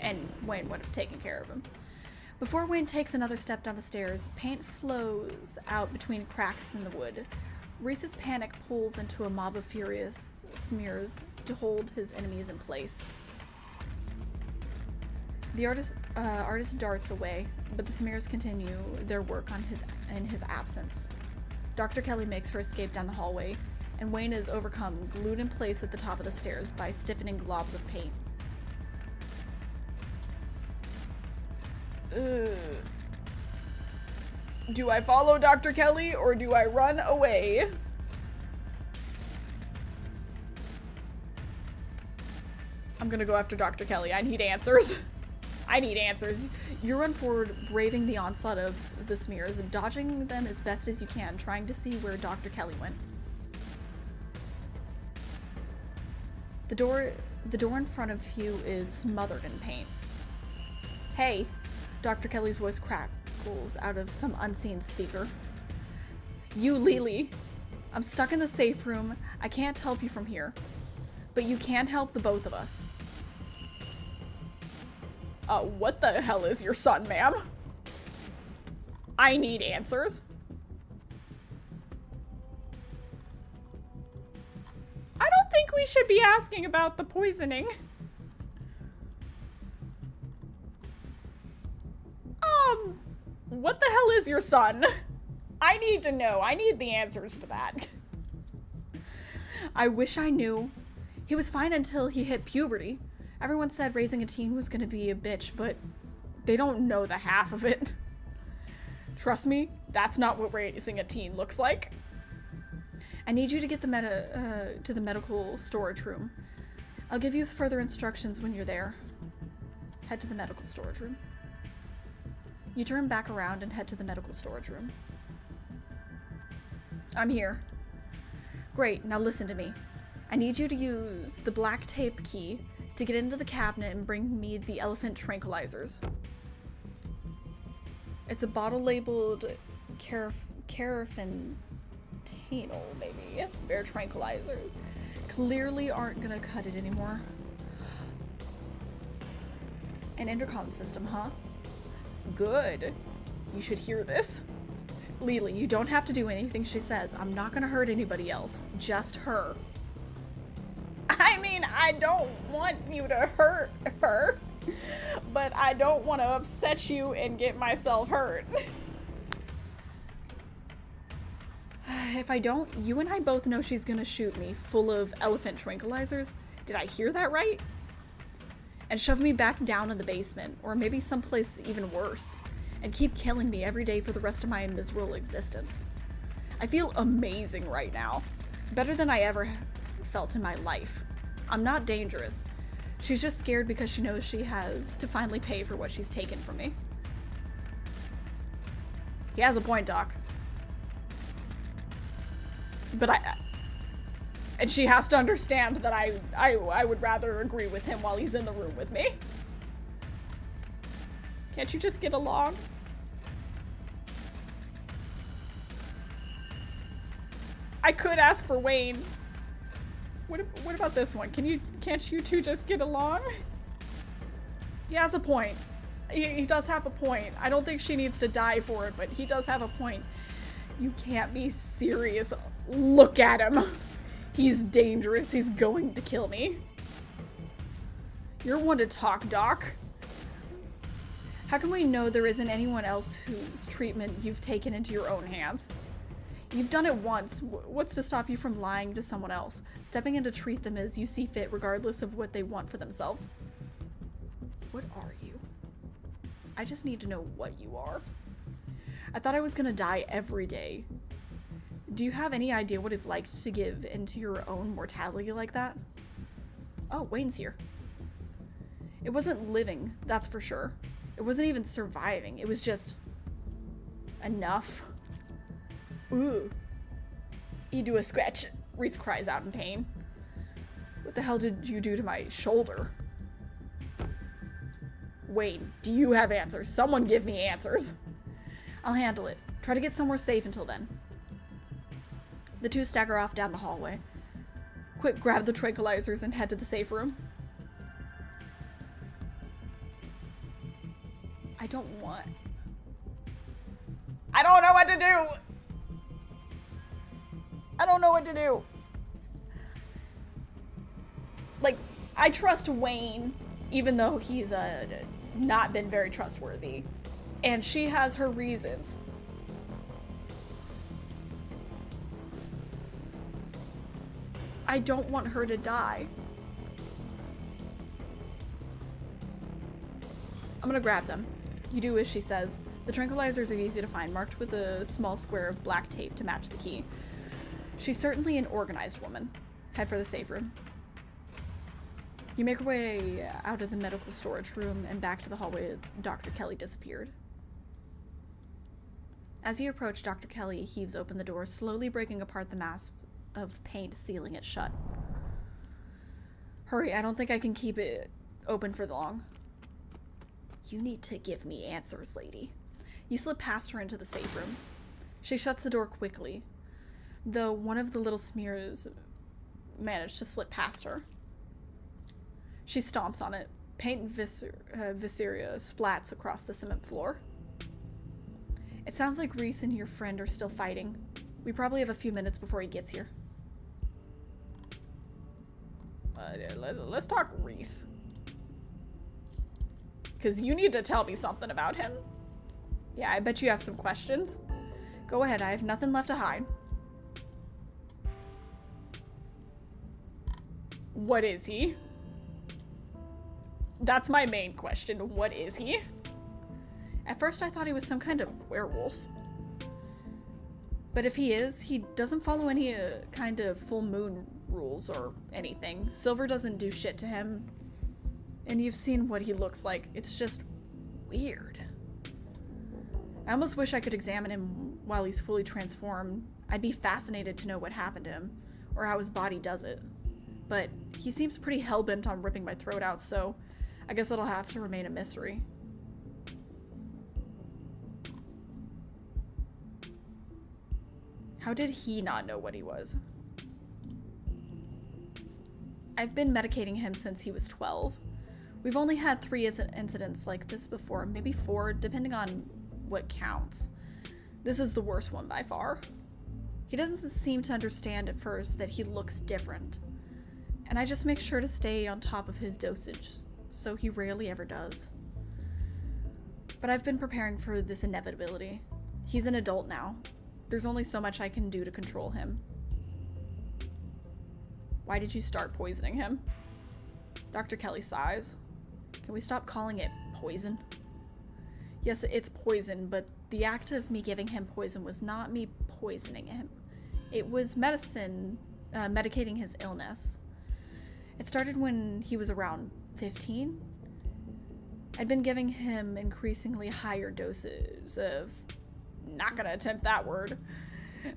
And Wayne would have taken care of him. Before Wayne takes another step down the stairs, paint flows out between cracks in the wood. Reese's panic pulls into a mob of furious smears to hold his enemies in place. The artist darts away, but the smears continue their work in his absence. Dr. Kelly makes her escape down the hallway, and Wayne is overcome, glued in place at the top of the stairs by stiffening globs of paint. Do I follow Dr. Kelly or do I run away? I'm gonna go after Dr. Kelly. I need answers. I need answers. You run forward, braving the onslaught of the smears, dodging them as best as you can, trying to see where Dr. Kelly went. The door in front of you is smothered in paint. Hey, Dr. Kelly's voice crackles out of some unseen speaker. You, Lily. I'm stuck in the safe room. I can't help you from here. But you can help the both of us. What the hell is your son, ma'am? I need answers. I don't think we should be asking about the poisoning. What the hell is your son? I need to know. I need the answers to that. I wish I knew. He was fine until he hit puberty. Everyone said raising a teen was gonna be a bitch, but they don't know the half of it. Trust me, that's not what raising a teen looks like. I need you to get to the medical storage room. I'll give you further instructions when you're there. Head to the medical storage room. You turn back around and head to the medical storage room. I'm here. Great, now listen to me. I need you to use the black tape key to get into the cabinet and bring me the elephant tranquilizers. It's a bottle labeled carafentanil, maybe. They're tranquilizers. Clearly aren't gonna cut it anymore. An intercom system, huh? Good. You should hear this. Lily, you don't have to do anything she says. I'm not gonna hurt anybody else. Just her. I mean, I don't want you to hurt her, but I don't want to upset you and get myself hurt. If I don't, you and I both know she's gonna shoot me full of elephant tranquilizers. Did I hear that right? And shove me back down in the basement, or maybe someplace even worse, and keep killing me every day for the rest of my miserable existence. I feel amazing right now. Better than I ever felt in my life. I'm not dangerous. She's just scared because she knows she has to finally pay for what she's taken from me. He has a point, Doc. But and she has to understand that I would rather agree with him while he's in the room with me. Can't you just get along? I could ask for Wayne. What about this one? Can't you two just get along? He has a point. He does have a point. I don't think she needs to die for it, but he does have a point. You can't be serious. Look at him. He's dangerous. He's going to kill me. You're one to talk, Doc. How can we know there isn't anyone else whose treatment you've taken into your own hands? You've done it once. What's to stop you from lying to someone else? Stepping in to treat them as you see fit, regardless of what they want for themselves? What are you? I just need to know what you are. I thought I was gonna die every day. Do you have any idea what it's like to give into your own mortality like that? Oh, Wayne's here. It wasn't living, that's for sure. It wasn't even surviving. It was just enough. Ooh. You do a scratch. Reese cries out in pain. What the hell did you do to my shoulder? Wayne, do you have answers? Someone give me answers. I'll handle it. Try to get somewhere safe until then. The two stagger off down the hallway. Quick, grab the tranquilizers and head to the safe room. I don't know what to do. I don't know what to do. Like, I trust Wayne, even though he's a not been very trustworthy. And she has her reasons. I don't want her to die. I'm gonna grab them. You do as she says. The tranquilizers are easy to find, marked with a small square of black tape to match the key. She's certainly an organized woman. Head for the safe room. You make your way out of the medical storage room and back to the hallway Dr. Kelly disappeared. As you approach, Dr. Kelly heaves open the door, slowly breaking apart the mass of paint sealing it shut. Hurry, I don't think I can keep it open for long. You need to give me answers, lady. You slip past her into the safe room. She shuts the door quickly, though one of the little smears managed to slip past her. She stomps on it. Paint and viscera splats across the cement floor. It sounds like Reese and your friend are still fighting. We probably have a few minutes before he gets here. Let's talk Reese. Because you need to tell me something about him. Yeah, I bet you have some questions. Go ahead, I have nothing left to hide. What is he? That's my main question. What is he? At first I thought he was some kind of werewolf. But if he is, he doesn't follow any kind of full moon rules or anything. Silver doesn't do shit to him. And you've seen what he looks like. It's just weird. I almost wish I could examine him while he's fully transformed. I'd be fascinated to know what happened to him, or how his body does it. But he seems pretty hell-bent on ripping my throat out, so I guess it'll have to remain a mystery. How did he not know what he was? I've been medicating him since he was 12. We've only had 3 incidents like this before, maybe 4, depending on what counts. This is the worst one by far. He doesn't seem to understand at first that he looks different. And I just make sure to stay on top of his dosage, so he rarely ever does. But I've been preparing for this inevitability. He's an adult now. There's only so much I can do to control him. Why did you start poisoning him? Dr. Kelly sighs. Can we stop calling it poison? Yes, it's poison, but the act of me giving him poison was not me poisoning him. It was medicine, medicating his illness. It started when he was around 15. I'd been giving him increasingly higher doses of, not gonna attempt that word,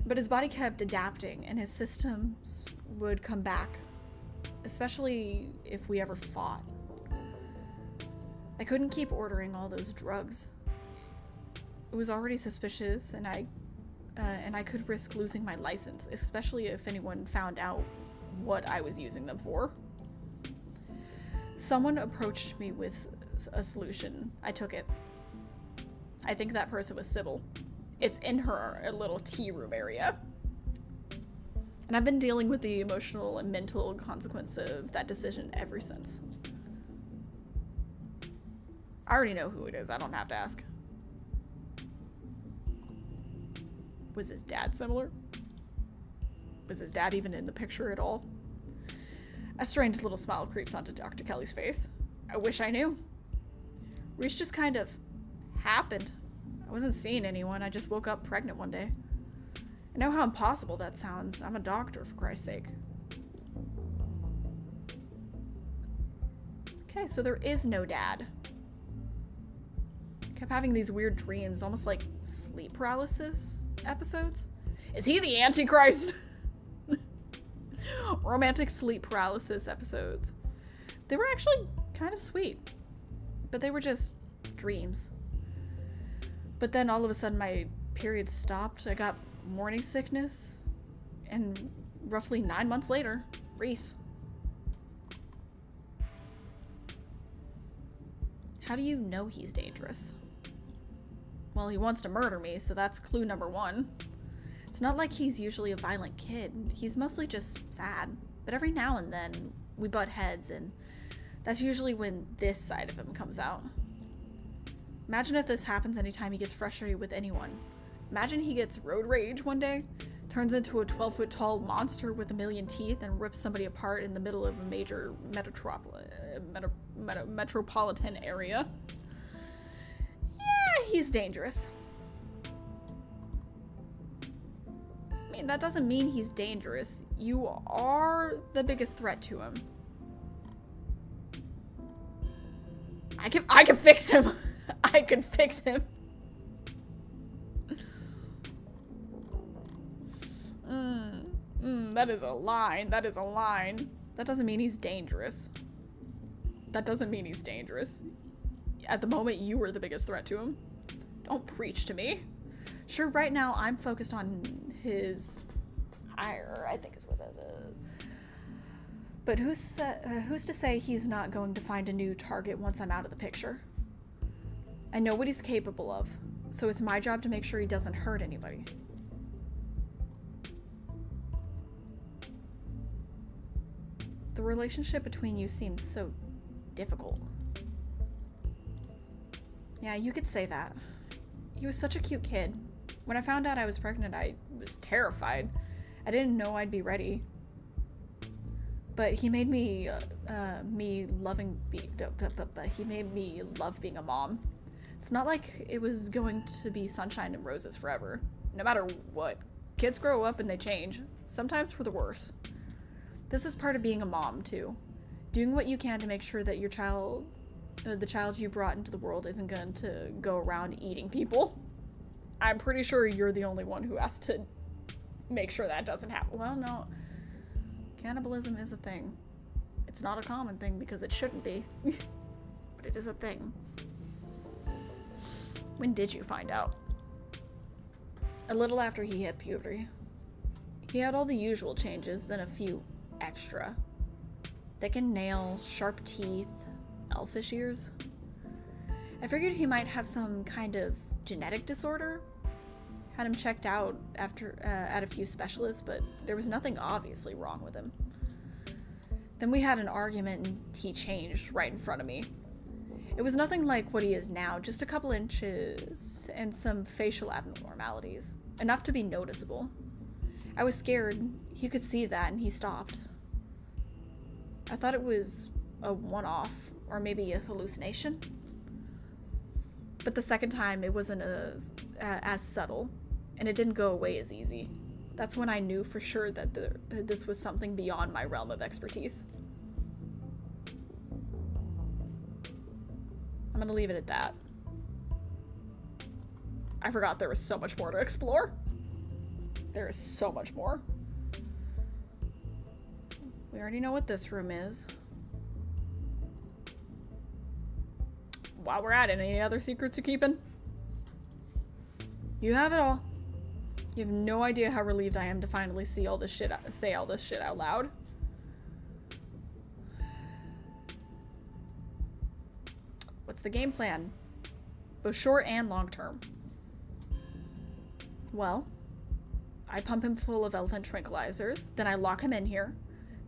but his body kept adapting and his systems would come back, especially if we ever fought. I couldn't keep ordering all those drugs. It was already suspicious, and I could risk losing my license, especially if anyone found out what I was using them for. Someone approached me with a solution. I took it. I think that person was Sybil. It's in her little tea room area. And I've been dealing with the emotional and mental consequence of that decision ever since. I already know who it is. I don't have to ask. Was his dad similar? Was his dad even in the picture at all? A strange little smile creeps onto Dr. Kelly's face. I wish I knew. Reese just kind of happened. I wasn't seeing anyone. I just woke up pregnant one day. I know how impossible that sounds. I'm a doctor, for Christ's sake. Okay, so there is no dad. I kept having these weird dreams, almost like sleep paralysis episodes. Is he the Antichrist? Romantic sleep paralysis episodes. They were actually kind of sweet, but they were just dreams. But then all of a sudden my period stopped. I got morning sickness, and roughly 9 months later, Reese. How do you know he's dangerous? Well, he wants to murder me, so that's clue number 1. It's not like he's usually a violent kid. He's mostly just sad. But every now and then, we butt heads, and that's usually when this side of him comes out. Imagine if this happens anytime he gets frustrated with anyone. Imagine he gets road rage one day, turns into a 12-foot tall monster with a million teeth, and rips somebody apart in the middle of a major metropolitan area. Yeah, he's dangerous. I mean, that doesn't mean he's dangerous. You are the biggest threat to him. I can fix him. I can fix him. That is a line. That is a line. That doesn't mean he's dangerous. That doesn't mean he's dangerous. At the moment, you were the biggest threat to him. Don't preach to me. Sure, right now I'm focused on his ire, I think is what that is. But who's to say he's not going to find a new target once I'm out of the picture? I know what he's capable of, so it's my job to make sure he doesn't hurt anybody. The relationship between you seems so difficult. Yeah, you could say that. He was such a cute kid. When I found out I was pregnant, I was terrified. I didn't know I'd be ready. But he made me, he made me love being a mom. It's not like it was going to be sunshine and roses forever. No matter what. Kids grow up and they change. Sometimes for the worse. This is part of being a mom, too. Doing what you can to make sure that your child, the child you brought into the world, isn't going to go around eating people. I'm pretty sure you're the only one who has to make sure that doesn't happen. Well, no. Cannibalism is a thing. It's not a common thing because it shouldn't be. But it is a thing. When did you find out? A little after he hit puberty. He had all the usual changes, then a few extra. Thickened nails, sharp teeth, elfish ears. I figured he might have some kind of genetic disorder. Had him checked out after at a few specialists, but there was nothing obviously wrong with him. Then we had an argument and he changed right in front of me. It was nothing like what he is now, just a couple inches and some facial abnormalities. Enough to be noticeable. I was scared. He could see that and he stopped. I thought it was a one-off or maybe a hallucination. But the second time it wasn't as subtle. And it didn't go away as easy. That's when I knew for sure that this was something beyond my realm of expertise. I'm gonna leave it at that. I forgot there was so much more to explore. There is so much more. We already know what this room is. While we're at it, any other secrets you're keeping? You have it all. You have no idea how relieved I am to finally say all this shit out loud. What's the game plan? Both short and long term. Well, I pump him full of elephant tranquilizers, then I lock him in here,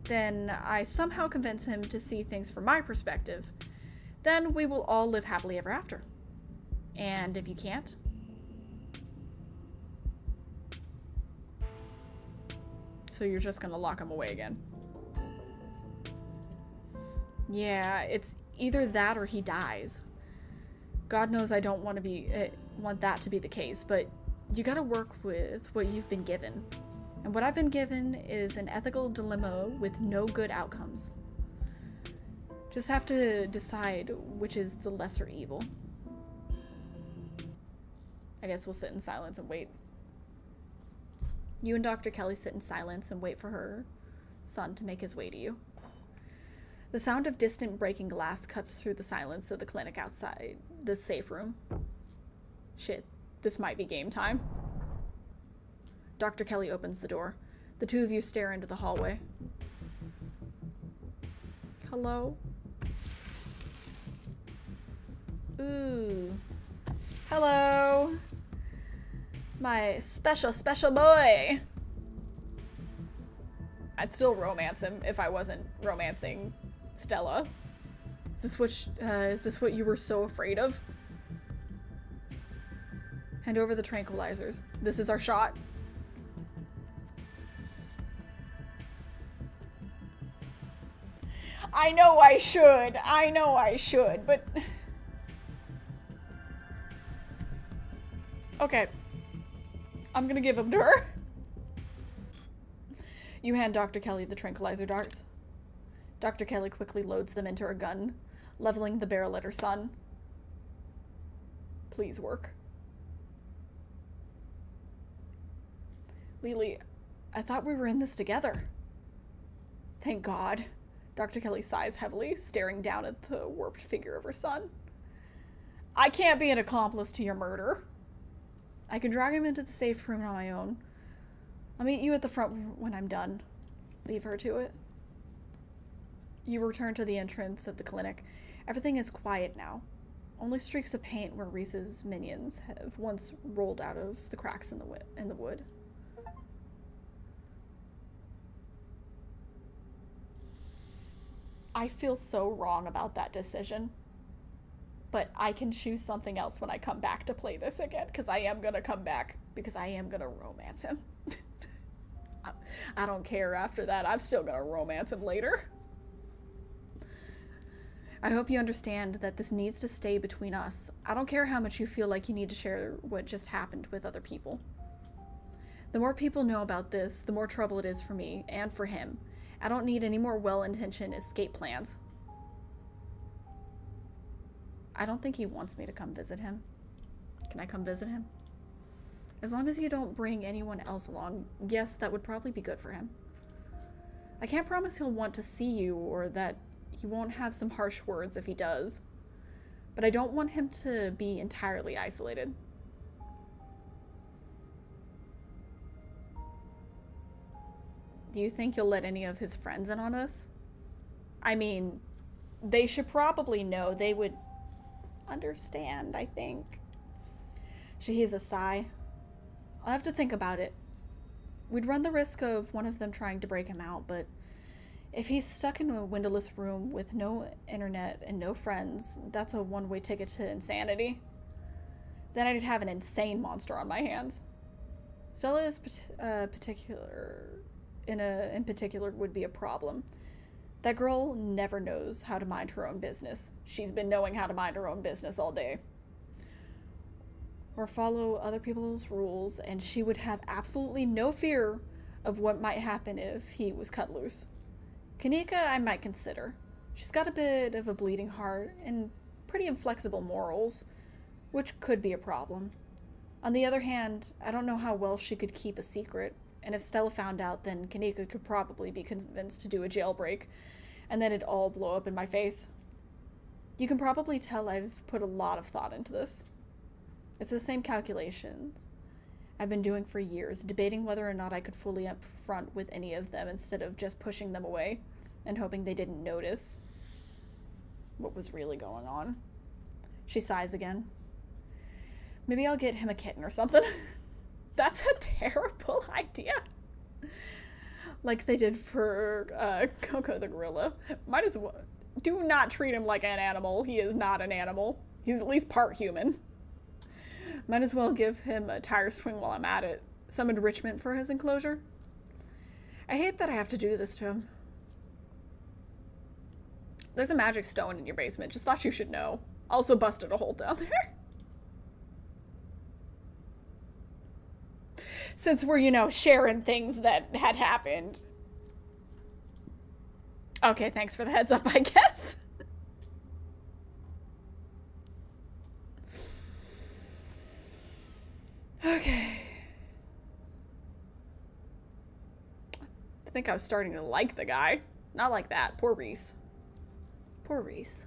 then I somehow convince him to see things from my perspective, then we will all live happily ever after. And if you can't, so you're just gonna lock him away again. Yeah, it's either that or he dies. God knows I don't want that to be the case, but you gotta work with what you've been given. And what I've been given is an ethical dilemma with no good outcomes. Just have to decide which is the lesser evil. I guess we'll sit in silence and wait. You and Dr. Kelly sit in silence and wait for her son to make his way to you. The sound of distant breaking glass cuts through the silence of the clinic outside the safe room. Shit, this might be game time. Dr. Kelly opens the door. The two of you stare into the hallway. Hello? Ooh. Hello! My special, special boy! I'd still romance him if I wasn't romancing Stella. Is this what you were so afraid of? Hand over the tranquilizers. This is our shot. I know I should, but... Okay. I'm gonna give them to her. You hand Dr. Kelly the tranquilizer darts. Dr. Kelly quickly loads them into her gun, leveling the barrel at her son. Please work. Lily, I thought we were in this together. Thank God. Dr. Kelly sighs heavily, staring down at the warped figure of her son. I can't be an accomplice to your murder. I can drag him into the safe room on my own. I'll meet you at the front when I'm done. Leave her to it. You return to the entrance of the clinic. Everything is quiet now. Only streaks of paint where Reese's minions have once rolled out of the cracks in the wood. I feel so wrong about that decision. But I can choose something else when I come back to play this again, because I am going to come back, because I am going to romance him. I don't care after that. I'm still going to romance him later. I hope you understand that this needs to stay between us. I don't care how much you feel like you need to share what just happened with other people. The more people know about this, the more trouble it is for me and for him. I don't need any more well-intentioned escape plans. I don't think he wants me to come visit him. Can I come visit him? As long as you don't bring anyone else along, yes, that would probably be good for him. I can't promise he'll want to see you or that he won't have some harsh words if he does. But I don't want him to be entirely isolated. Do you think you'll let any of his friends in on this? I mean, they should probably know. They would understand, I think. She heaves a sigh. I'll have to think about it. We'd run the risk of one of them trying to break him out, but if he's stuck in a windowless room with no internet and no friends, that's a one-way ticket to insanity. Then I'd have an insane monster on my hands. Stella is in particular would be a problem. That girl never knows how to mind her own business. She's been knowing how to mind her own business all day. Or follow other people's rules, and she would have absolutely no fear of what might happen if he was cut loose. Kanika I might consider. She's got a bit of a bleeding heart and pretty inflexible morals, which could be a problem. On the other hand, I don't know how well she could keep a secret, and if Stella found out, then Kanika could probably be convinced to do a jailbreak, and then it'd all blow up in my face. You can probably tell I've put a lot of thought into this. It's the same calculations I've been doing for years, debating whether or not I could fully up front with any of them instead of just pushing them away and hoping they didn't notice what was really going on. She sighs again. Maybe I'll get him a kitten or something. That's a terrible idea. Like they did for Coco the gorilla. Might as well. Do not treat him like an animal. He is not an animal. He's at least part human. Might as well give him a tire swing while I'm at it. Some enrichment for his enclosure. I hate that I have to do this to him. There's a magic stone in your basement. Just thought you should know. Also busted a hole down there. Since we're, you know, sharing things that had happened. Okay, thanks for the heads up, I guess. Okay. I think I was starting to like the guy. Not like that. Poor Reese. Poor Reese.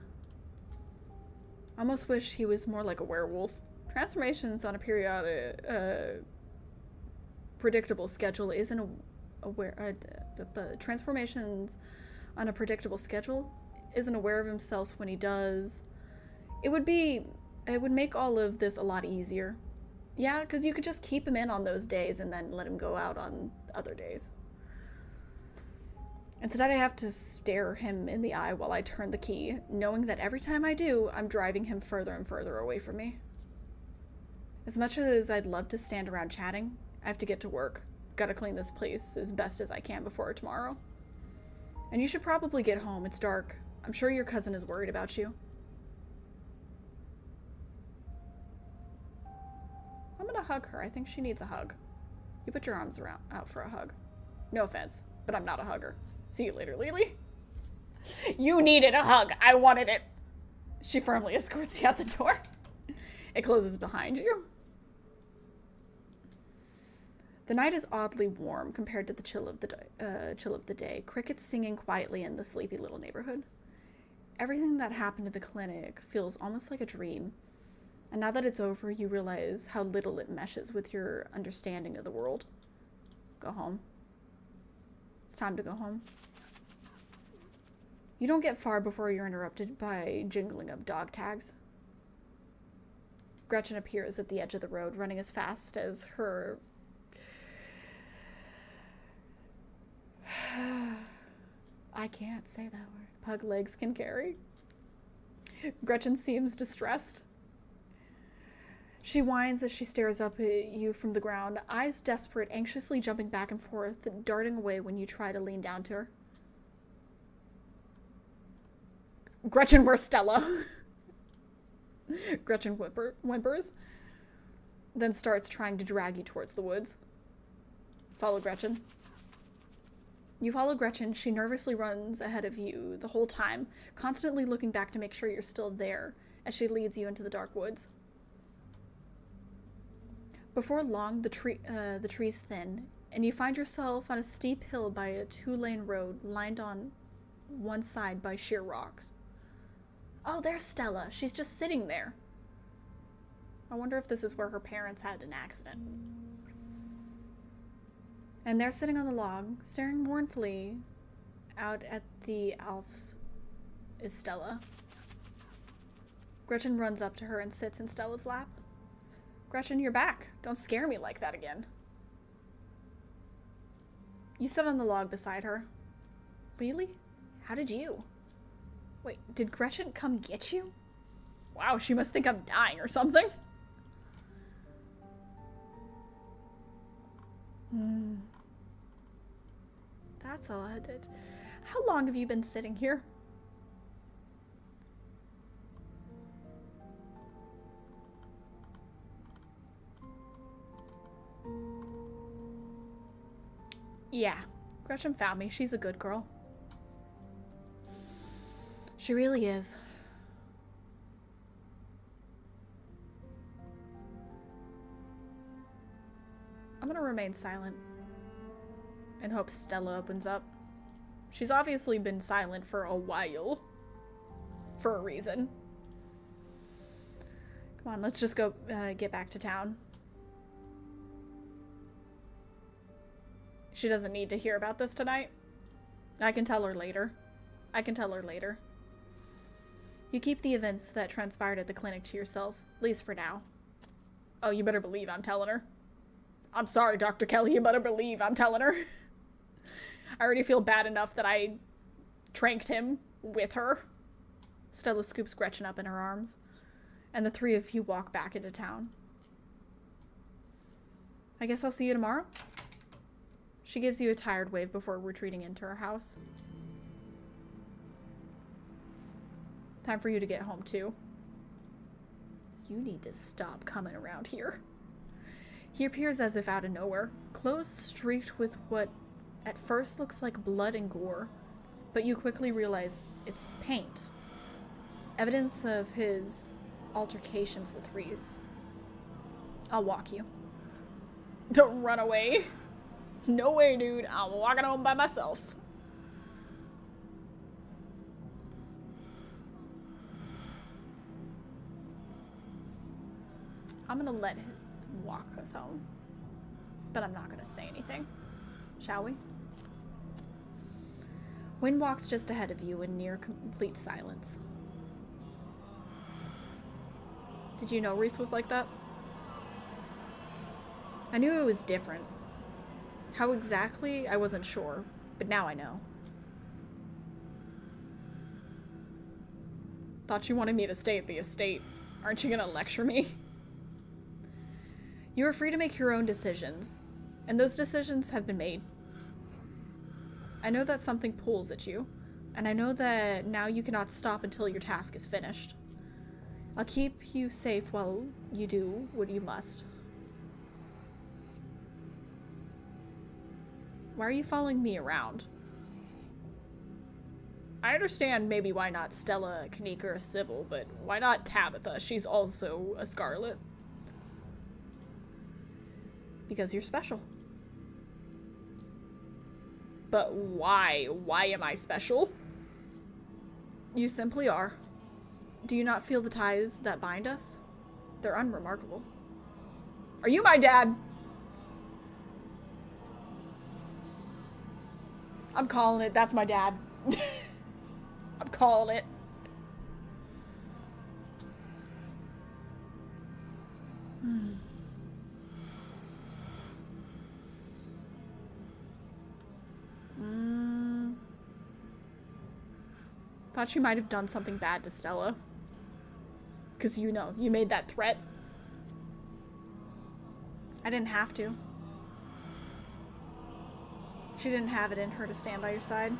I almost wish he was more like a werewolf. Transformations on a periodic, predictable schedule isn't transformations on a predictable schedule isn't aware of himself when he does. It would make all of this a lot easier. Yeah, because you could just keep him in on those days and then let him go out on other days. Instead, I have to stare him in the eye while I turn the key, knowing that every time I do, I'm driving him further and further away from me. As much as I'd love to stand around chatting, I have to get to work. Gotta clean this place as best as I can before tomorrow. And you should probably get home. It's dark. I'm sure your cousin is worried about you. I'm gonna hug her. I think she needs a hug. You put your arms out for a hug. No offense, but I'm not a hugger. See you later, Lily. You needed a hug. I wanted it. She firmly escorts you out the door. It closes behind you. The night is oddly warm compared to the chill of the day. Crickets singing quietly in the sleepy little neighborhood. Everything that happened at the clinic feels almost like a dream. And now that it's over, you realize how little it meshes with your understanding of the world. Go home. It's time to go home. You don't get far before you're interrupted by jingling of dog tags. Gretchen appears at the edge of the road, running as fast as her... I can't say that word. Pug legs can carry. Gretchen seems distressed. She whines as she stares up at you from the ground, eyes desperate, anxiously jumping back and forth, darting away when you try to lean down to her. Gretchen, where's Stella? Gretchen whimpers, then starts trying to drag you towards the woods. Follow Gretchen. You follow Gretchen. She nervously runs ahead of you the whole time, constantly looking back to make sure you're still there as she leads you into the dark woods. Before long, the trees thin, and you find yourself on a steep hill by a 2-lane road lined on one side by sheer rocks. Oh, there's Stella. She's just sitting there. I wonder if this is where her parents had an accident. And there, sitting on the log, staring mournfully out at the Alps, is Stella. Gretchen runs up to her and sits in Stella's lap. Gretchen, you're back. Don't scare me like that again. You sit on the log beside her. Really? How did you? Wait, did Gretchen come get you? Wow, she must think I'm dying or something. That's odd. How long have you been sitting here? Yeah, Gretchen found me. She's a good girl. She really is. I'm gonna remain silent and hope Stella opens up. She's obviously been silent for a while. For a reason. Come on, let's just go get back to town. She doesn't need to hear about this tonight. I can tell her later. You keep the events that transpired at the clinic to yourself, at least for now. Oh, you better believe I'm telling her. I'm sorry, Dr. Kelly, you better believe I'm telling her. I already feel bad enough that I tranked him with her. Stella scoops Gretchen up in her arms, and the three of you walk back into town. I guess I'll see you tomorrow? She gives you a tired wave before retreating into her house. Time for you to get home, too. You need to stop coming around here. He appears as if out of nowhere, clothes streaked with what at first looks like blood and gore, but you quickly realize it's paint. Evidence of his altercations with Reeves. I'll walk you. Don't run away. No way, dude. I'm walking home by myself. I'm gonna let him walk us home. But I'm not gonna say anything. Shall we? Wynn walks just ahead of you in near complete silence. Did you know Reese was like that? I knew it was different. How exactly, I wasn't sure, but now I know. Thought you wanted me to stay at the estate. Aren't you gonna lecture me? You are free to make your own decisions, and those decisions have been made. I know that something pulls at you, and I know that now you cannot stop until your task is finished. I'll keep you safe while you do what you must. Why are you following me around? I understand maybe why not Stella, Kanika, or Sybil, but why not Tabitha? She's also a Scarlet. Because you're special. But why? Why am I special? You simply are. Do you not feel the ties that bind us? They're unremarkable. Are you my dad? I'm calling it. That's my dad. I'm calling it. Thought you might have done something bad to Stella. Because you know, you made that threat. I didn't have to. She didn't have it in her to stand by your side.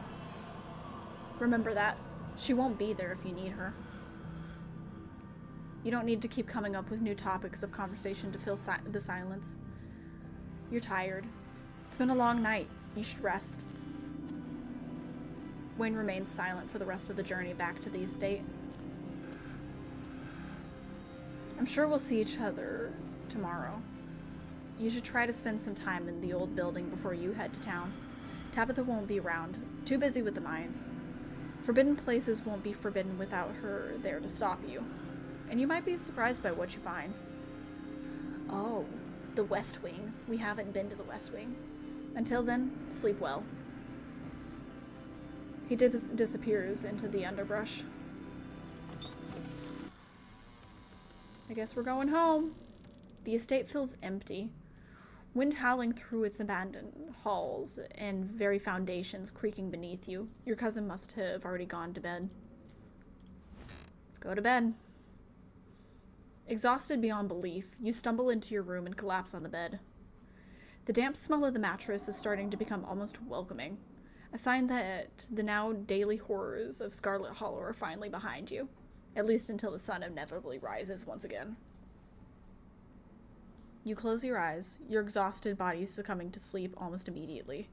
Remember that. She won't be there if you need her. You don't need to keep coming up with new topics of conversation to fill the silence. You're tired. It's been a long night. You should rest. Wayne remains silent for the rest of the journey back to the estate. I'm sure we'll see each other tomorrow. You should try to spend some time in the old building before you head to town. Tabitha won't be around. Too busy with the mines. Forbidden places won't be forbidden without her there to stop you. And you might be surprised by what you find. Oh, the West Wing. We haven't been to the West Wing. Until then, sleep well. He disappears into the underbrush. I guess we're going home. The estate feels empty. Wind howling through its abandoned halls and very foundations creaking beneath you. Your cousin must have already gone to bed. Go to bed. Exhausted beyond belief, you stumble into your room and collapse on the bed. The damp smell of the mattress is starting to become almost welcoming, a sign that the now daily horrors of Scarlet Hollow are finally behind you, at least until the sun inevitably rises once again. You close your eyes, your exhausted body succumbing to sleep almost immediately.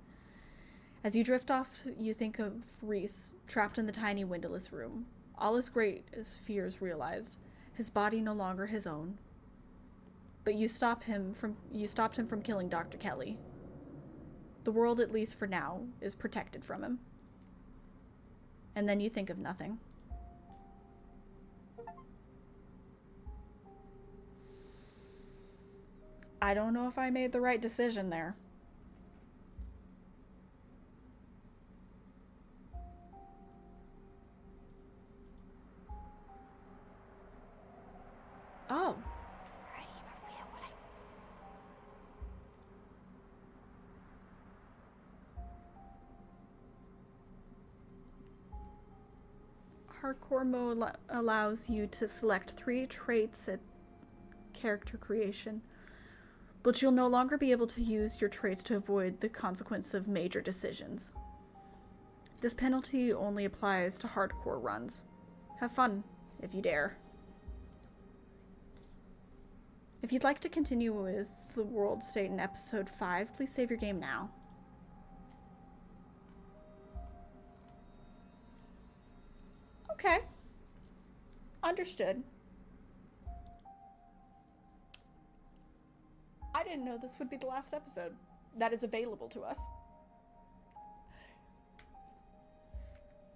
As you drift off, you think of Reese, trapped in the tiny windowless room, all his greatest fears realized, his body no longer his own. But you stopped him from killing Dr. Kelly. The world, at least for now, is protected from him. And then you think of nothing. I don't know if I made the right decision there. Oh. Hardcore mode allows you to select 3 traits at character creation, but you'll no longer be able to use your traits to avoid the consequence of major decisions. This penalty only applies to hardcore runs. Have fun, if you dare. If you'd like to continue with the world state in episode 5, please save your game now. Okay. Understood. I didn't know this would be the last episode that is available to us.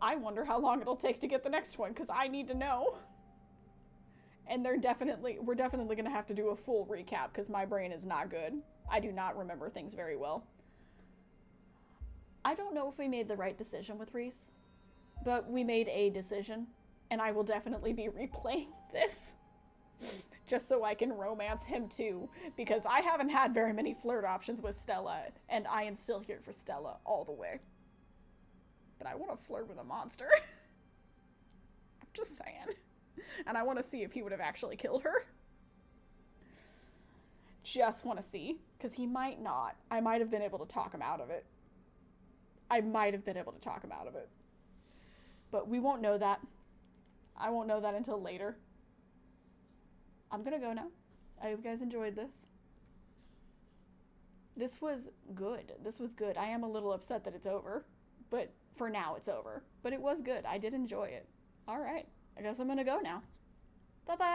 I wonder how long it'll take to get the next one, because I need to know. And we're definitely going to have to do a full recap, because my brain is not good. I do not remember things very well. I don't know if we made the right decision with Reese, but we made a decision, and I will definitely be replaying this. Just so I can romance him too, because I haven't had very many flirt options with Stella, and I am still here for Stella all the way. But I want to flirt with a monster. I'm just saying. And I want to see if he would have actually killed her. just want to see, because he might not. I might have been able to talk him out of it. But we won't know that. I won't know that until later. I'm gonna go now. I hope you guys enjoyed this. This was good. I am a little upset that it's over, but for now it's over. But it was good. I did enjoy it. All right. I guess I'm gonna go now. Bye-bye.